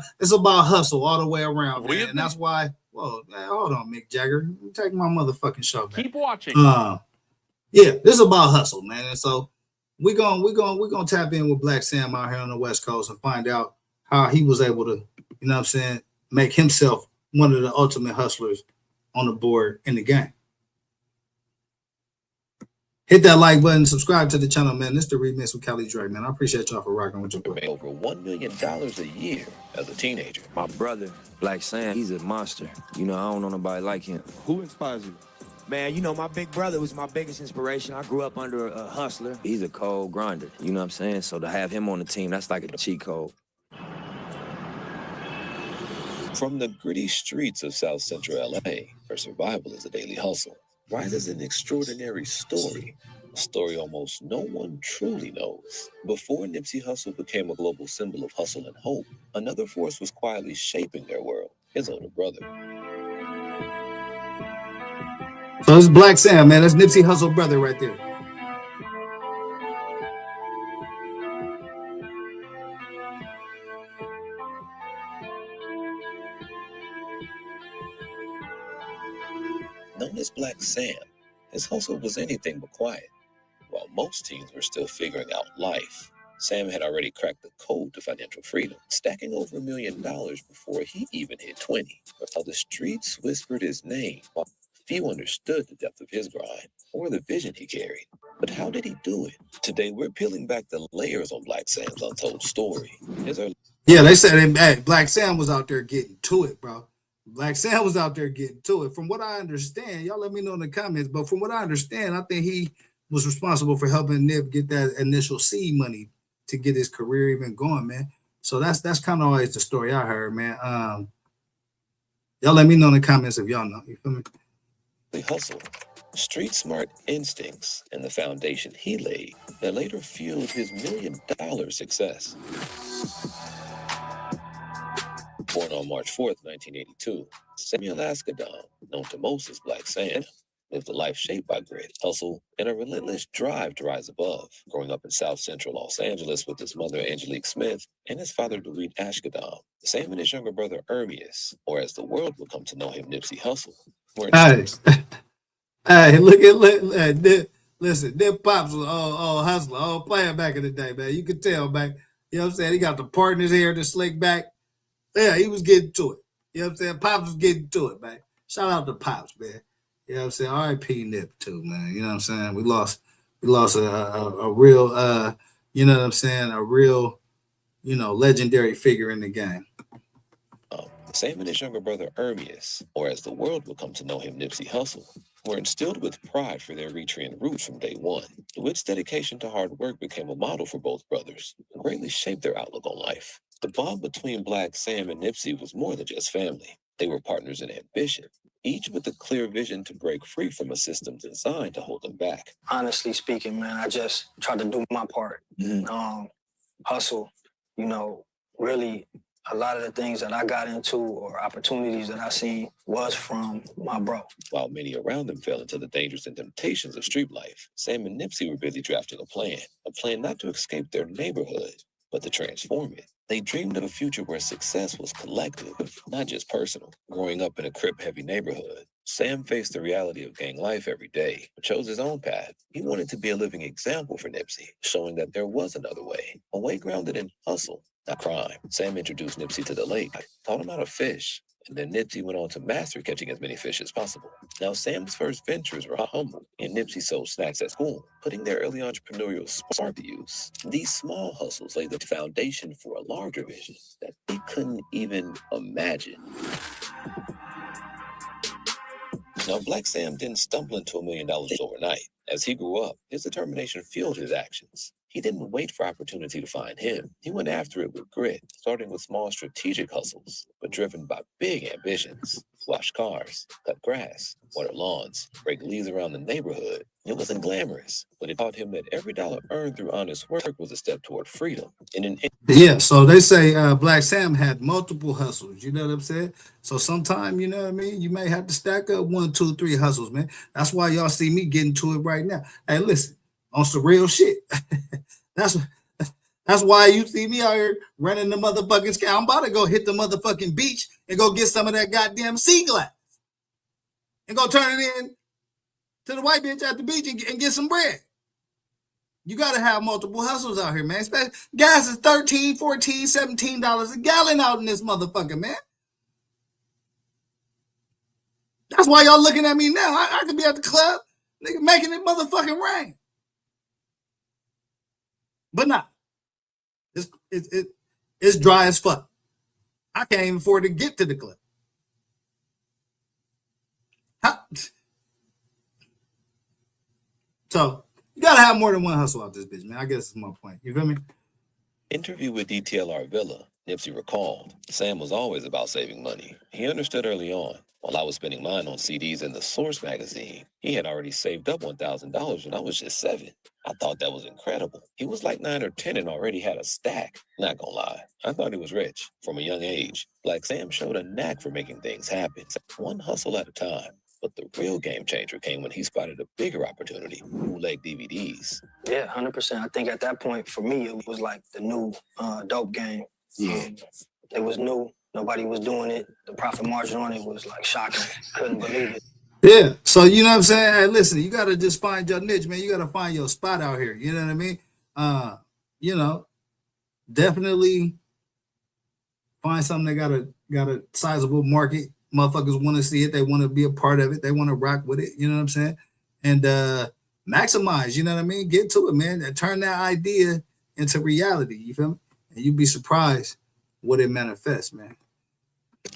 hustle all the way around, man. And that's why. Whoa, man, hold on, Mick Jagger. Take my motherfucking show back. Keep watching. Yeah, this is about hustle, man. And so we're gonna tap in with Black Sam out here on the West Coast and find out how he was able to, you know what I'm saying, make himself one of the ultimate hustlers on the board in the game. Hit that like button, subscribe to the channel, man. This is the remix with Kelly Drake, man. I appreciate y'all for rocking with your boy. Over $1 million a year as a teenager. My brother, Black Sam, he's a monster. You know, I don't know nobody like him. Who inspires you? Man, you know, my big brother was my biggest inspiration. I grew up under a hustler. He's a cold grinder, you know what I'm saying? So to have him on the team, that's like a cheat code. From the gritty streets of South Central LA, where survival is a daily hustle, rises an extraordinary story, a story almost no one truly knows. Before Nipsey Hussle became a global symbol of hustle and hope, another force was quietly shaping their world, his older brother. So this is Black Sam, man. That's Nipsey Hussle brother right there. Known as Black Sam, his hustle was anything but quiet. While most teens were still figuring out life, Sam had already cracked the code to financial freedom, stacking over $1 million before he even hit 20. But how the streets whispered his name, while few understood the depth of his grind or the vision he carried. But how did he do it? Today, we're peeling back the layers on Black Sam's untold story. Yeah, they said, hey, Black Sam was out there getting to it, bro. Black Sam was out there getting to it. From what I understand, y'all let me know in the comments, but from what I understand, I think he was responsible for helping Nip get that initial seed money to get his career even going, man. So that's kind of always the story I heard, man. Y'all let me know in the comments if y'all know. You feel me? The hustle, street smart instincts, and the foundation he laid that later fueled his $1 million success. Born on March 4th, 1982, Samuel Asghedom, known to most as Black Sam, lived a life shaped by grit, hustle, and a relentless drive to rise above. Growing up in South Central Los Angeles with his mother, Angelique Smith, and his father, Dorit Asghedom, Sam and his younger brother, Ermias, or as the world would come to know him, Nipsey Hussle, were Hey, listen, Nip Pops was all hustler, all player back in the day, man. You could tell back, you know what I'm saying? He got the part in his hair, the slick back. Yeah, he was getting to it. You know what I'm saying? Pops was getting to it, man. Shout out to Pops, man. You know what I'm saying? R.I.P. Nip too, man. You know what I'm saying? We lost a real you know what I'm saying, a real, legendary figure in the game. Sam and his younger brother Ermias, or as the world would come to know him, Nipsey Hussle, were instilled with pride for their Eritrean roots from day one. Witt's dedication to hard work became a model for both brothers and greatly shaped their outlook on life. The bond between Black Sam and Nipsey was more than just family. They were partners in ambition, each with a clear vision to break free from a system designed to hold them back. Honestly speaking, man, I just tried to do my part. Hustle, you know, really a lot of the things that I got into or opportunities that I seen was from my bro. While many around them fell into the dangers and temptations of street life, Sam and Nipsey were busy drafting a plan not to escape their neighborhood, but to transform it. They dreamed of a future where success was collective, not just personal. Growing up in a Crip-heavy neighborhood, Sam faced the reality of gang life every day, but chose his own path. He wanted to be a living example for Nipsey, showing that there was another way, a way grounded in hustle, not crime. Sam introduced Nipsey to the lake, taught him how to fish, and then Nipsey went on to master catching as many fish as possible. Now, Sam's first ventures were humble, and Nipsey sold snacks at school, putting their early entrepreneurial spark to use. These small hustles laid the foundation for a larger vision that they couldn't even imagine. Now, Black Sam didn't stumble into $1 million overnight. As he grew up, his determination fueled his actions. He didn't wait for opportunity to find him. He went after it with grit, starting with small strategic hustles, but driven by big ambitions. Wash cars, cut grass, water lawns, break leaves around the neighborhood. It wasn't glamorous, but it taught him that every dollar earned through honest work was a step toward freedom. Yeah, so they say Black Sam had multiple hustles. You know what I'm saying? So sometime, you know what I mean, you may have to stack up 1, 2, 3 hustles, man. That's why y'all see me getting to it right now. Hey, listen, on some real shit. That's why you see me out here running the motherfucking sky. I'm about to go hit the motherfucking beach and go get some of that goddamn sea glass and go turn it in to the white bitch at the beach and get some bread. You got to have multiple hustles out here, man. Gas is $13, $14, $17 a gallon out in this motherfucker, man. That's why y'all looking at me now. I could be at the club, nigga, making it motherfucking rain. But nah, it's dry as fuck. I can't even afford to get to the club. So you gotta have more than one hustle out this bitch, man. I guess that's my point. You feel me? Interview with DTLR Villa, Nipsey recalled, Sam was always about saving money. He understood early on, while I was spending mine on CDs in the Source magazine, he had already saved up $1,000 when I was just 7. I thought that was incredible. He was like 9 or 10 and already had a stack. Not gonna lie, I thought he was rich from a young age. Black Sam showed a knack for making things happen, one hustle at a time. But the real game changer came when he spotted a bigger opportunity, bootleg DVDs. Yeah, 100%. I think at that point, for me, it was like the new dope game. It was new. Nobody was doing it. The profit margin on it was like shocking. Couldn't believe it. Yeah. So, you know what I'm saying? Hey, listen, you got to just find your niche, man. You got to find your spot out here. You know what I mean? You know, definitely find something that got a sizable market. Motherfuckers want to see it. They want to be a part of it. They want to rock with it. You know what I'm saying? And maximize, you know what I mean? Get to it, man. And turn that idea into reality. You feel me? And you'd be surprised what it manifests, man.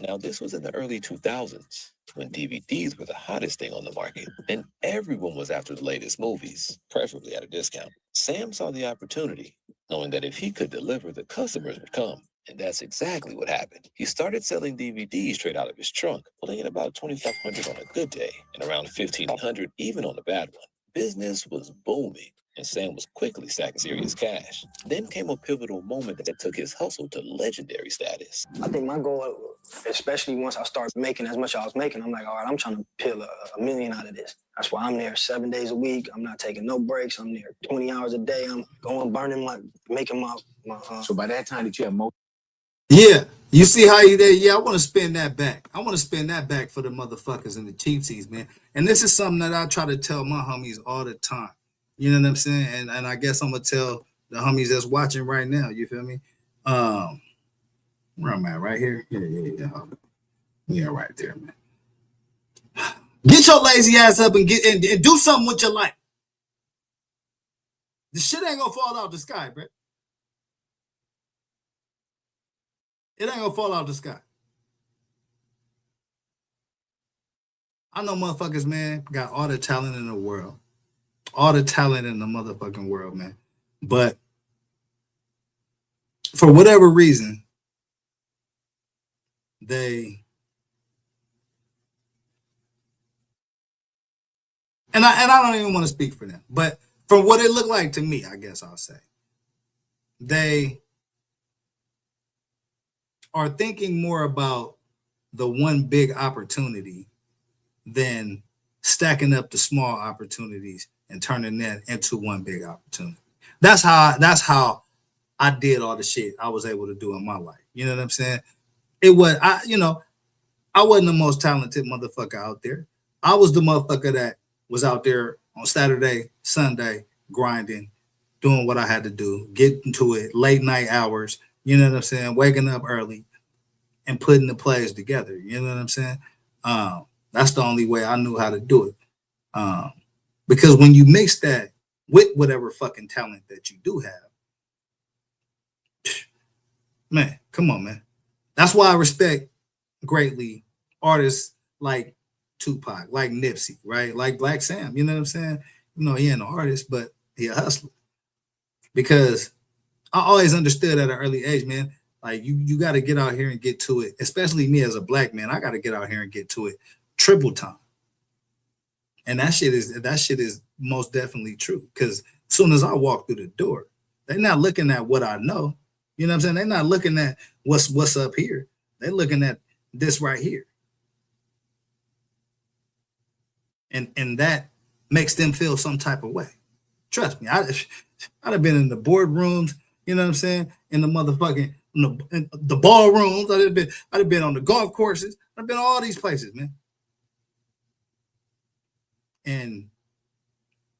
Now, this was in the early 2000s when DVDs were the hottest thing on the market, and everyone was after the latest movies, preferably at a discount. Sam saw the opportunity, knowing that if he could deliver, the customers would come. And that's exactly what happened. He started selling DVDs straight out of his trunk, pulling in about $2,500 on a good day and around $1,500 even on a bad one. Business was booming, and Sam was quickly stacking serious cash. Then came a pivotal moment that took his hustle to legendary status. I think my goal, especially once I started making as much as I was making, I'm like, all right, I'm trying to peel a million out of this. That's why I'm there 7 days a week. I'm not taking no breaks. I'm there 20 hours a day. I'm going, making my So by that time that you have more. Yeah, you see how you there? Yeah, I want to spend that back. I want to spend that back for the motherfuckers and the cheapsies, man. And this is something that I try to tell my homies all the time. You know what I'm saying? And I guess I'm gonna tell the homies that's watching right now. You feel me? Where I'm at, right here. Yeah, right there, man. Get your lazy ass up and get and do something with your life. The shit ain't gonna fall out the sky, bro. It ain't gonna fall out the sky. I know motherfuckers, man, got all the talent in the world. All the talent in the motherfucking world, man. But for whatever reason, and I don't even want to speak for them, but from what it looked like to me, I guess I'll say, they are thinking more about the one big opportunity than stacking up the small opportunities and turning that into one big opportunity. That's how I did all the shit I was able to do in my life. You know what I'm saying? I wasn't the most talented motherfucker out there. I was the motherfucker that was out there on Saturday, Sunday, grinding, doing what I had to do, getting to it, late night hours, you know what I'm saying? Waking up early and putting the plays together. You know what I'm saying? That's the only way I knew how to do it. Because when you mix that with whatever fucking talent that you do have, man, come on, man. That's why I respect greatly artists like Tupac, like Nipsey, right? Like Black Sam, you know what I'm saying? You know, he ain't an artist, but he a hustler. Because I always understood at an early age, man, like you got to get out here and get to it. Especially me as a black man, I got to get out here and get to it triple time. And that shit is most definitely true. Because as soon as I walk through the door, they're not looking at what I know. You know what I'm saying? They're not looking at what's up here. They're looking at this right here. And that makes them feel some type of way. Trust me, I'd have been in the boardrooms, you know what I'm saying? In the motherfucking in the ballrooms. I'd have been on the golf courses. I've been all these places, man. And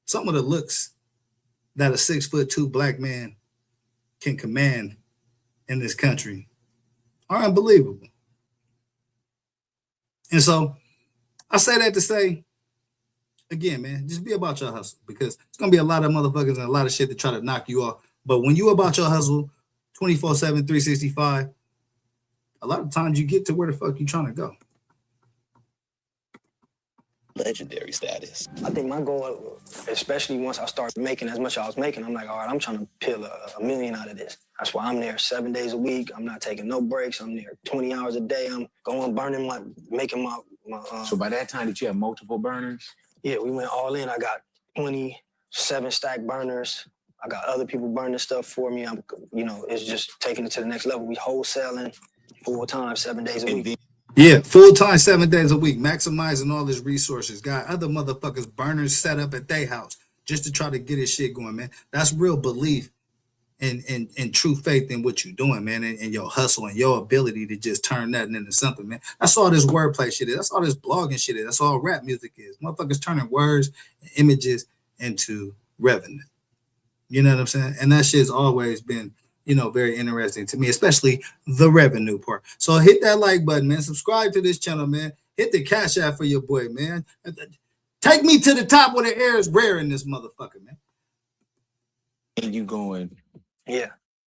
some of the looks that a 6'2" black man can command in this country are unbelievable. And so I say that to say, again, man, just be about your hustle, because it's going to be a lot of motherfuckers and a lot of shit to try to knock you off. But when you about your hustle 24/7, 365, a lot of times you get to where the fuck you trying to go. Legendary status. I think my goal, especially once I start making as much as I was making, I'm like, all right, I'm trying to peel a million out of this. That's why I'm there 7 days a week. I'm not taking no breaks. I'm there 20 hours a day. I'm going burning, like making my So by that time, did you have multiple burners? Yeah, we went all in. I got 27 stack burners. I got other people burning stuff for me. It's just taking it to the next level. We wholesaling full time, 7 days a week. Yeah, full time, 7 days a week, maximizing all his resources. Got other motherfuckers burners set up at their house just to try to get his shit going, man. That's real belief and true faith in what you're doing, man, and your hustle and your ability to just turn nothing into something, man. That's all this wordplay shit is. That's all this blogging shit is. That's all rap music is. Motherfuckers turning words and images into revenue. You know what I'm saying? And that shit's always been, very interesting to me, especially the revenue part. So hit that like button, man. Subscribe to this channel, man. Hit the cash app for your boy, man. Take me to the top where the air is rare in this motherfucker, man. And you going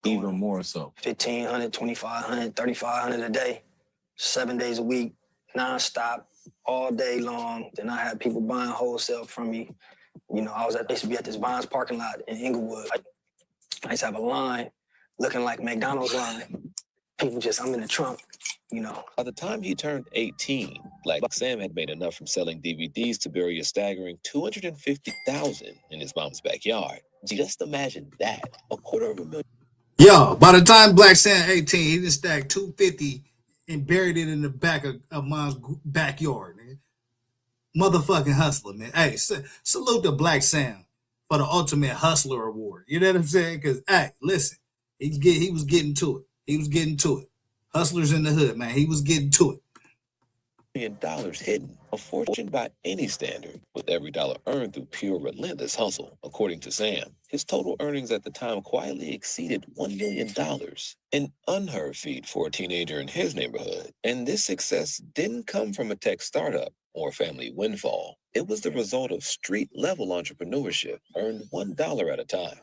even more so. 1,500, 2,500, 3,500 a day, 7 days a week, nonstop, all day long. Then I had people buying wholesale from me. I used to be at this Vines parking lot in Inglewood. I used to have a line looking like McDonald's line. People I'm in the trunk, By the time he turned 18, Black Sam had made enough from selling DVDs to bury a staggering $250,000 in his mom's backyard. Just imagine that, $250,000. Yo, by the time Black Sam 18, he just stacked 250 and buried it in the back of mom's backyard, man. Motherfucking hustler, man. Hey, salute to Black Sam for the Ultimate Hustler Award. You know what I'm saying? Because, hey, listen, he was getting to it. He was getting to it. Hustlers in the hood, man. He was getting to it. $1 million hidden, a fortune by any standard, with every dollar earned through pure relentless hustle. According to Sam, his total earnings at the time quietly exceeded $1 million, an unheard feat for a teenager in his neighborhood. And this success didn't come from a tech startup or family windfall. It was the result of street-level entrepreneurship, earned $1 at a time.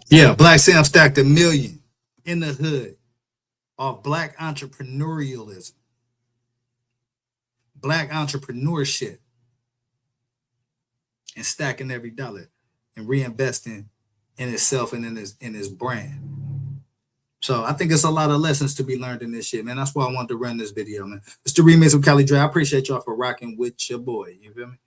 Yeah, Black Sam stacked $1 million in the hood off Black entrepreneurialism. black entrepreneurship and stacking every dollar and reinvesting in itself and in his brand. So I think it's a lot of lessons to be learned in this shit, man. That's why I wanted to run this video, man. It's the remix of Cali Dre. I appreciate y'all for rocking with your boy. You feel me?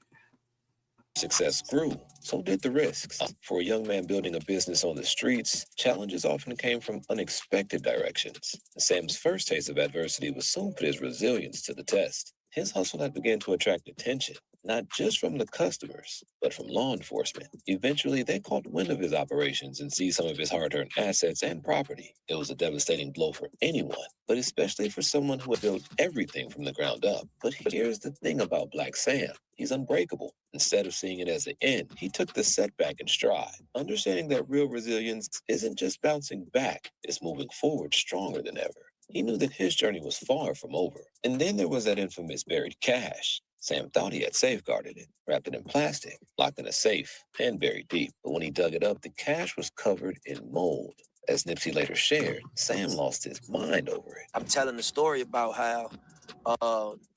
Success grew, so did the risks. For a young man building a business on the streets, challenges often came from unexpected directions. Sam's first taste of adversity was soon put his resilience to the test. His hustle had begun to attract attention, not just from the customers, but from law enforcement. Eventually, they caught wind of his operations and seized some of his hard-earned assets and property. It was a devastating blow for anyone, but especially for someone who had built everything from the ground up. But here's the thing about Black Sam. He's unbreakable. Instead of seeing it as the end, he took the setback in stride, understanding that real resilience isn't just bouncing back, it's moving forward stronger than ever. He knew that his journey was far from over. And then there was that infamous buried cash. Sam thought he had safeguarded it, wrapped it in plastic, locked in a safe, and buried deep. But when he dug it up, the cash was covered in mold. As Nipsey later shared, Sam lost his mind over it. I'm telling the story about how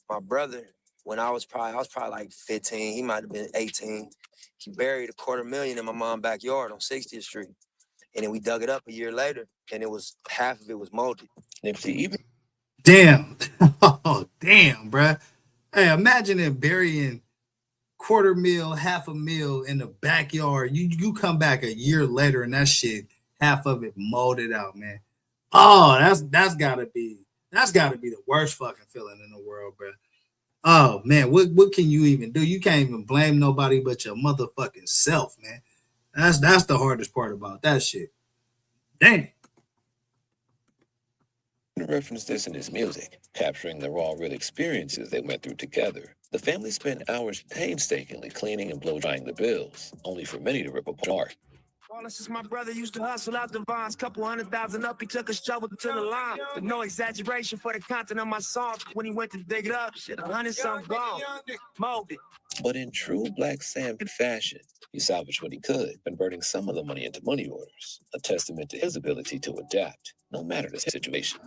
my brother, when I was probably like 15, he might have been 18. He buried $250,000 in my mom's backyard on 60th Street. And then we dug it up a year later, and it was half of it was molded. Nipsey even Damn. Oh, damn, bruh. Hey, imagine if burying $250,000, $500,000 in the backyard. You come back a year later and that shit, half of it molded out, man. Oh, that's gotta be the worst fucking feeling in the world, bruh. Oh man, what can you even do? You can't even blame nobody but your motherfucking self, man. That's the hardest part about that shit. Damn. referenced this in his music, capturing the raw, real experiences they went through together. The family spent hours painstakingly cleaning and blow-drying the bills, only for many to rip apart. Wallace is my brother, used to hustle out the vines, couple 100,000 up, he took a shovel to the line. But no exaggeration for the content of my songs. When he went to dig it up, shit, 100-something gone, molded. But in true Black Sam fashion, he salvaged what he could, converting some of the money into money orders, a testament to his ability to adapt, no matter the situation.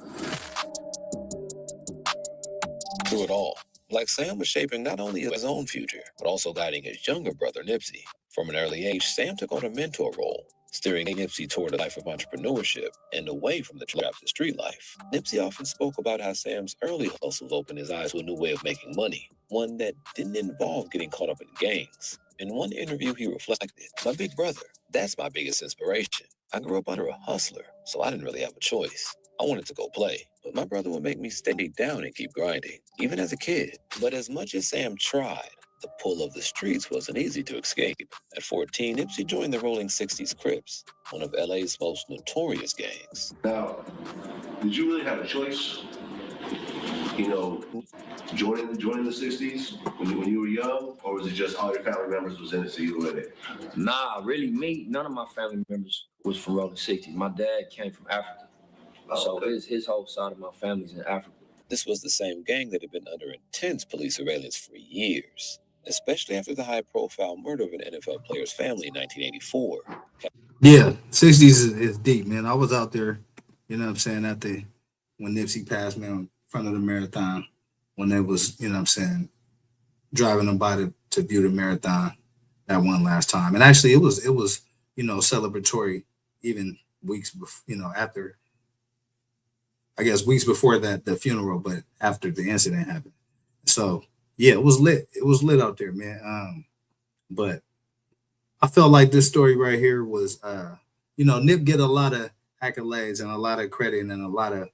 Through it all, Black Sam was shaping not only his own future, but also guiding his younger brother, Nipsey. From an early age, Sam took on a mentor role, steering Nipsey toward a life of entrepreneurship and away from the traps of street life. Nipsey often spoke about how Sam's early hustles opened his eyes to a new way of making money, one that didn't involve getting caught up in gangs. In one interview, he reflected, "My big brother, that's my biggest inspiration. I grew up under a hustler, so I didn't really have a choice. I wanted to go play, but my brother would make me stay down and keep grinding, even as a kid." But as much as Sam tried, the pull of the streets wasn't easy to escape. At 14, Nipsey joined the Rolling 60s Crips, one of LA's most notorious gangs. Now, did you really have a choice? You know, joining the 60s when you were young, or was it just all your family members was in it, so you were in it? Nah, really me, none of my family members was from Rolling 60s. My dad came from Africa. So his whole side of my family's in Africa. This was the same gang that had been under intense police surveillance for years, especially after the high-profile murder of an NFL player's family in 1984. Yeah, 60s is deep, man. I was out there, you know what I'm saying, when Nipsey passed me in front of the marathon, when they was, you know what I'm saying, driving them by to view the marathon that one last time. And actually it was, you know, celebratory even weeks before, you know, after, I guess weeks before that, the funeral, but after the incident happened. So yeah, it was lit. It was lit out there, man. But I felt like this story right here was, you know, Nip get a lot of accolades and a lot of credit and a lot of,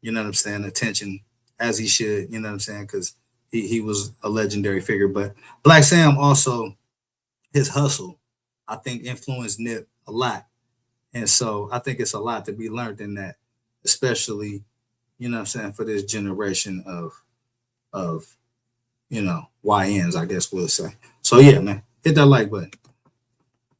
you know what I'm saying, attention, as he should, you know what I'm saying, because he was a legendary figure. But Black Sam also, his hustle, I think influenced Nip a lot. And so I think it's a lot to be learned in that, especially, you know what I'm saying, for this generation of you know, YNs, I guess we'll say. So yeah, man, hit that like button.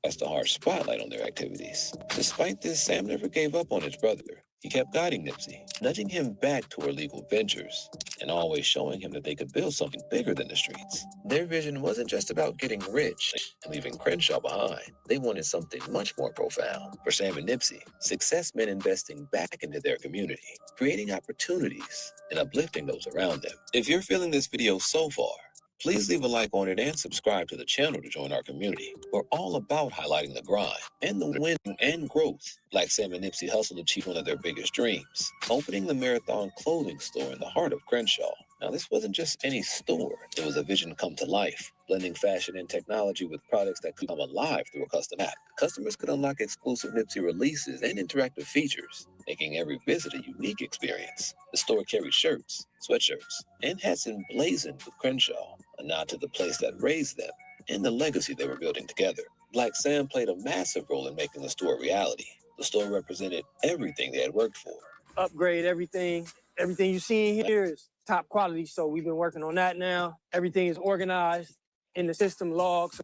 That's the harsh spotlight on their activities. Despite this, Sam never gave up on his brother. He kept guiding Nipsey, nudging him back toward legal ventures, and always showing him that they could build something bigger than the streets. Their vision wasn't just about getting rich and leaving Crenshaw behind. They wanted something much more profound. For Sam and Nipsey, success meant investing back into their community, creating opportunities, and uplifting those around them. If you're feeling this video so far, please leave a like on it and subscribe to the channel to join our community. We're all about highlighting the grind and the win and growth. Black Sam and Nipsey Hussle achieved one of their biggest dreams, opening the Marathon clothing store in the heart of Crenshaw. Now, this wasn't just any store. It was a vision come to life, blending fashion and technology with products that could come alive through a custom app. Customers could unlock exclusive Nipsey releases and interactive features, making every visit a unique experience. The store carried shirts, sweatshirts, and hats emblazoned with Crenshaw, a nod to the place that raised them and the legacy they were building together. Black Sam played a massive role in making the store a reality. The store represented everything they had worked for. Upgrade everything. Everything you see in here is top quality, so we've been working on that now. Everything is organized in the system logs.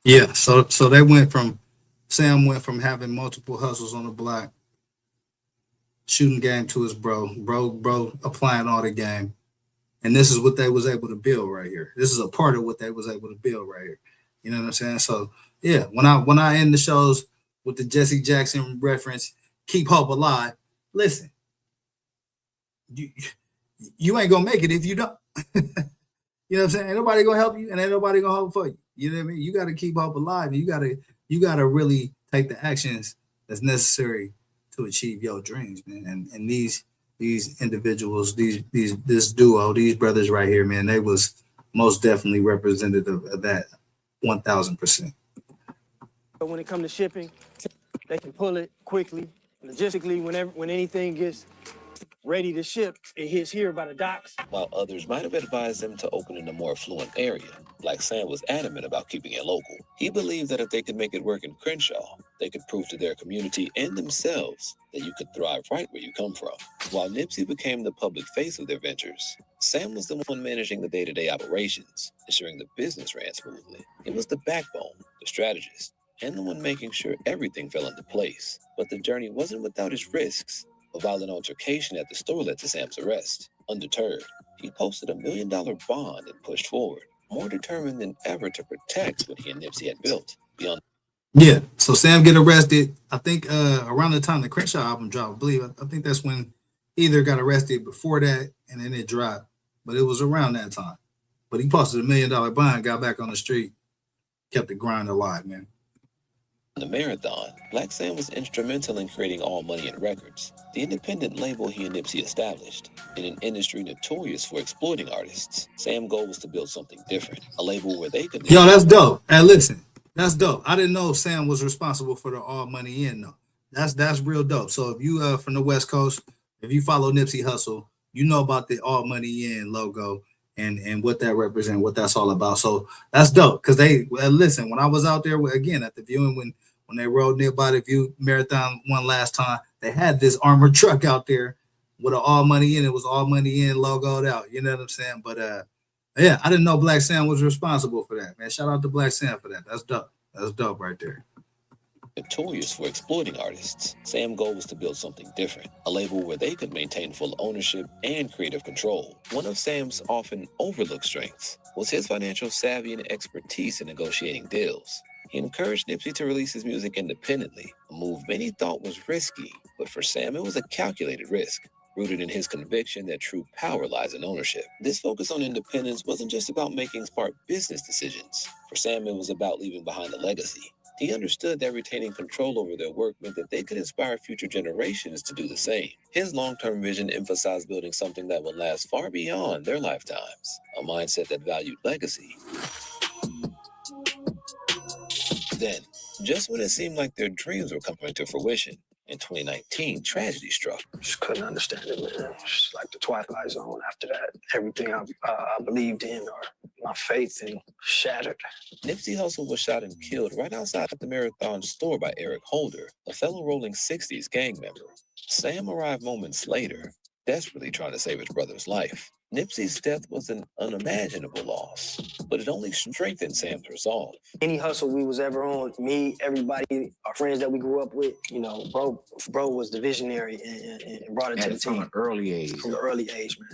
Yeah, so they went from Sam went from having multiple hustles on the block, shooting game to his bro applying all the game. And this is what they was able to build right here. This is a part of what they was able to build right here. You know what I'm saying? So yeah, when I end the shows with the Jesse Jackson reference, keep hope alive. Listen, you ain't gonna make it if you don't. You know what I'm saying? Ain't nobody gonna help you, and ain't nobody gonna hope for you. You know what I mean? You got to keep hope alive. And you gotta really take the actions that's necessary to achieve your dreams, man. And these individuals, this duo, these brothers right here, man, they was most definitely representative of that 1,000%. But when it comes to shipping, they can pull it quickly. Logistically, when anything gets ready to ship, it hits here by the docks. While others might have advised them to open in a more affluent area, Black Sam was adamant about keeping it local. He believed that if they could make it work in Crenshaw, they could prove to their community and themselves that you could thrive right where you come from. While Nipsey became the public face of their ventures, Sam was the one managing the day-to-day operations, ensuring the business ran smoothly. He was the backbone, the strategist, and the one making sure everything fell into place. But the journey wasn't without its risks. A violent altercation at the store led to Sam's arrest. Undeterred, he posted $1 million bond and pushed forward, more determined than ever to protect what he and Nipsey had built. Beyond. Yeah, so Sam get arrested, I think around the time the Crenshaw album dropped, I believe. I think that's when either got arrested before that and then it dropped, but it was around that time. But he posted $1 million bond, got back on the street, kept the grind alive, man. The Marathon, Black Sam was instrumental in creating All Money and Records, the independent label he and Nipsey established. In an industry notorious for exploiting artists, Sam's goal was to build something different, a label where they could... Yo, that's dope. Hey, listen, that's dope. I didn't know Sam was responsible for the All Money In, though. That's real dope. So if you from the West Coast, if you follow Nipsey Hussle, you know about the All Money In logo and what that represents, what that's all about. So that's dope. Because they, listen, when I was out there, again, at the viewing, when they rode nearby the View Marathon one last time, they had this armored truck out there with an All Money In. It was All Money In logoed out. You know what I'm saying? But yeah, I didn't know Black Sam was responsible for that, man. Shout out to Black Sam for that. That's dope. That's dope right there. Notorious for exploiting artists, Sam's goal was to build something different, a label where they could maintain full ownership and creative control. One of Sam's often overlooked strengths was his financial savvy and expertise in negotiating deals. He encouraged Nipsey to release his music independently, a move many thought was risky, but for Sam, it was a calculated risk, rooted in his conviction that true power lies in ownership. This focus on independence wasn't just about making smart business decisions. For Sam, it was about leaving behind a legacy. He understood that retaining control over their work meant that they could inspire future generations to do the same. His long-term vision emphasized building something that would last far beyond their lifetimes, a mindset that valued legacy. Then, just when it seemed like their dreams were coming to fruition, in 2019, tragedy struck. Just couldn't understand it, man. Just like the Twilight Zone. After that, everything I believed in or my faith in shattered. Nipsey Hussle was shot and killed right outside the Marathon store by Eric Holder, a fellow Rolling 60s gang member. Sam arrived moments later, desperately trying to save his brother's life. Nipsey's death was an unimaginable loss, but it only strengthened Sam's resolve. Any hustle we was ever on, me, everybody, our friends that we grew up with, you know, bro was the visionary and brought it to the team. From an early age. From an early age, man.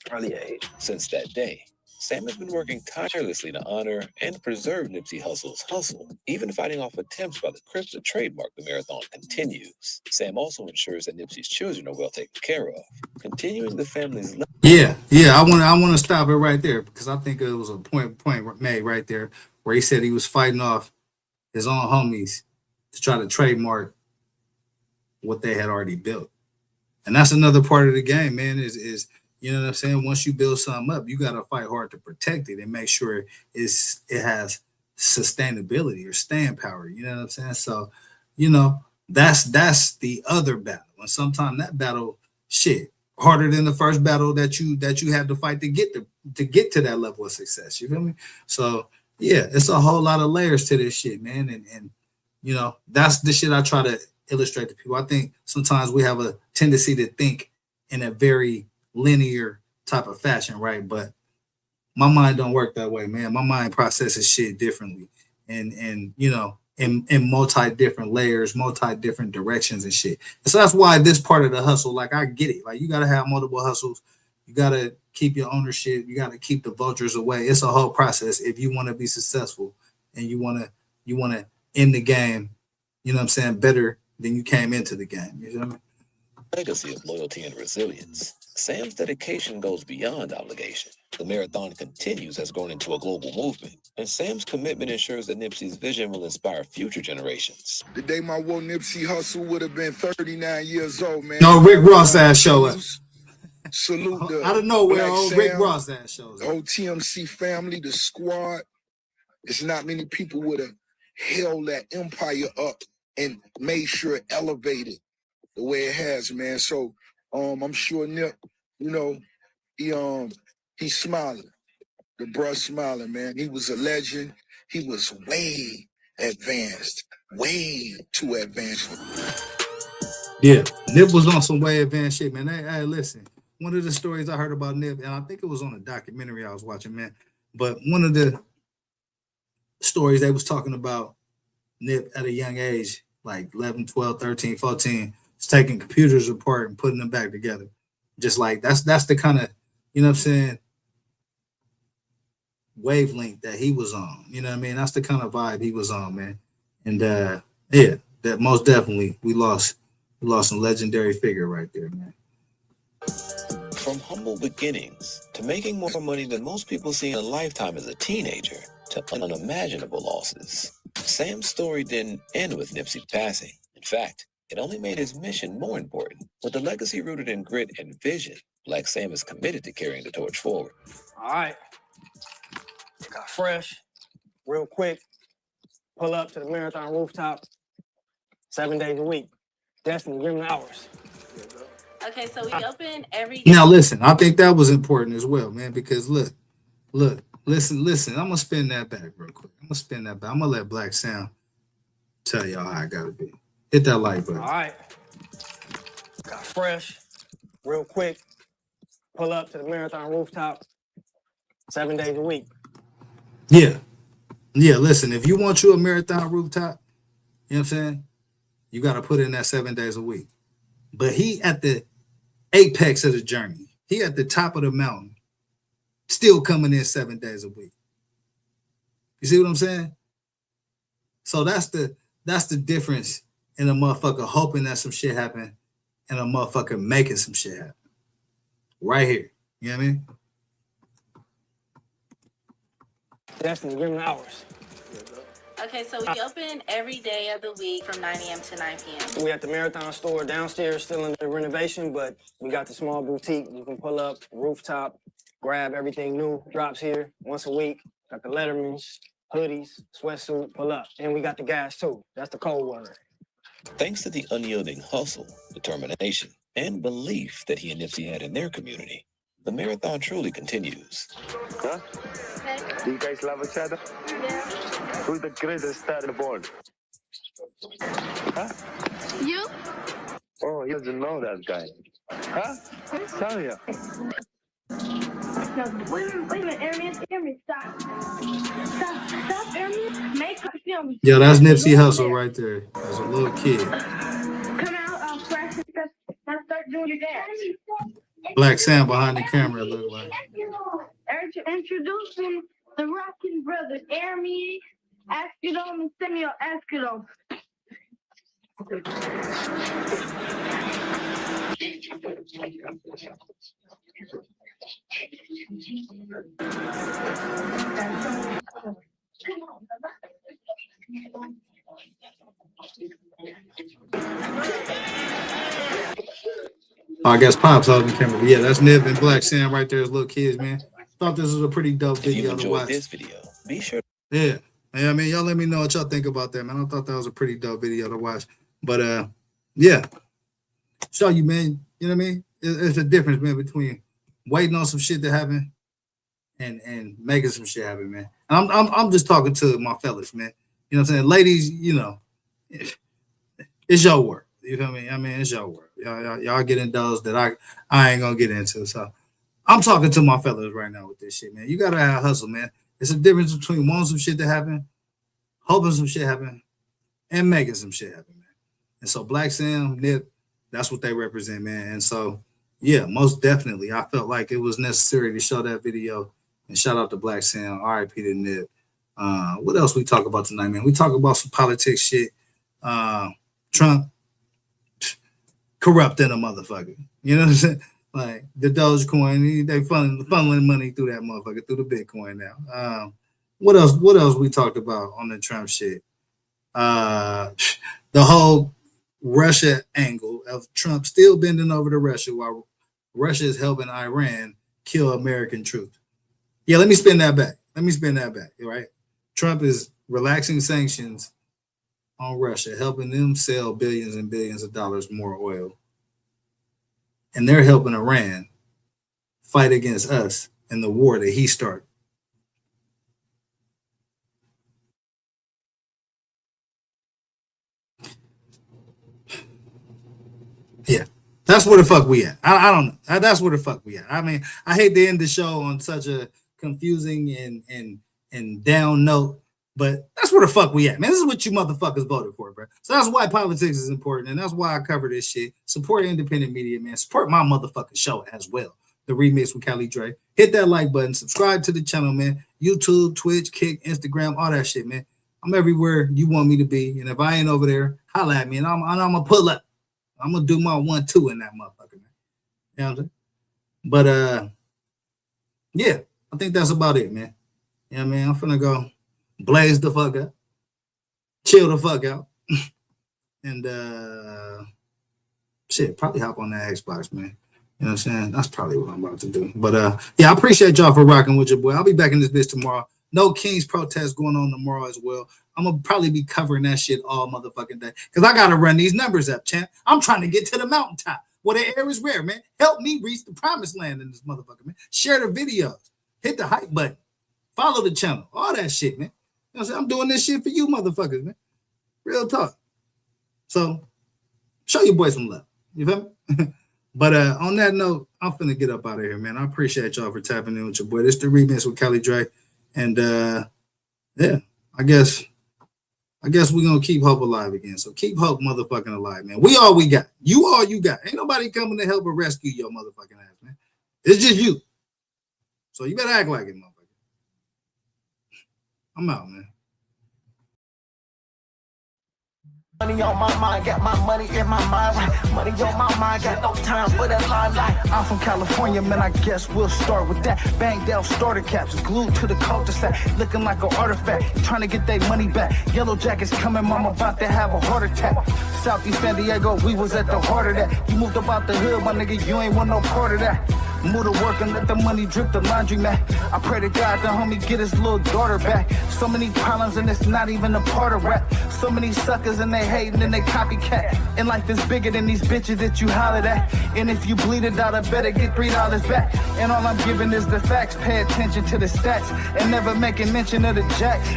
Early age. Since that day, Sam has been working tirelessly to honor and preserve Nipsey Hussle's hustle. Even fighting off attempts by the Crips to trademark the marathon continues. Sam also ensures that Nipsey's children are well taken care of, continuing the family's Yeah. I want to stop it right there because I think it was a point made right there where he said he was fighting off his own homies to try to trademark what they had already built. And that's another part of the game, man, is you know what I'm saying? Once you build something up, you got to fight hard to protect it and make sure it has sustainability or staying power. You know what I'm saying? So, you know, that's the other battle. And sometimes that battle, shit, harder than the first battle that you had to fight to get to that level of success. You feel me? So yeah, it's a whole lot of layers to this shit, man. And you know, that's the shit I try to illustrate to people. I think sometimes we have a tendency to think in a very linear type of fashion, right? But my mind don't work that way, man. My mind processes shit differently, and you know, in multi different layers, multi different directions and shit. And so that's why this part of the hustle, like I get it. Like you gotta have multiple hustles, you gotta keep your ownership, you gotta keep the vultures away. It's a whole process if you want to be successful and you wanna end the game, you know what I'm saying, better than you came into the game. You know what I mean? Legacy of loyalty and resilience. Sam's dedication goes beyond obligation. The marathon continues, has grown into a global movement, and Sam's commitment ensures that Nipsey's vision will inspire future generations. The day my Whoa Nipsey Hussle would have been 39 years old, man. No, Rick Ross ass show up. Salute the out of nowhere, Black old Sam, Rick Ross ass shows the up. whole TMC family, the squad. It's not many people would have held that empire up and made sure it elevated the way it has, man. So I'm sure Nip, you know, he's smiling. The bruh's smiling, man. He was a legend. He was way advanced, way too advanced. Yeah, Nip was on some way advanced shit, man. Hey, listen, one of the stories I heard about Nip, and I think it was on a documentary I was watching, man, but one of the stories they was talking about Nip at a young age, like 11, 12, 13, 14, is taking computers apart and putting them back together. Just like that's the kind of, you know what I'm saying, wavelength that he was on. You know what I mean? That's the kind of vibe he was on, man. And yeah, that most definitely we lost a legendary figure right there, man. From humble beginnings to making more money than most people see in a lifetime as a teenager to unimaginable losses, Sam's story didn't end with Nipsey passing. In fact, it only made his mission more important. With a legacy rooted in grit and vision, Black Sam is committed to carrying the torch forward. All right. Got fresh, real quick. Pull up to the marathon rooftop 7 days a week. Destiny, give them the hours. Okay, so we open every Now listen, I think that was important as well, man, because look, listen, I'm gonna spin that back real quick. I'm gonna let Black Sam tell y'all how I gotta be. Hit that like button. All right. Got fresh, real quick. Pull up to the marathon rooftop 7 days a week. Yeah, listen, if you want you a marathon rooftop, you know what I'm saying, you got to put in that 7 days a week. But he at the apex of the journey. He at the top of the mountain, still coming in 7 days a week. You see what I'm saying? So that's the difference in a motherfucker hoping that some shit happen and a motherfucker making some shit happen. Right here. You know what I mean? Destiny, give them the hours. Okay, so we open every day of the week from 9 a.m. to 9 p.m. We at the Marathon store downstairs, still in the renovation, but we got the small boutique. You can pull up, rooftop, grab everything new, drops here once a week. Got the Lettermans, hoodies, sweatsuit, pull up. And we got the gas too. That's the code word. Thanks to the unyielding hustle, determination, and belief that he and Nipsey had in their community, the marathon truly continues. Huh? Do you guys love each other? Yeah. Who's the greatest star in the board? Huh? You? Oh, he doesn't know that guy. Huh? Tell you. No, wait a minute, Airman, stop. Stop, Airman. Make a film. Yeah, that's Nipsey Hussle right there. As a little kid. Come out, fresh and stuff. Now start doing your dance. Black Sam behind the camera look like. Introducing the Rockin' Brothers, Airman, Askedom, and Samuel Askedom. I guess Pop's holding the camera. But yeah, that's Nip and Black Sam right there as little kids, man. Thought this was a pretty dope video If you to enjoyed watch. this video, be sure. Yeah. I mean, y'all let me know what y'all think about that, man. I thought that was a pretty dope video to watch. But yeah. Show you, man. You know what I mean? It's a difference, man, between waiting on some shit to happen and making some shit happen, man. And I'm just talking to my fellas, man. You know what I'm saying? Ladies, you know, it's your work. You feel me? I mean, it's your work. Y'all get in those that I ain't gonna get into. So I'm talking to my fellas right now with this shit, man. You gotta have hustle, man. It's a difference between wanting some shit to happen, hoping some shit happen, and making some shit happen, man. And so Black Sam, Nip, that's what they represent, man. And so, yeah, most definitely, I felt like it was necessary to show that video. And shout out to Black Sam, R.I.P. to Nip. What else we talk about tonight, man? We talk about some politics shit. Trump corrupting a motherfucker. You know what I'm saying? Like the Dogecoin, they funneling money through that motherfucker, through the Bitcoin now. What else we talked about on the Trump shit? The whole Russia angle of Trump still bending over to Russia while Russia is helping Iran kill American troops. Yeah, let me spin that back. Right? Trump is relaxing sanctions on Russia, helping them sell billions and billions of dollars more oil. And they're helping Iran fight against us in the war that he started. Yeah, that's where the fuck we at. I don't know. That's where the fuck we at. I mean, I hate to end the show on such a confusing and down note, but that's where the fuck we at, man. This is what you motherfuckers voted for, bro. So that's why politics is important, and that's why I cover this shit. Support independent media, man. Support my motherfucking show as well. The Remix with Cali Dre. Hit that like button. Subscribe to the channel, man. YouTube, Twitch, Kick, Instagram, all that shit, man. I'm everywhere you want me to be, and if I ain't over there, holla at me, and I'm gonna pull up. I'm gonna do my 1-2 in that motherfucker, man. You know what I'm saying? But yeah, I think that's about it, man. You know what I mean? I'm finna go blaze the fuck up, chill the fuck out, and shit, probably hop on that Xbox, man. You know what I'm saying? That's probably what I'm about to do. But yeah, I appreciate y'all for rocking with your boy. I'll be back in this bitch tomorrow. No Kings protest going on tomorrow as well. I'm gonna probably be covering that shit all motherfucking day because I gotta run these numbers up, champ. I'm trying to get to the mountaintop where the air is rare, man. Help me reach the promised land in this motherfucker, man. Share the videos, hit the hype button, follow the channel, all that shit, man. You know what I'm saying? I'm doing this shit for you motherfuckers, man. Real talk. So show your boy some love. You feel me? But on that note, I'm finna get up out of here, man. I appreciate y'all for tapping in with your boy. This is the Remix with Cali Dre. And yeah, I guess we're gonna keep hope alive again. So keep hope motherfucking alive, man. We all we got. You all you got. Ain't nobody coming to help or rescue your motherfucking ass, man. It's just you. So you better act like it, motherfucker. I'm out, man. Money on my mind, got my money in my mind. Money on my mind, got no time for that limelight. I'm from California, man, I guess we'll start with that. Banged out starter caps, glued to the cul-de-sac, looking like an artifact, trying to get their money back. Yellow jackets coming, mom about to have a heart attack. Southeast San Diego, we was at the heart of that. You moved about the hood, my nigga, you ain't want no part of that. Move to work and let the money drip the laundry mat. I pray to God the homie get his little daughter back. So many problems and it's not even a part of rap. So many suckers and they hating and they copycat. And life is bigger than these bitches that you hollered at. And if you bleed it out, I better get $3 back. And all I'm giving is the facts. Pay attention to the stats and never making mention of the jacks.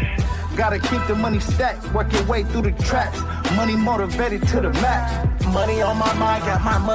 Gotta keep the money stacked, work your way through the traps. Money motivated to the max. Money on my mind, got my money.